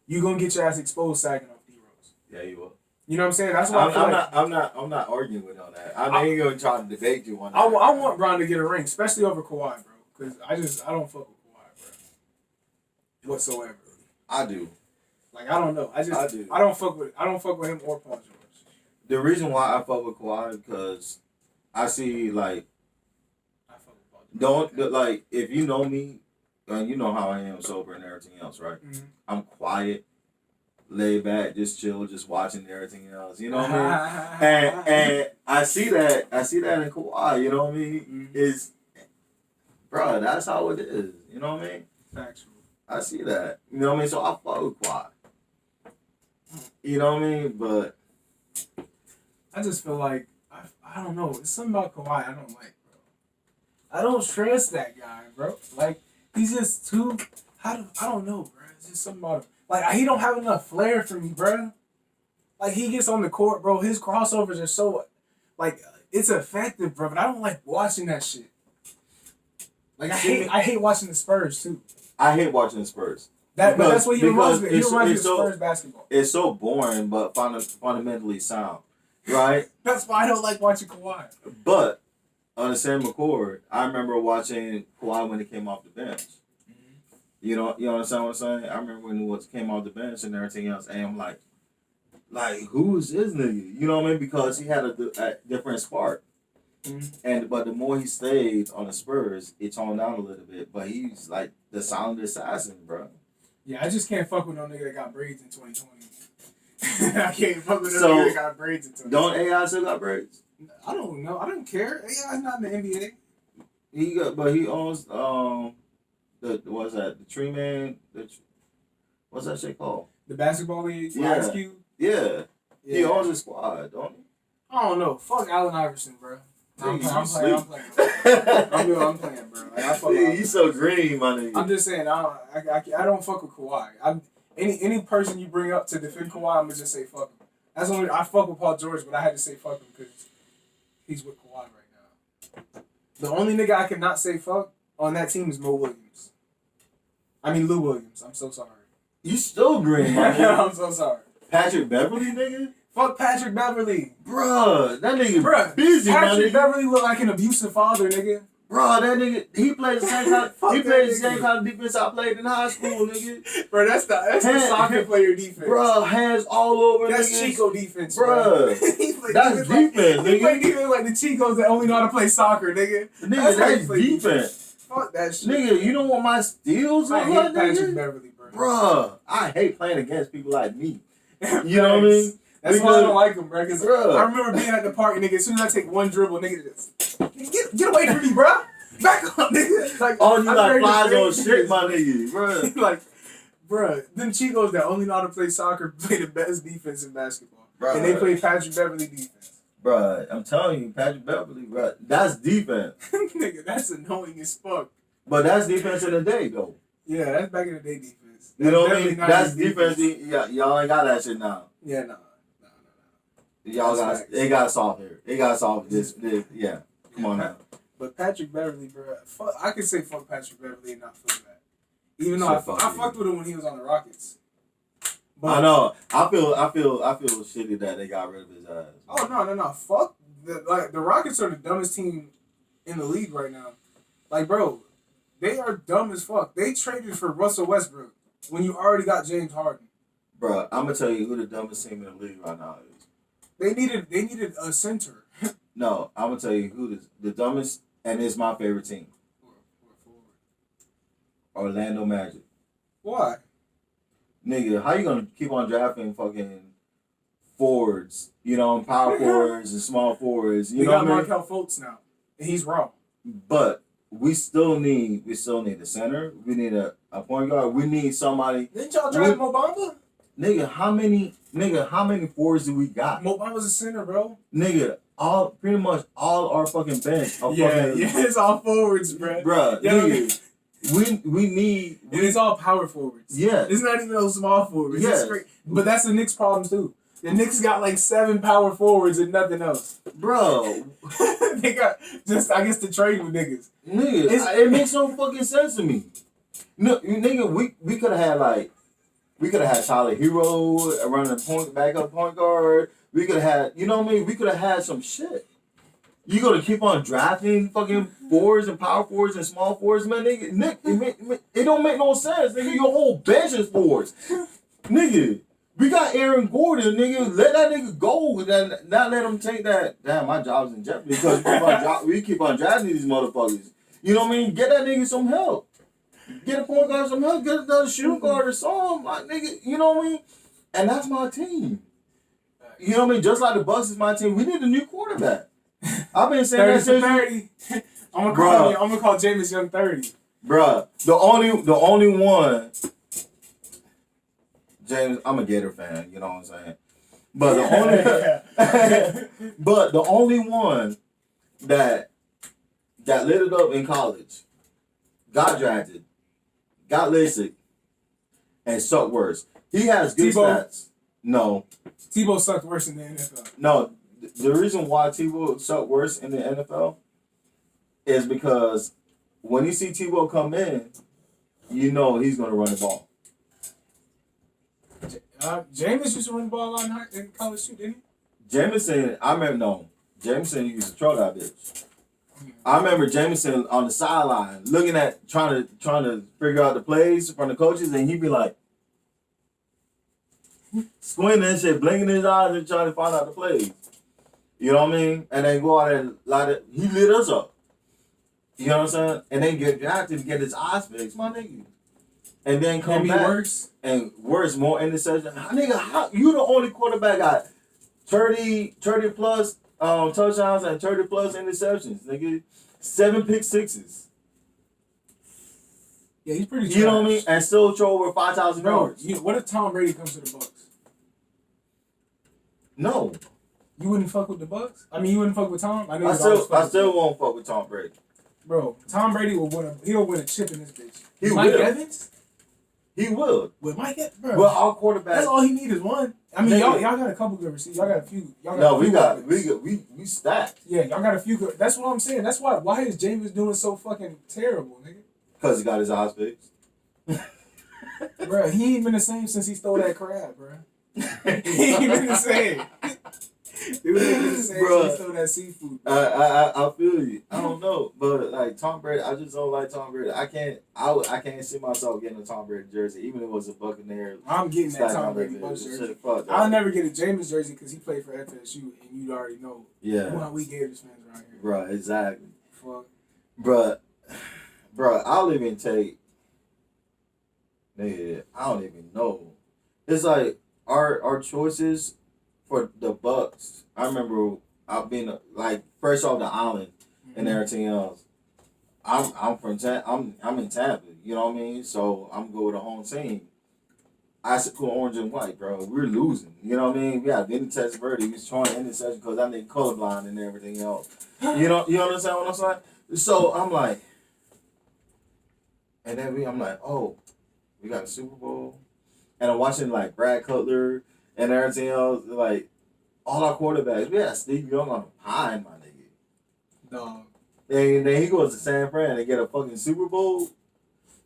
You gonna get your ass exposed sagging off D Rose. Yeah, you will. You know what I'm saying? That's why I'm not arguing with on that. I ain't gonna try to debate you on that. I want Bron to get a ring, especially over Kawhi, bro. Because I don't fuck with Kawhi, bro. Whatsoever. I do. Like, I don't know. I do. I don't fuck with him or Paul George. The reason why I fuck with Kawhi because I see like if you know me. You know how I am sober and everything else, right? Mm-hmm. I'm quiet, laid back, just chill, just watching everything else. You know what I mean? And I see that in Kawhi. You know what I mean? Mm-hmm. Is, bro, that's how it is. You know what I mean? Factual. I see that. You know what I mean? So I fuck with Kawhi. You know what I mean? But I just feel like I don't know. It's something about Kawhi I don't like, bro. I don't trust that guy, bro. Like. He's just too. I don't know, bro. It's just something about him. Like, he don't have enough flair for me, bro. Like, he gets on the court, bro. His crossovers are so, like, it's effective, bro. But I don't like watching that shit. Like, I hate watching the Spurs too. I hate watching the Spurs. But that's what he reminds me. He reminds me of Spurs basketball. It's so boring, but fundamentally sound, right? That's why I don't like watching Kawhi. But. On the same accord, I remember watching Kawhi when he came off the bench. Mm-hmm. You understand what I'm saying? I remember when he came off the bench and everything else, and I'm like like, who's this nigga? You know what I mean? Because he had a different spark. But the more he stayed on the Spurs, it toned down a little bit. But he's like the silent assassin, bro. Yeah, I just can't fuck with no nigga that got braids in 2020. I can't fuck with no nigga that got braids in 2020. Don't AI still got braids? I don't know. I don't care. AI's not in the NBA. But he owns what's that? The Tree Man. What's that shit called? The basketball league. Yeah. Ice Cube. Yeah. He owns his squad, don't he? I don't know. Fuck Allen Iverson, bro. I'm playing. I'm playing, bro. Like, you so green, my nigga. I'm just saying, I don't fuck with Kawhi. Any person you bring up to defend Kawhi, I'm gonna just say fuck him. That's only I fuck with Paul George, but I had to say fuck him because he's with Kawhi right now. The only nigga I cannot say fuck on that team is Lou Williams. I'm so sorry. You still green, my nigga. I'm so sorry. Patrick Beverly, nigga. Fuck Patrick Beverly. Bruh, that nigga busy, Patrick Beverly look like an abusive father, nigga. Bruh, that nigga, he played the same kind of defense I played in high school, nigga. Bro, that's the soccer player defense. Bruh, hands all over, that's niggas. Chico defense, bruh. That's defense, nigga. He played defense like the Chicos that only know how to play soccer, nigga. Nigga, that's defense. Fuck that shit. Nigga, you know what my steals I are hate like, Patrick nigga? Beverly, bro. Bruh, I hate playing against people like me. You know what I mean? That's why I don't like him, bro. Cause bruh. I remember being at the park, nigga. As soon as I take one dribble, nigga, just get away from me, bro. Back up, nigga. Like, oh, you like flies on shit, my nigga, bro. Like, bro, them Chicos that only know how to play soccer play the best defense in basketball, and they play Patrick Beverly defense. Bro, I'm telling you, Patrick Beverly, bro, that's defense. Nigga, that's annoying as fuck. But that's defense in the day, though. Yeah, that's back in the day defense. You know what I mean? That's defense. Y'all ain't got that shit now. Yeah, no. Y'all got it. Got soft here. It got soft. This. Yeah. Come on now. But Patrick Beverly, bro, I could say fuck Patrick Beverly and not feel that. Even though I fucked with him when he was on the Rockets. But, I know. I feel shitty that they got rid of his ass. Oh no. Fuck the Rockets are the dumbest team in the league right now. Like, bro, they are dumb as fuck. They traded for Russell Westbrook when you already got James Harden. Bro, I'm gonna tell you who the dumbest team in the league right now is. They needed a center. No, I'm gonna tell you who the dumbest, and it's my favorite team. Orlando Magic. Why? Nigga, how you gonna keep on drafting fucking forwards? You know, power forwards and small forwards. You know got what I mean? Markelle Fultz now, and he's raw. But we still need a center. We need a point guard. We need somebody. Didn't y'all draft Mo Bamba? Nigga, how many forwards do we got? Mo Bamba's a center, bro. Nigga, pretty much all our fucking bench. It's all forwards, bro. Bruh, nigga, we need. And it's all power forwards. Yeah. It's not even those small forwards. Yeah. It's great. But that's the Knicks' problem too. The Knicks got like 7 power forwards and nothing else. Bro. They got just, I guess, to trade with niggas. Nigga, it makes no fucking sense to me. No, nigga, we could have had Tyler Hero running backup point guard. We could have had, you know what I mean? We could have had some shit. You gonna keep on drafting fucking forwards and power forwards and small forwards, man, nigga. Nick, it don't make no sense, nigga. Your whole bench is forwards, nigga. We got Aaron Gordon, nigga. Let that nigga go. Not let him take that. Damn, my job's in jeopardy because we keep on drafting these motherfuckers. You know what I mean? Get that nigga some help. Get a point guard some help. Get another shooting guard or something, like nigga. You know what I mean? And that's my team. You know what I mean? Just like the Bucks is my team. We need a new quarterback. I've been saying that since 30. I'm gonna call Jameis Young 30. Bruh, the only one. James, I'm a Gator fan. You know what I'm saying? But the only one that lit it up in college, got drafted, got listed, and sucked worse. He has good stats. No. Tebow sucked worse in the NFL. No. The reason why Tebow sucked worse in the NFL is because when you see Tebow come in, you know he's going to run the ball. Jameis used to run the ball a lot in college too, didn't he? Jameson used to throw that bitch. I remember Jameson on the sideline looking at trying to figure out the plays from the coaches, and he'd be like, squinting and shit, blinking his eyes and trying to find out the plays. You know what I mean? And then go out and he lit us up. You know what I'm saying? And then get drafted to get his eyes fixed, my nigga. And then come back. Worse. And worse, more interceptions. Nigga, how you the only quarterback got 30 plus touchdowns and 30 plus interceptions, nigga. 7 pick sixes. Yeah, he's pretty trash. You know what I mean? And still throw over 5,000 yards. What if Tom Brady comes to the Bucs? No. You wouldn't fuck with the Bucs? I mean, you wouldn't fuck with Tom? I still won't fuck with Tom Brady. Bro, Tom Brady he'll win a chip in this bitch. He Mike will. Evans? He will. With Mike Evans, bro. Well, our quarterback. That's all he needs is one. I mean, y'all got a couple good receivers. Y'all got a few. We stacked. Yeah, y'all got a few good. That's what I'm saying. That's why is Jameis doing so fucking terrible, nigga? Because he got his eyes fixed. Bro, he ain't been the same since he stole that crab, bro. He ain't been the same. Dude ain't been the same since he stole that seafood. I feel you. I don't know, but like Tom Brady, I just don't like Tom Brady. I can't see myself getting a Tom Brady jersey, even if it was a Buccaneer. I'm getting that Tom Brady jersey. I'll never get a Jameis jersey because he played for FSU, and you already know. Yeah. How we Gators fans around here. Right. Exactly. Fuck. Bruh, I'll even take. Nigga, I don't even know. It's like our choices for the Bucks. I remember I've been like fresh off the island and everything else. I'm from I'm in Tampa. You know what I mean? So I'm going with the home team. I said put orange and white, bro. We're losing. You know what I mean? We had Vinny Testaverde. He was trying interception because I nigga colorblind and everything else. You understand what I'm saying? So I'm like, and then I'm like, oh, we got a Super Bowl, and I'm watching like Brad Cutler and everything else. Like all our quarterbacks, we had Steve Young on the pine, my nigga. Dog. And then he goes to San Fran and get a fucking Super Bowl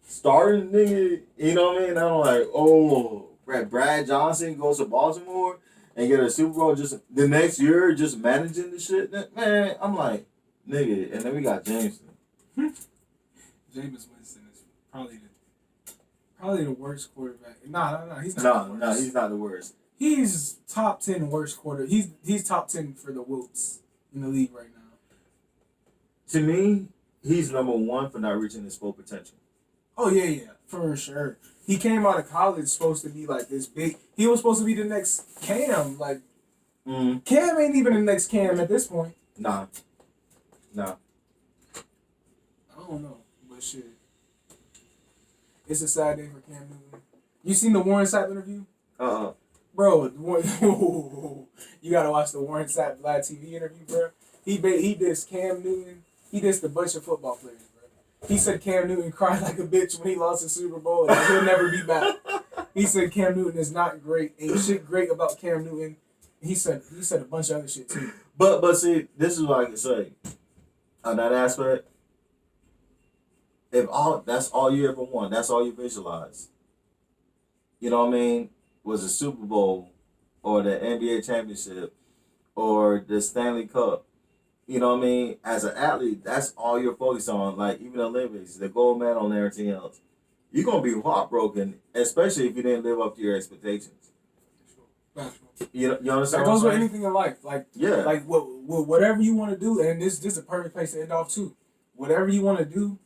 starting nigga. You know what I mean? And I'm like, oh, Brad Johnson goes to Baltimore and get a Super Bowl just the next year, just managing the shit. Man, I'm like, nigga. And then we got Jameson. Jameis Winston is probably the worst quarterback. Nah, he's not the worst. No, he's not the worst. He's top 10 worst quarter. He's top 10 for the Wilts in the league right now. To me, he's number one for not reaching his full potential. Oh yeah, for sure. He came out of college supposed to be like this big. He was supposed to be the next Cam. Like, Cam ain't even the next Cam at this point. Nah. I don't know, but shit. It's a sad day for Cam Newton. You seen the Warren Sapp interview? Bro, you gotta watch the Warren Sapp live TV interview, bro. He dissed Cam Newton. He dissed a bunch of football players, bro. He said Cam Newton cried like a bitch when he lost the Super Bowl and he'll never be back. He said Cam Newton is not great. Ain't shit great about Cam Newton. He said a bunch of other shit too. But see, this is what I can say on that aspect. That's all you ever want, that's all you visualize. You know what I mean? Was a Super Bowl or the NBA championship or the Stanley Cup. You know what I mean? As an athlete, that's all you're focused on. Like even the Olympics, the gold medal and everything else. You're gonna be heartbroken, especially if you didn't live up to your expectations. You understand? That goes with anything in life. Like yeah. Like whatever you want to do, and this is a perfect place to end off too. Whatever you want to do,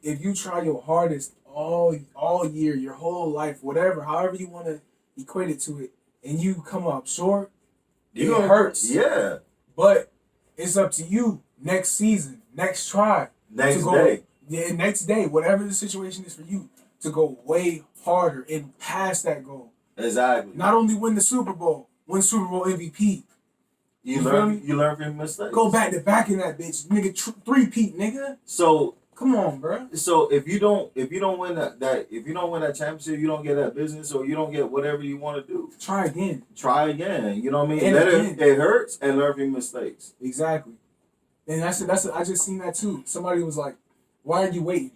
if you try your hardest all year, your whole life, whatever, however you want to equate it to it, and you come up short, it hurts. Yeah. But it's up to you next season, next try. Next day. Yeah, next day, whatever the situation is for you, to go way harder and past that goal. Exactly. Not only win the Super Bowl, win Super Bowl MVP. You learn from your mistakes. Go back to back in that bitch, nigga. Three-peat, nigga. So come on, bro. So if you don't win that championship, you don't get that business, or you don't get whatever you want to do. Try again. You know what I mean? It hurts and learn from your mistakes. Exactly. And I just seen that too. Somebody was like, "Why are you waiting?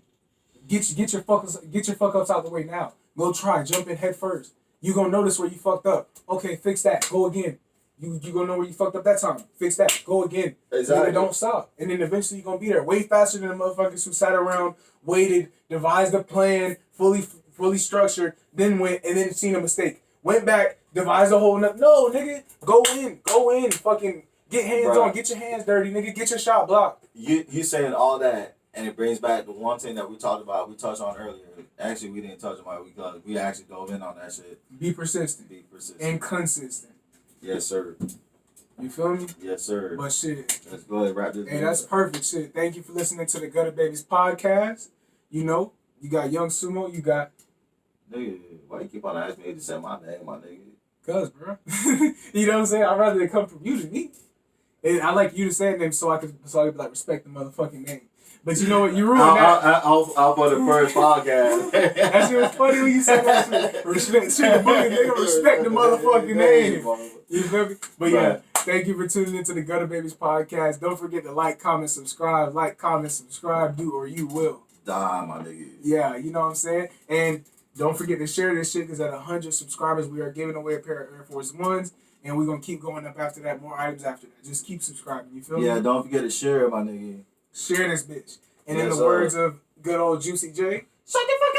Get your fuck ups out the way now. Go try. Jump in head first. You gonna notice where you fucked up. Okay, fix that. Go again. You gonna know where you fucked up that time. Fix that. Go again. Exactly. Don't stop. And then eventually you're gonna be there way faster than the motherfuckers who sat around, waited, devised a plan, fully structured, then went and then seen a mistake. went back, devised a whole nother. No, nigga, go in, fucking get hands on, get your hands dirty, nigga, get your shot blocked. You saying all that, and it brings back the one thing that we touched on earlier. Actually, we didn't touch on it because we actually dove in on that shit. Be persistent. And consistent. Yes, sir. You feel me? Yes, sir. But shit. Let's go ahead and wrap this. Hey, that's perfect shit. Thank you for listening to the Gutta Babies Podcast. You know, you got Young Sumo, you got... Nigga, why you keep on asking me to say my name, my nigga? Cuz, bro. You know what I'm saying? I'd rather it come from you than me. And I like you to say name so I could be like, respect the motherfucking name. But you know what? You ruined that. I'll for the first podcast. That shit was funny when you said that shit. Respect the motherfucking name. You feel me? But yeah, thank you for tuning into the Gutta Babies Podcast. Don't forget to like, comment, subscribe. Like, comment, subscribe. Do or you will. Die, my nigga. Yeah, you know what I'm saying? And don't forget to share this shit because at 100 subscribers, we are giving away a pair of Air Force Ones. And we're going to keep going up after that. More items after that. Just keep subscribing. You feel me? Yeah, don't forget to share it, my nigga. Share this bitch. And in the words of good old Juicy J, shut the fuck